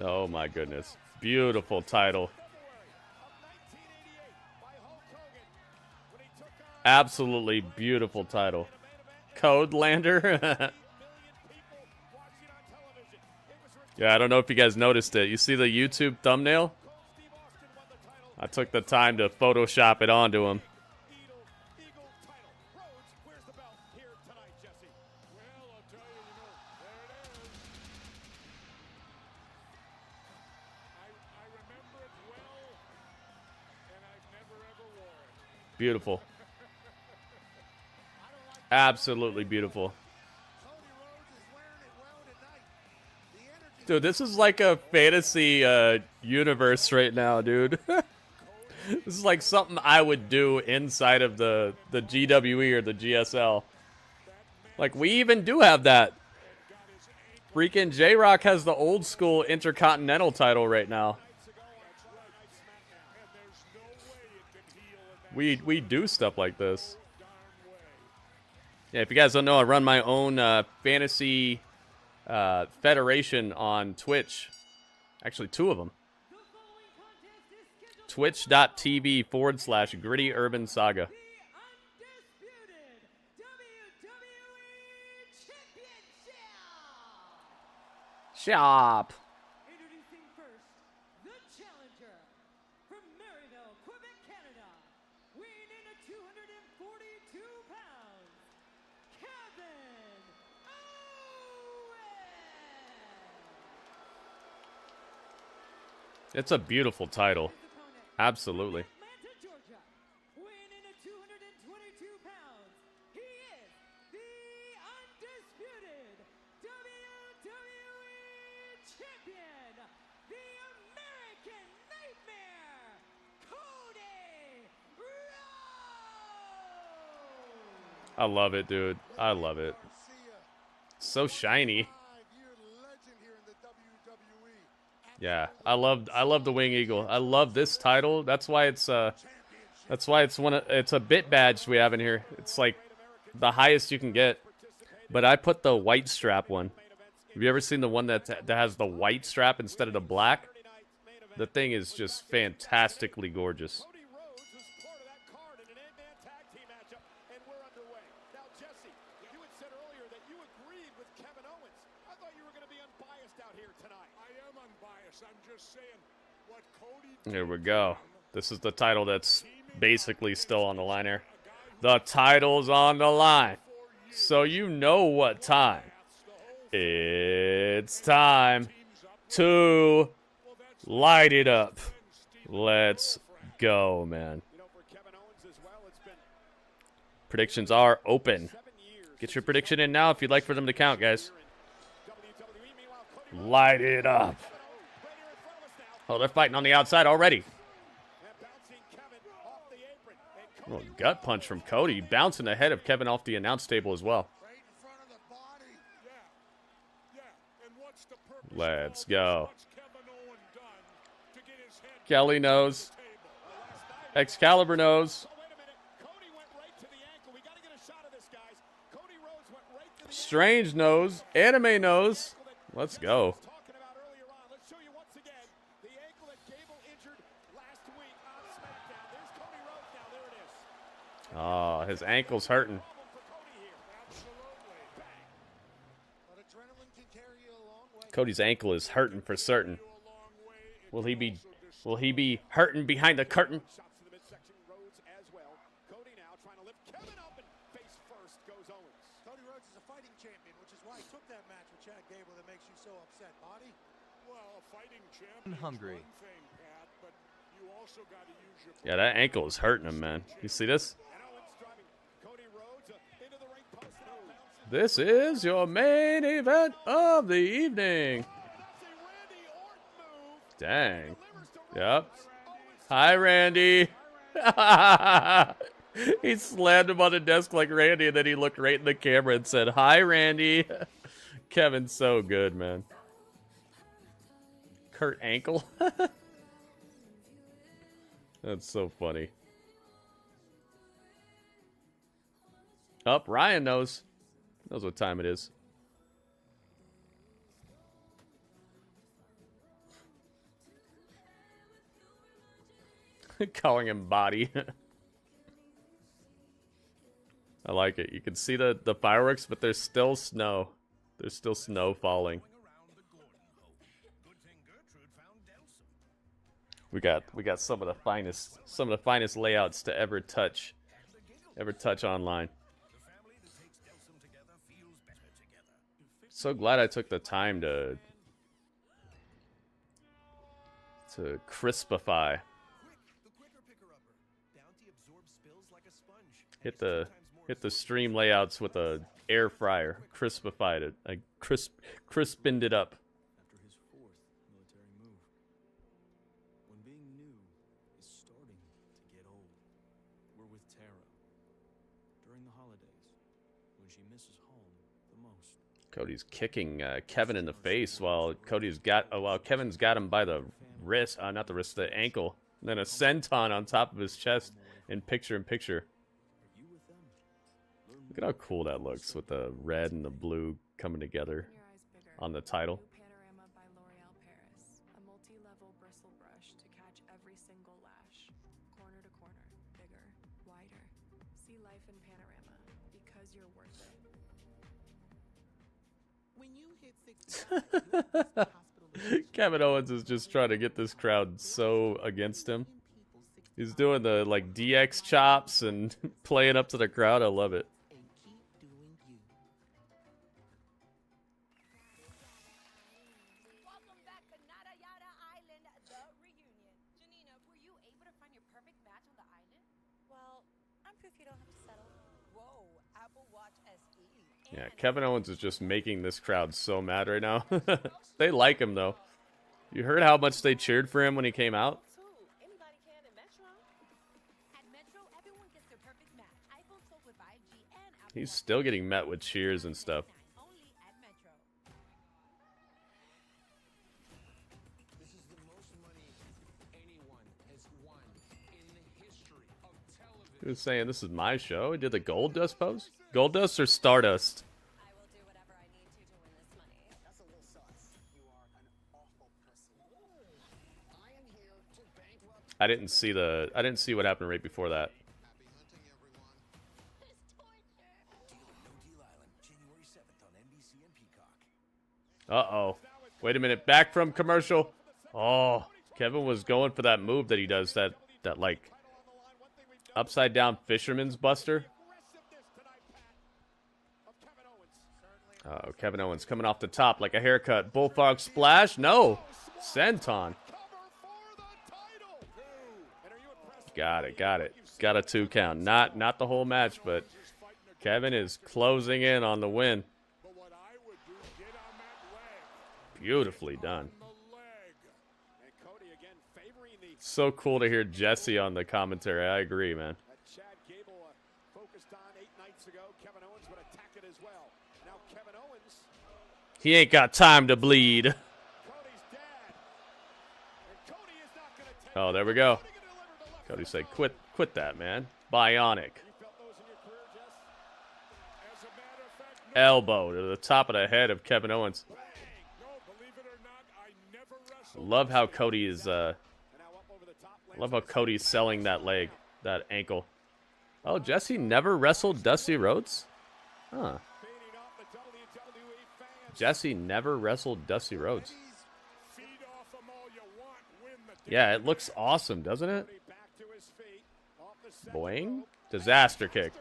Speaker 3: Oh my goodness. Beautiful title. Absolutely beautiful title. Code Lander. Yeah, I don't know if you guys noticed it. You see the YouTube thumbnail? I took the time to Photoshop it onto him. Beautiful. Absolutely beautiful. Dude, this is like a fantasy universe right now, dude. This is like something I would do inside of the GWE or the GSL. Like, we even do have that. Freaking J-Rock has the old school Intercontinental title right now. We do stuff like this. Yeah, if you guys don't know, I run my own fantasy federation on Twitch. Actually, 2 of them. Twitch.tv/GrittyUrbanSaga. Shop.
Speaker 4: Introducing first, the challenger from Maryville, Quebec, Canada, weighing in at 242 pounds, Kevin Owens.
Speaker 3: It's a beautiful title. Absolutely.
Speaker 4: Atlanta, Georgia, weighing in at 222 pounds, he is the undisputed WWE champion, the American Nightmare, Cody Rhodes.
Speaker 3: I love it, dude. I love it. So shiny. Yeah, I love the Wing Eagle. I love this title. That's why it's it's a bit badge we have in here. It's like the highest you can get. But I put the white strap one. Have you ever seen the one that has the white strap instead of the black? The thing is just fantastically gorgeous. Here we go. This is the title that's basically still on the line here. The title's on the line. So you know what time. It's time to light it up. Let's go, man. Predictions are open. Get your prediction in now if you'd like for them to count, guys. Light it up. Oh, they're fighting on the outside already. Oh, gut punch from Cody, bouncing ahead of Kevin off the announce table as well. Let's go. Kelly knows. Excalibur knows. Strange knows. Anime knows. Let's go. Oh, his ankle's hurting. Cody's ankle is hurting for certain. Will he be hurting behind the curtain?
Speaker 8: Cody now trying to lift Kevin up and face first goes Owens. Cody Rhodes is a fighting champion, which is why he took that match with Chad Gable that makes you so upset, Body.
Speaker 5: Well, a fighting champion
Speaker 12: hungry.
Speaker 5: is one thing, Pat, but you also got to use your
Speaker 3: Yeah, that ankle is hurting him, man. You see this? This is your main event of the evening. Dang. Yep. Hi, Randy. He slammed him on the desk like Randy, and then he looked right in the camera and said, "Hi, Randy." Kevin's so good, man. Kurt ankle. That's so funny. Up, Ryan knows. Knows what time it is. Calling him Body. I like it. You can see the fireworks, but there's still snow. There's still snow falling. We got some of the finest layouts to ever touch online. So glad I took the time to crispify. Hit the stream layouts with a air fryer. Crispified it. I crispined it up.
Speaker 18: After his fourth military move. When being new is starting to get old. We're with Tara. During the holidays, when she misses home the most.
Speaker 3: Cody's kicking Kevin in the face while Kevin's got him by the wrist, not the wrist, the ankle. And then a senton on top of his chest in picture-in-picture. Look at how cool that looks with the red and the blue coming together on the title.
Speaker 19: Panorama by L'Oreal Paris. A multi-level bristle brush to catch every single lash. Corner to corner. Bigger. Wider. See life in panorama. Because you're worth it.
Speaker 6: When you hit 65,
Speaker 3: Kevin Owens is just trying to get this crowd so against him. He's doing the like DX chops and playing up to the crowd. I love it. Yeah, Kevin Owens is just making this crowd so mad right now. They like him, though. You heard how much they cheered for him when he came out? He's still getting met with cheers and stuff. He was saying, this is my show. He did the Gold Dust pose? Gold Dust or Stardust? I didn't see what happened right before that. Uh-oh. Wait a minute. Back from commercial. Oh, Kevin was going for that move that he does, that like upside down fisherman's buster. Oh, Kevin Owens coming off the top like a haircut. Bullfrog splash? No. Senton. Got it. Got a 2 count. Not the whole match, but Kevin is closing in on the win. Beautifully done. So cool to hear Jesse on the commentary. I agree, man. He ain't got time to bleed. Oh, there we go. Cody said, quit that, man. Bionic. Elbow to the top of the head of Kevin Owens. Love how Cody is, love how Cody's selling that leg, that ankle. Oh, Jesse never wrestled Dusty Rhodes? Huh. Jesse never wrestled Dusty Rhodes. Yeah, it looks awesome, doesn't it? Boing. Disaster kick.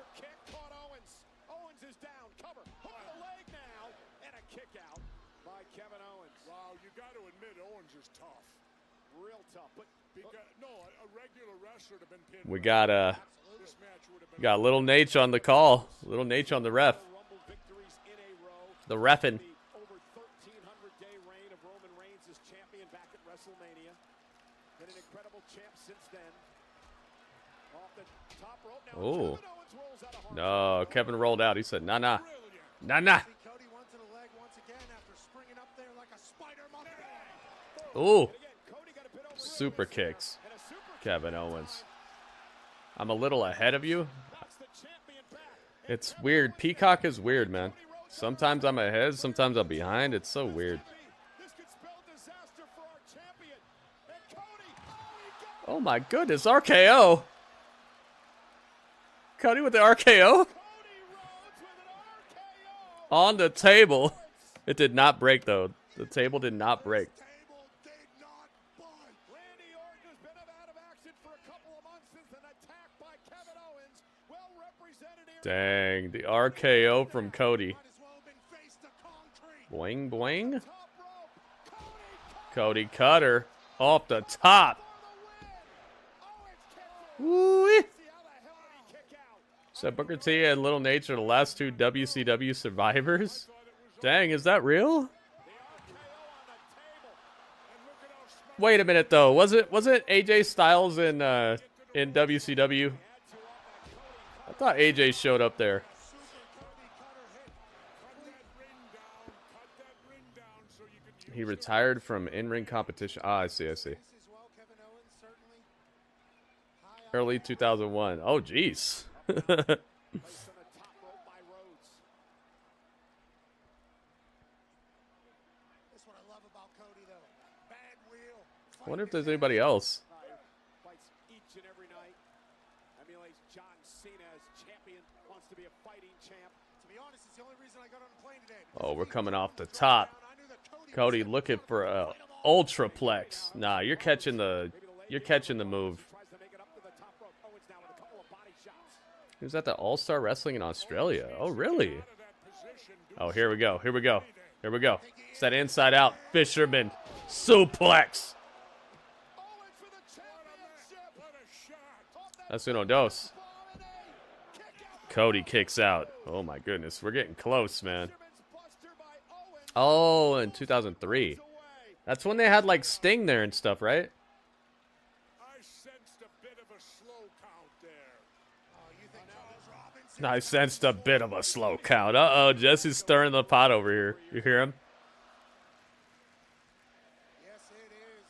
Speaker 5: Wow, you got to admit Owens is tough. Real tough. But no, a regular wrestler would have been pinned.
Speaker 3: We got Little Nate on the call. Little Nate on the ref. The reffin'.
Speaker 4: Over 1,300-day reign of Roman Reigns as champion back at WrestleMania. Been an incredible champ since then. Off the top rope now.
Speaker 3: Oh. No, Kevin rolled out. He said, nah, nah. Nah, nah.
Speaker 8: Cody went to the leg once again after springing up there like a spider monkey.
Speaker 3: Ooh. Super kicks. Kevin Owens. I'm a little ahead of you. It's weird. Peacock is weird, man. Sometimes I'm ahead, sometimes I'm behind. It's so weird. Oh my goodness, RKO. Cody with the RKO? On the table. It did not break, though. The table did not break. Dang, the RKO from Cody. Boing, boing. Cody Cutter off the top. Woo-wee. So Booker T and Little Nate are the last two WCW survivors? Dang, is that real? Wait a minute though. Was it AJ Styles in WCW? I thought AJ showed up there. He retired from in-ring competition. Ah, I see, I see. Early 2001. Oh, jeez. I wonder if there's anybody else. Oh, we're coming off the top. Cody looking for a ultraplex. Nah, you're catching the move. He was at the All-Star Wrestling in Australia. Oh, really? Oh, here we go. Here we go. Here we go. It's that inside out fisherman suplex. That's uno dos. Cody kicks out. Oh my goodness, we're getting close, man. Oh, in 2003. That's when they had like Sting there and stuff, right? I sensed a bit of a slow count. Uh-oh, Jesse's stirring the pot over here. You hear him?
Speaker 8: Yes, it is.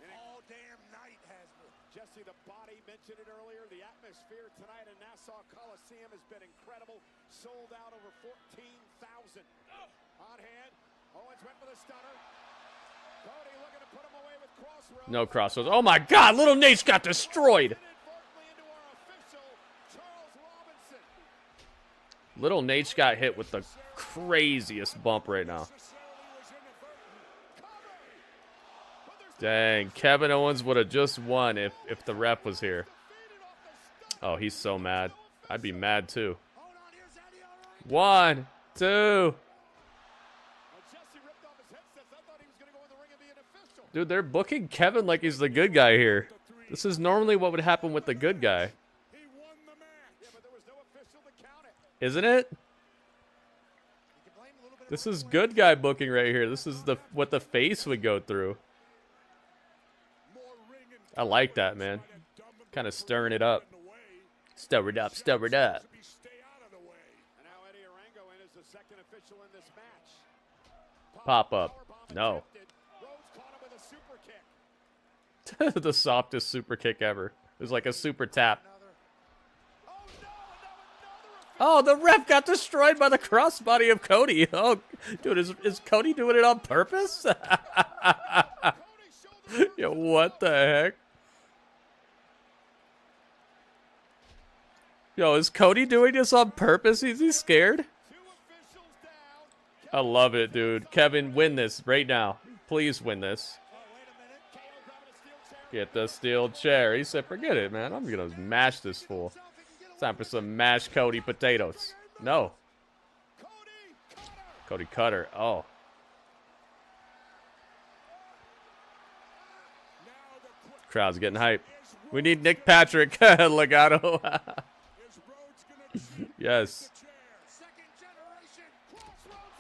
Speaker 8: An all damn night has been.
Speaker 4: Jesse, the body mentioned it earlier. The atmosphere tonight in Nassau Coliseum has been incredible. Sold out over 14,000. On hand, Owens went for the stunner. Cody looking to put him away with crossroads.
Speaker 3: No crossroads. Oh my God, Little Nate's got destroyed. Little Nate's got hit with the craziest bump right now. Dang, Kevin Owens would have just won if the ref was here. Oh, he's so mad. I'd be mad too. 1, 2. Dude, they're booking Kevin like he's the good guy here. This is normally what would happen with the good guy. Isn't it? This is good guy booking right here. This is what the face would go through. I like that, man. Kind of stirring it up. Stir it up, stir it up. Pop up. No. The softest super kick ever. It was like a super tap. Oh, the ref got destroyed by the crossbody of Cody. Oh, dude, is Cody doing it on purpose? Yo, what the heck? Yo, is Cody doing this on purpose? Is he scared? I love it, dude. Kevin, win this right now. Please win this. Get the steel chair. He said, forget it, man. I'm going to mash this fool. Time for some mashed Cody potatoes. No. Cody Cutter. Oh. Crowd's getting hype. We need Nick Patrick. Legato. Yes.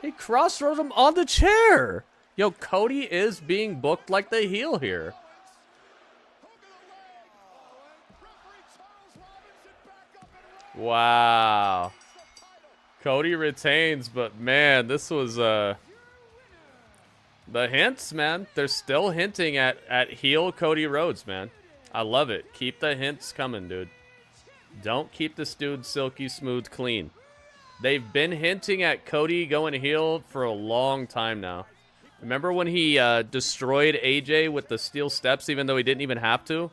Speaker 3: He crossroads him on the chair. Yo, Cody is being booked like the heel here. Wow. Cody retains, but man, this was the hints, man. They're still hinting at heel Cody Rhodes, man. I love it. Keep the hints coming, dude. Don't keep this dude silky smooth clean. They've been hinting at Cody going heel for a long time now. Remember when he destroyed AJ with the steel steps even though he didn't even have to?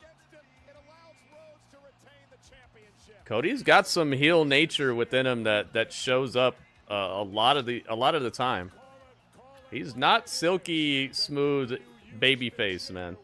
Speaker 3: Cody's got some heel nature within him that shows up a lot of the time. He's not silky smooth babyface, man.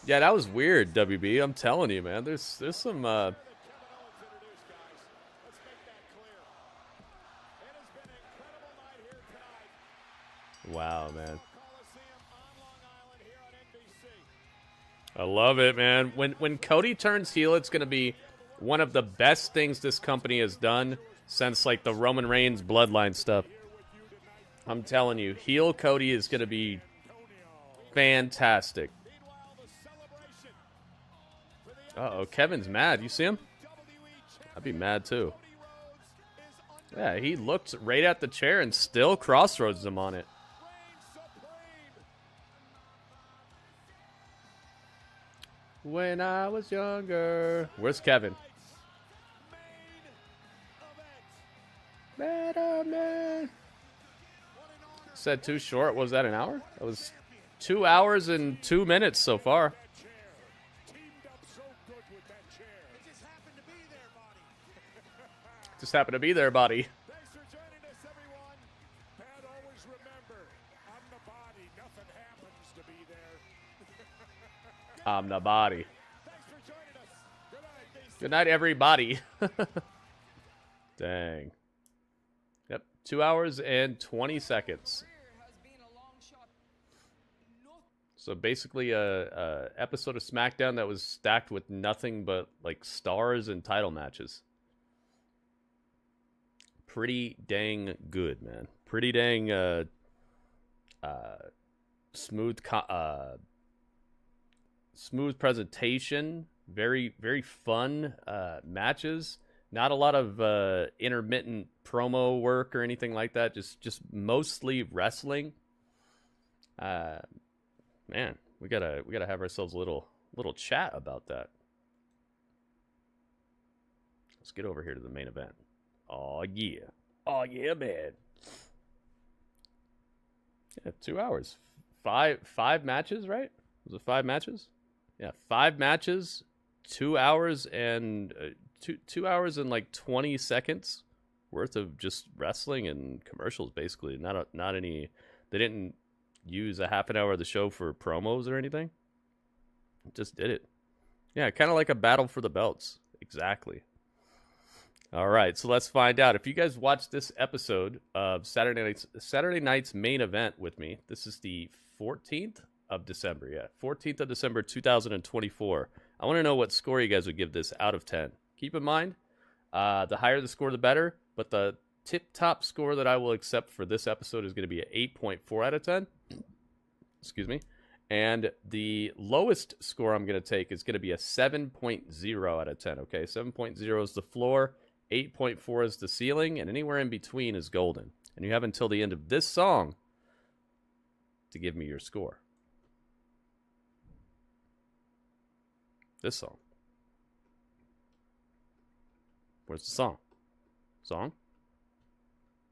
Speaker 3: Yeah, that was weird, WB. I'm telling you, man. There's some wow, man. I love it, man. When Cody turns heel, it's gonna be one of the best things this company has done since like the Roman Reigns bloodline stuff. I'm telling you, heel Cody is gonna be fantastic. Uh-oh, Kevin's mad. You see him? I'd be mad too. Yeah, he looked right at the chair and still crossroads him on it. When I was younger. Where's Kevin? Better man. Said too short. Was that an hour? That was 2 hours and 2 minutes so far. Just happened to be there, buddy.
Speaker 5: Thanks for joining us, everyone. Pat, always remember, I'm the body. Nothing happens to be there.
Speaker 3: I'm the body.
Speaker 5: Thanks for joining us.
Speaker 3: Good night, everybody. Dang. Yep, 2 hours and 20 seconds. So basically a episode of SmackDown that was stacked with nothing but like stars and title matches. Pretty dang good, man. Pretty dang smooth smooth presentation. Very, very fun matches. Not a lot of intermittent promo work or anything like that. Just mostly wrestling. Man, we gotta have ourselves a little chat about that. Let's get over here to the main event. Oh yeah. Oh yeah, man. Yeah, 2 hours. Five matches, right? Was it 5 matches? Yeah, 5 matches, 2 hours and 2 hours and like 20 seconds worth of just wrestling and commercials, basically. Not any. They didn't use a half an hour of the show for promos or anything. Just did it. Yeah, kind of like a battle for the belts. Exactly. All right, so let's find out. If you guys watched this episode of Saturday night's main event with me, this is the 14th of December. Yeah, 14th of December, 2024. I want to know what score you guys would give this out of 10. Keep in mind, The higher the score, the better. But the tip-top score that I will accept for this episode is going to be an 8.4 out of 10. Excuse me. And the lowest score I'm going to take is going to be a 7.0 out of 10. Okay, 7.0 is the floor, 8.4 is the ceiling, and anywhere in between is golden. And you have until the end of this song to give me your score. This song. Where's the song? Song?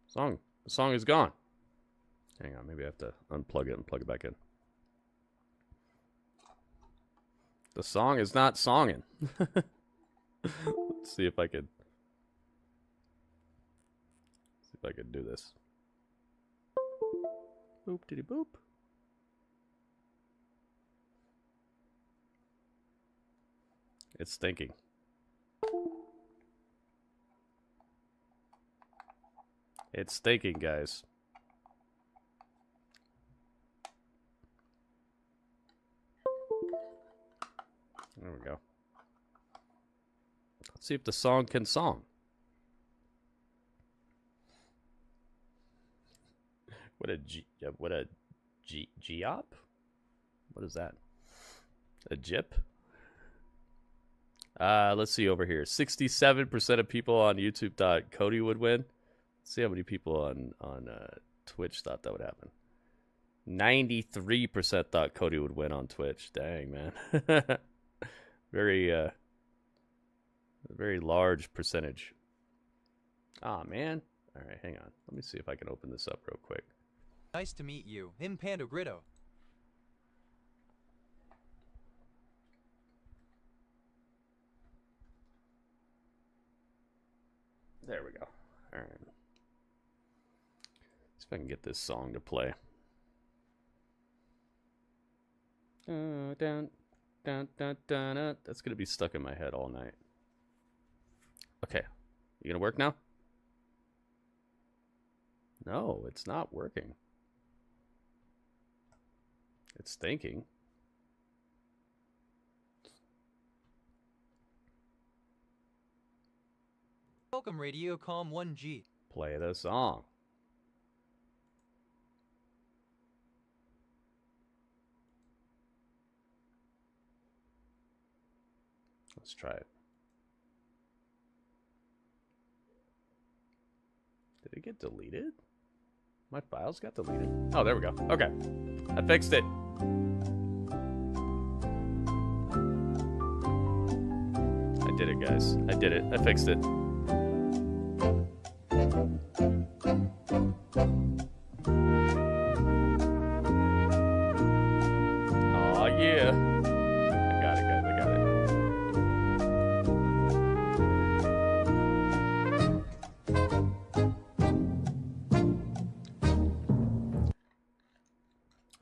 Speaker 3: Song. The song is gone. Hang on, maybe I have to unplug it and plug it back in. The song is not songing. Let's see if I could do this. Boop diddy boop. It's thinking. It's thinking, guys. There we go. Let's see if the song can song. What a geop? What is that? A jip? Let's see over here. 67% of people on YouTube thought Cody would win. Let's see how many people on Twitch thought that would happen. 93% thought Cody would win on Twitch. Dang, man. Very large percentage. Ah, man. All right, hang on. Let me see if I can open this up real quick.
Speaker 12: Nice to meet you. Impando Gritto.
Speaker 3: There we go. All right. See if I can get this song to play. Dun, dun, dun, dun, dun. That's going to be stuck in my head all night. Okay. You going to work now? No, it's not working. It's thinking.
Speaker 12: Welcome, Radio Com 1G.
Speaker 3: Play the song. Let's try it. Did it get deleted? My files got deleted. Oh, there we go. Okay. I fixed it. I did it, guys. I did it. I fixed it. Oh, yeah. I got it, guys. I got it.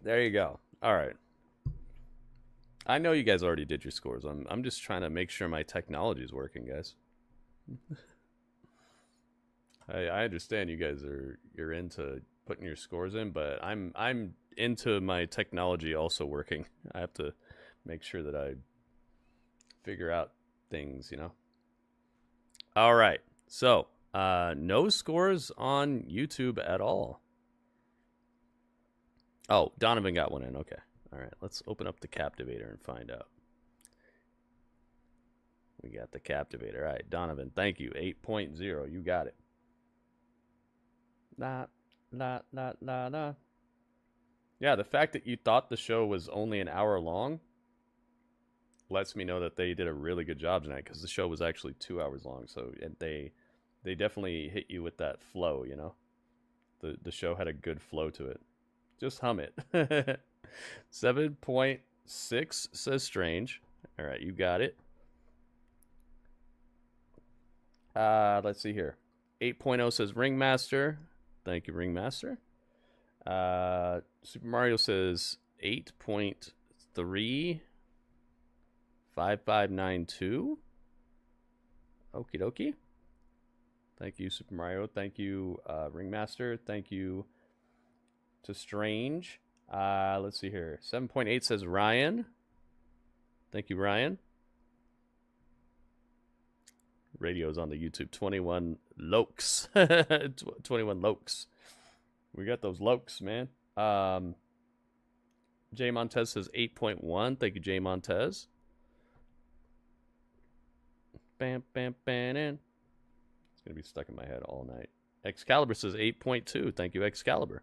Speaker 3: There you go. All right. I know you guys already did your scores. I'm just trying to make sure my technology is working, guys. I understand you guys you're into putting your scores in, but I'm into my technology also working. I have to make sure that I figure out things, you know. All right. So, no scores on YouTube at all. Oh, Donovan got one in. Okay. All right. Let's open up the Captivator and find out. We got the Captivator. All right, Donovan, thank you. 8.0. You got it. La, la, la, la, la. Yeah, the fact that you thought the show was only an hour long lets me know that they did a really good job tonight, because the show was actually 2 hours long. So they definitely hit you with that flow, you know. The show had a good flow to it. Just hum it. 7.6 says Strange. All right, you got it. Let's see here. 8.0 says Ringmaster. Thank you, Ringmaster. Super Mario says 8.3. 5592. Okie dokie. Thank you, Super Mario. Thank you, Ringmaster. Thank you to Strange. Let's see here. 7.8 says Ryan. Thank you, Ryan. Radio's on the YouTube. 21 Lokes. 21 Lokes. We got those Lokes, man. Jay Montez says 8.1. Thank you, Jay Montez. Bam, bam, bam, in. It's going to be stuck in my head all night. Excalibur says 8.2. Thank you, Excalibur.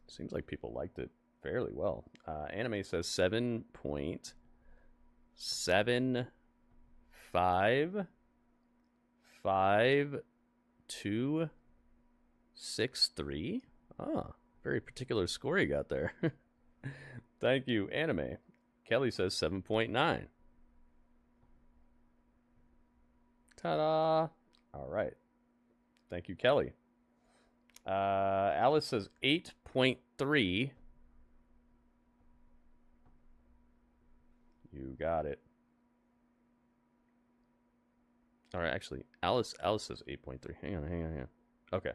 Speaker 3: Seems like people liked it fairly well. Anime says 7.55263. Ah, very particular score you got there. Thank you, Anime. Kelly says 7.9. Ta-da! All right. Thank you, Kelly. Alice says 8.3. You got it. All right, actually, Alice says 8.3. Hang on. Okay.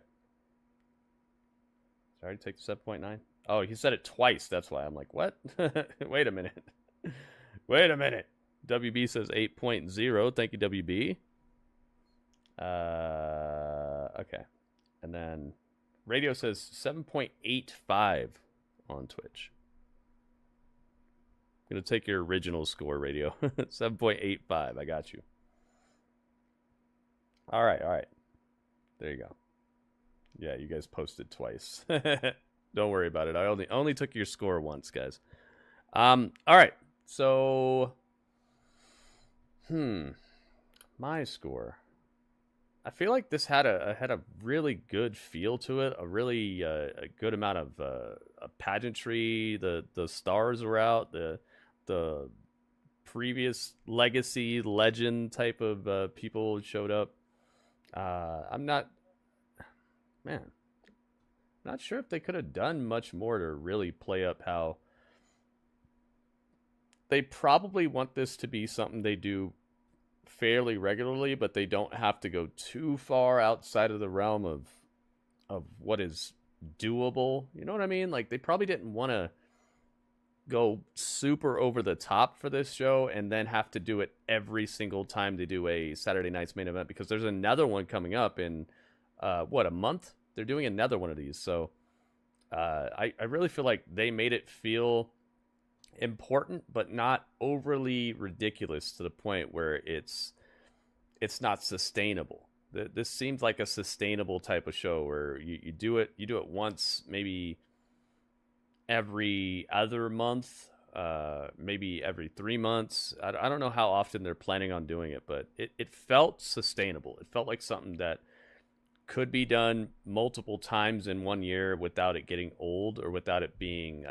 Speaker 3: Sorry to take the 7.9. Oh, he said it twice. That's why I'm like, what? Wait a minute. WB says 8.0. Thank you, WB. Okay. And then Radio says 7.85 on Twitch. I'm going to take your original score, Radio. 7.85. I got you. All right. There you go. Yeah, you guys posted twice. Don't worry about it. I only took your score once, guys. All right. So, my score. I feel like this had a really good feel to it. A really a good amount of pageantry. The stars were out. The previous legacy legend type of people showed up. I'm not sure if they could have done much more to really play up how they probably want this to be something they do fairly regularly, but they don't have to go too far outside of the realm of what is doable. You know what I mean? Like, they probably didn't want to go super over the top for this show and then have to do it every single time they do a Saturday Night's Main Event, because there's another one coming up in a month. They're doing another one of these. So I really feel like they made it feel important, but not overly ridiculous to the point where it's not sustainable. This seems like a sustainable type of show where you do it once, maybe every other month, maybe every 3 months. I don't know how often they're planning on doing it, but it felt sustainable. It felt like something that could be done multiple times in 1 year without it getting old or without it being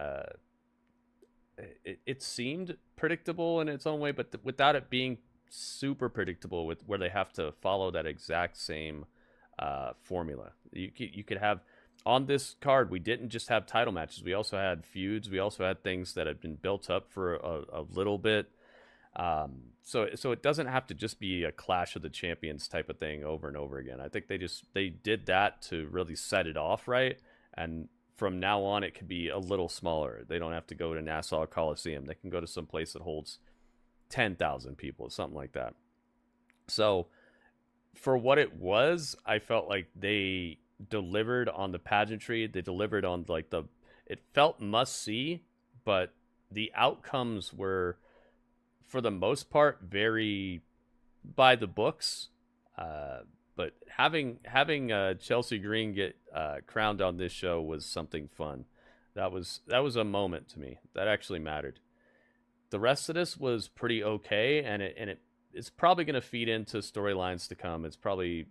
Speaker 3: it seemed predictable in its own way, but without it being super predictable, with where they have to follow that exact same formula. You could have, on this card, we didn't just have title matches. We also had feuds. We also had things that had been built up for a little bit. So it doesn't have to just be a Clash of the Champions type of thing over and over again. I think they did that to really set it off right, and from now on it could be a little smaller. They don't have to go to Nassau Coliseum. They can go to some place that holds 10,000 people, something like that. So for what it was, I felt like they delivered on the pageantry. They delivered on it felt must see, but the outcomes were, for the most part, very by the books. But having Chelsea Green get crowned on this show was something fun. That was a moment to me that actually mattered. The rest of this was pretty okay, and it's probably going to feed into storylines to come. It's probably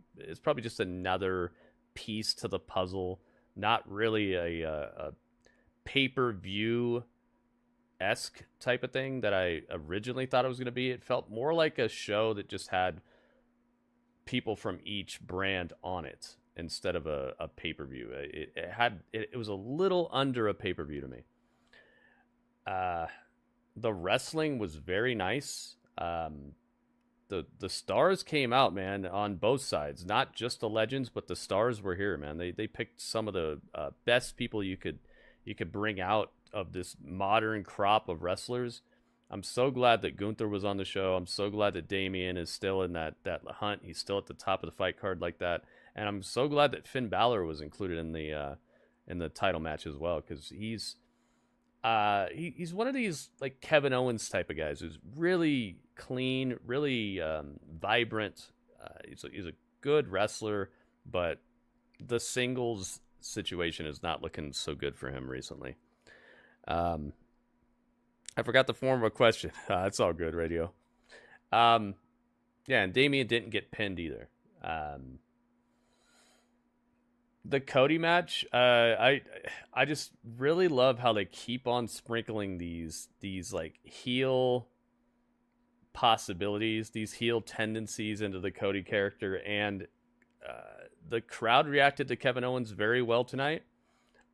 Speaker 3: just another piece to the puzzle. Not really a pay-per-view esque type of thing that I originally thought it was going to be. It felt more like a show that just had people from each brand on it instead of a pay-per-view. It was a little under a pay-per-view to me. The wrestling was very nice. The stars came out, man, on both sides. Not just the legends, but the stars were here, man. They picked some of the best people you could bring out of this modern crop of wrestlers. I'm so glad that Gunther was on the show. I'm so glad that Damian is still in that hunt. He's still at the top of the fight card like that. And I'm so glad that Finn Balor was included in the title match as well, because he's one of these like Kevin Owens type of guys who's really clean, really vibrant. He's a good wrestler, but the singles situation is not looking so good for him recently. I forgot the form of a question. It's all good, radio. Yeah, and Damian didn't get pinned either. The Cody match, I just really love how they keep on sprinkling these like heel possibilities, these heel tendencies into the Cody character, and the crowd reacted to Kevin Owens very well tonight.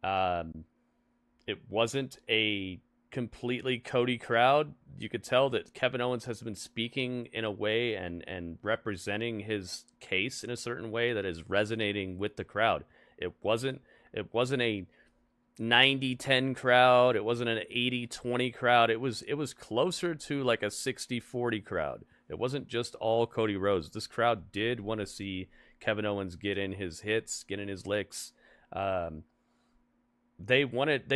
Speaker 3: It wasn't a completely Cody crowd. You could tell that Kevin Owens has been speaking in a way and representing his case in a certain way that is resonating with the crowd. It wasn't a 90-10 crowd. It wasn't an 80-20 crowd. It was closer to like a 60-40 crowd. It wasn't just all Cody Rhodes. This crowd did want to see Kevin Owens get in his hits, get in his licks. They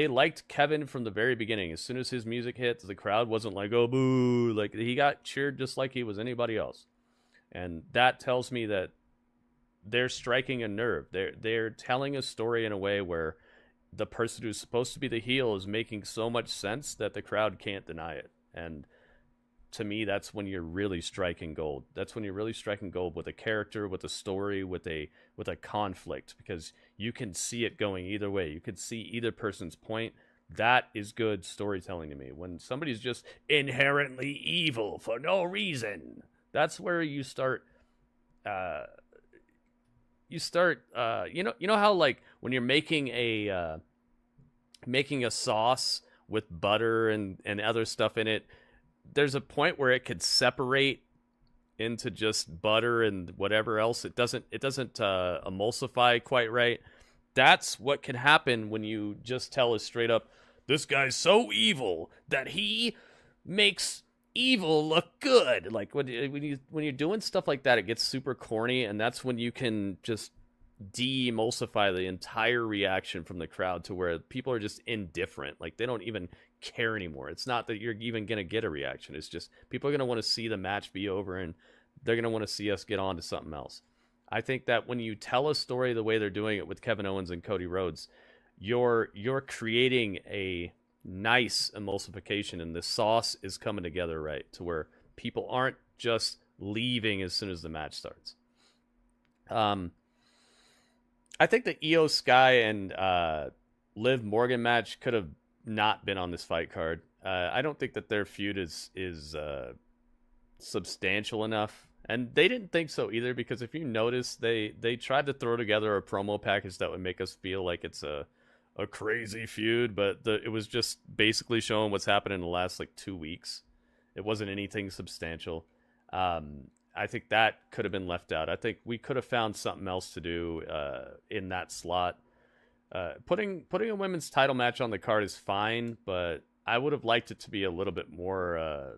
Speaker 3: liked Kevin from the very beginning. As soon as his music hit, the crowd wasn't like, oh, boo. Like, he got cheered just like he was anybody else. And that tells me that they're striking a nerve. They're telling a story in a way where the person who's supposed to be the heel is making so much sense that the crowd can't deny it. And to me, that's when you're really striking gold. That's when you're really striking gold with a character, with a story, with a conflict, because you can see it going either way. You can see either person's point. That is good storytelling to me. When somebody's just inherently evil for no reason, that's where you start. You know how like when you're making a sauce with butter and other stuff in it, there's a point where it could separate into just butter and whatever else. It doesn't emulsify quite right. That's what can happen when you just tell us straight up, this guy's so evil that he makes evil look good. Like when you're doing stuff like that, it gets super corny, and that's when you can just de-emulsify the entire reaction from the crowd to where people are just indifferent. Like they don't even care anymore. It's not that you're even going to get a reaction. It's just people are going to want to see the match be over, and they're going to want to see us get on to something else. I think that when you tell a story the way they're doing it with Kevin Owens and Cody Rhodes, you're creating a nice emulsification, and the sauce is coming together right to where people aren't just leaving as soon as the match starts. I think the Iyo Sky and Liv Morgan match could have not been on this fight card. I don't think that their feud is substantial enough, and they didn't think so either, because if you notice, they tried to throw together a promo package that would make us feel like it's a crazy feud, but it was just basically showing what's happened in the last like 2 weeks. It wasn't anything substantial. I think that could have been left out. I think we could have found something else to do in that slot. Putting a women's title match on the card is fine, but I would have liked it to be a little bit more,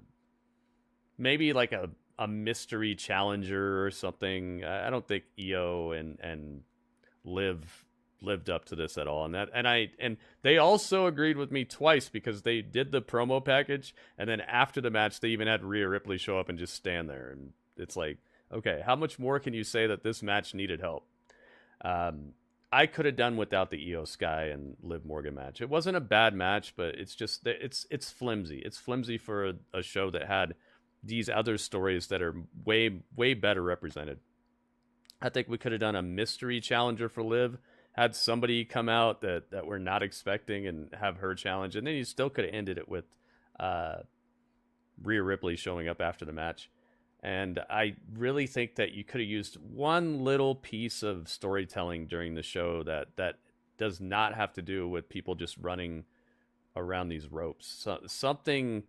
Speaker 3: maybe like a mystery challenger or something. I don't think Iyo and Liv lived up to this at all, and they also agreed with me twice, because they did the promo package, and then after the match they even had Rhea Ripley show up and just stand there, and it's like, okay, how much more can you say that this match needed help? I could have done without the Iyo Sky and Liv Morgan match. It wasn't a bad match, but it's just it's flimsy. It's flimsy for a show that had these other stories that are way better represented. I think we could have done a mystery challenger for Liv, had somebody come out that we're not expecting and have her challenge, and then you still could have ended it with Rhea Ripley showing up after the match. And I really think that you could have used one little piece of storytelling during the show that does not have to do with people just running around these ropes. So, something,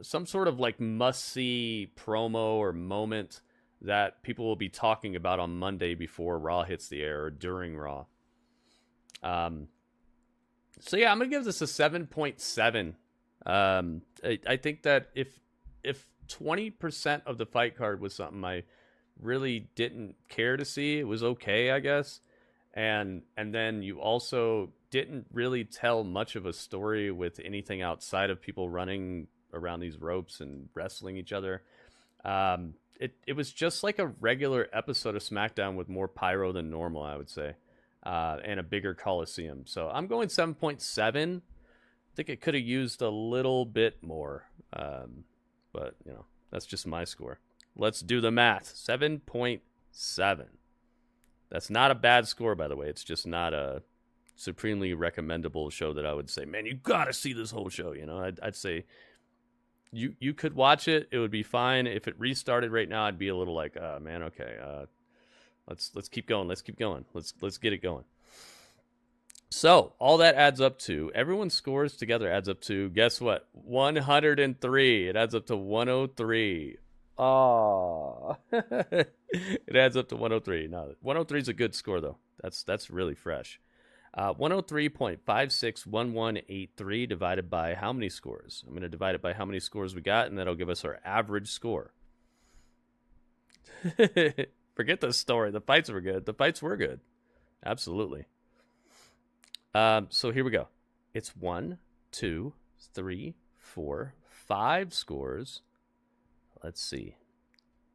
Speaker 3: some sort of like must-see promo or moment that people will be talking about on Monday before Raw hits the air or during Raw. So yeah, I'm going to give this a 7.7. I think that if 20% of the fight card was something I really didn't care to see, it was okay, I guess. And then you also didn't really tell much of a story with anything outside of people running around these ropes and wrestling each other. It was just like a regular episode of SmackDown with more pyro than normal, I would say, and a bigger Coliseum. So I'm going 7.7. I think it could have used a little bit more, but you know, that's just my score. Let's do the math. 7.7. That's not a bad score, by the way. It's just not a supremely recommendable show that I would say, man, you gotta see this whole show. You know, I'd say you could watch it. It would be fine. If it restarted right now, I'd be a little like, man, okay, let's keep going. Let's keep going. Let's get it going. So all that adds up to, everyone's scores together adds up to, guess what? 103. It adds up to 103. Oh, it adds up to 103. No, 103 is a good score though. That's really fresh. 103.561183 divided by how many scores? I'm going to divide it by how many scores we got, and that'll give us our average score. Forget the story. The fights were good. The fights were good. Absolutely. So here we go. It's 1, 2, 3, 4, 5 scores. Let's see.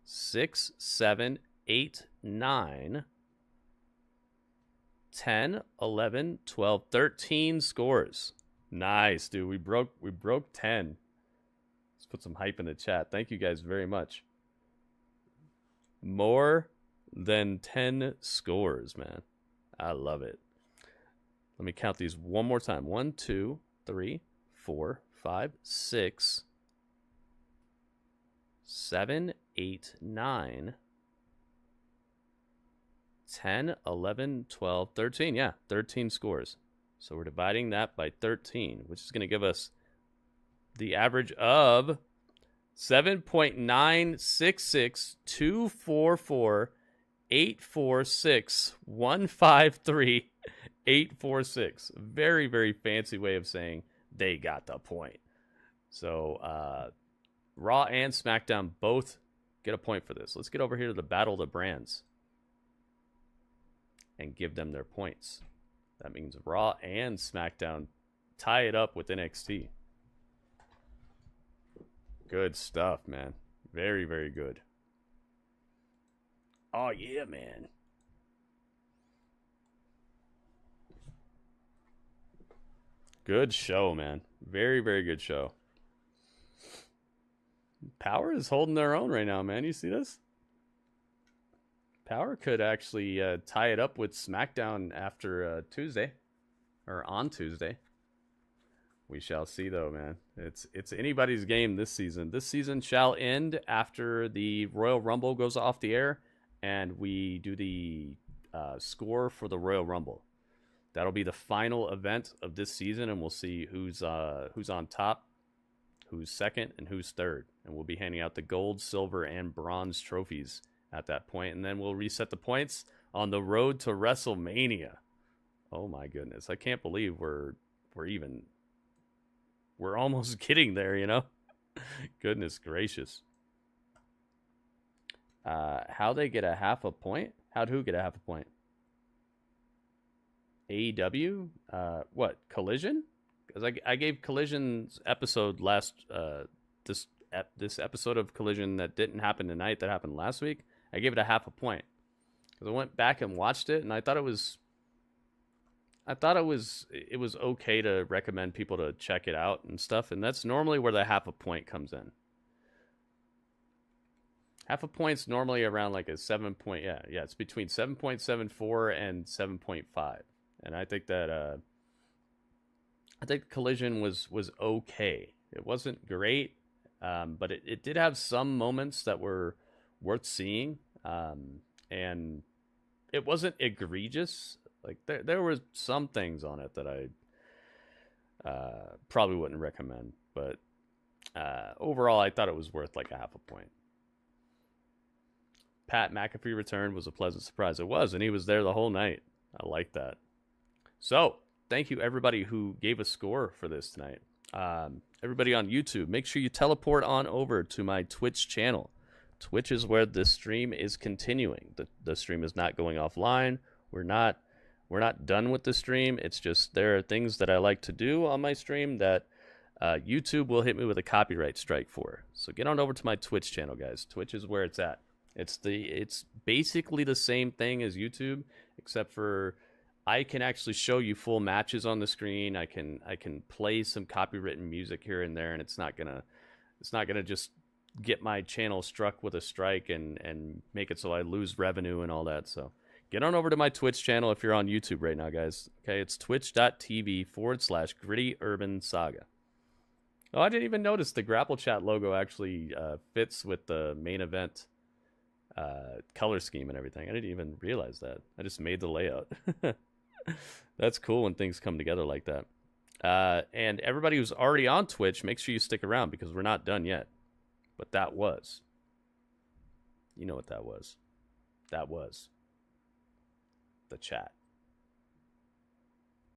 Speaker 3: 6, 7, 8, 9, 10, 11, 12, 13 scores. Nice, dude. We broke 10. Let's put some hype in the chat. Thank you guys very much. More than 10 scores, man. I love it. Let me count these one more time. 1, 2, 3, 4, 5, 6, 7, 8, 9, 10, 11, 12, 13. Yeah, 13 scores. So we're dividing that by 13, which is going to give us the average of 7.966244846153846. Very, very fancy way of saying they got the point. So Raw and SmackDown both get a point for this. Let's get over here to the Battle of the Brands and give them their points. That means Raw and SmackDown tie it up with NXT. Good stuff, man. Very, very good. Oh, yeah, man. Good show, man. Very, very good show. Power is holding their own right now, man. You see this? Power could actually tie it up with SmackDown after Tuesday. Or on Tuesday. We shall see, though, man. It's anybody's game this season. This season shall end after the Royal Rumble goes off the air, and we do the score for the Royal Rumble. That'll be the final event of this season, and we'll see who's on top, who's second, and who's third. And we'll be handing out the gold, silver, and bronze trophies at that point, and then we'll reset the points on the road to WrestleMania. Oh my goodness, I can't believe we're almost getting there, you know. Goodness gracious. How they get a half a point? How'd who get a half a point? AEW? What, Collision? Because I gave Collision's episode this episode of Collision that didn't happen tonight, that happened last week. I gave it a half a point because I went back and watched it, and I thought it was okay to recommend people to check it out and stuff, and that's normally where the half a point comes in. Half a point's normally around like a 7 point. Yeah, it's between 7.74 and 7.5, and I think that Collision was okay. It wasn't great, but it did have some moments that were worth seeing, and it wasn't egregious. Like there were some things on it that I probably wouldn't recommend, but overall I thought it was worth like a half a point. Pat McAfee return was a pleasant surprise. It was, and he was there the whole night. I like that. So thank you everybody who gave a score for this tonight. Everybody on YouTube, make sure you teleport on over to my Twitch channel. Twitch is where this stream is continuing. The stream is not going offline. We're not done with the stream. It's just there are things that I like to do on my stream that YouTube will hit me with a copyright strike for. So get on over to my Twitch channel, guys. Twitch is where it's at. It's basically the same thing as YouTube, except for I can actually show you full matches on the screen. I can play some copywritten music here and there, and it's not gonna just get my channel struck with a strike and make it so I lose revenue and all that. So get on over to my Twitch channel if you're on YouTube right now, guys. Okay, it's twitch.tv/GrittyUrbanSaga. Oh, I didn't even notice the Grapple Chat logo actually fits with the main event color scheme and everything. I didn't even realize that. I just made the layout. That's cool when things come together like that. And everybody who's already on Twitch, make sure you stick around because we're not done yet. But that was. You know what that was. That was the chat.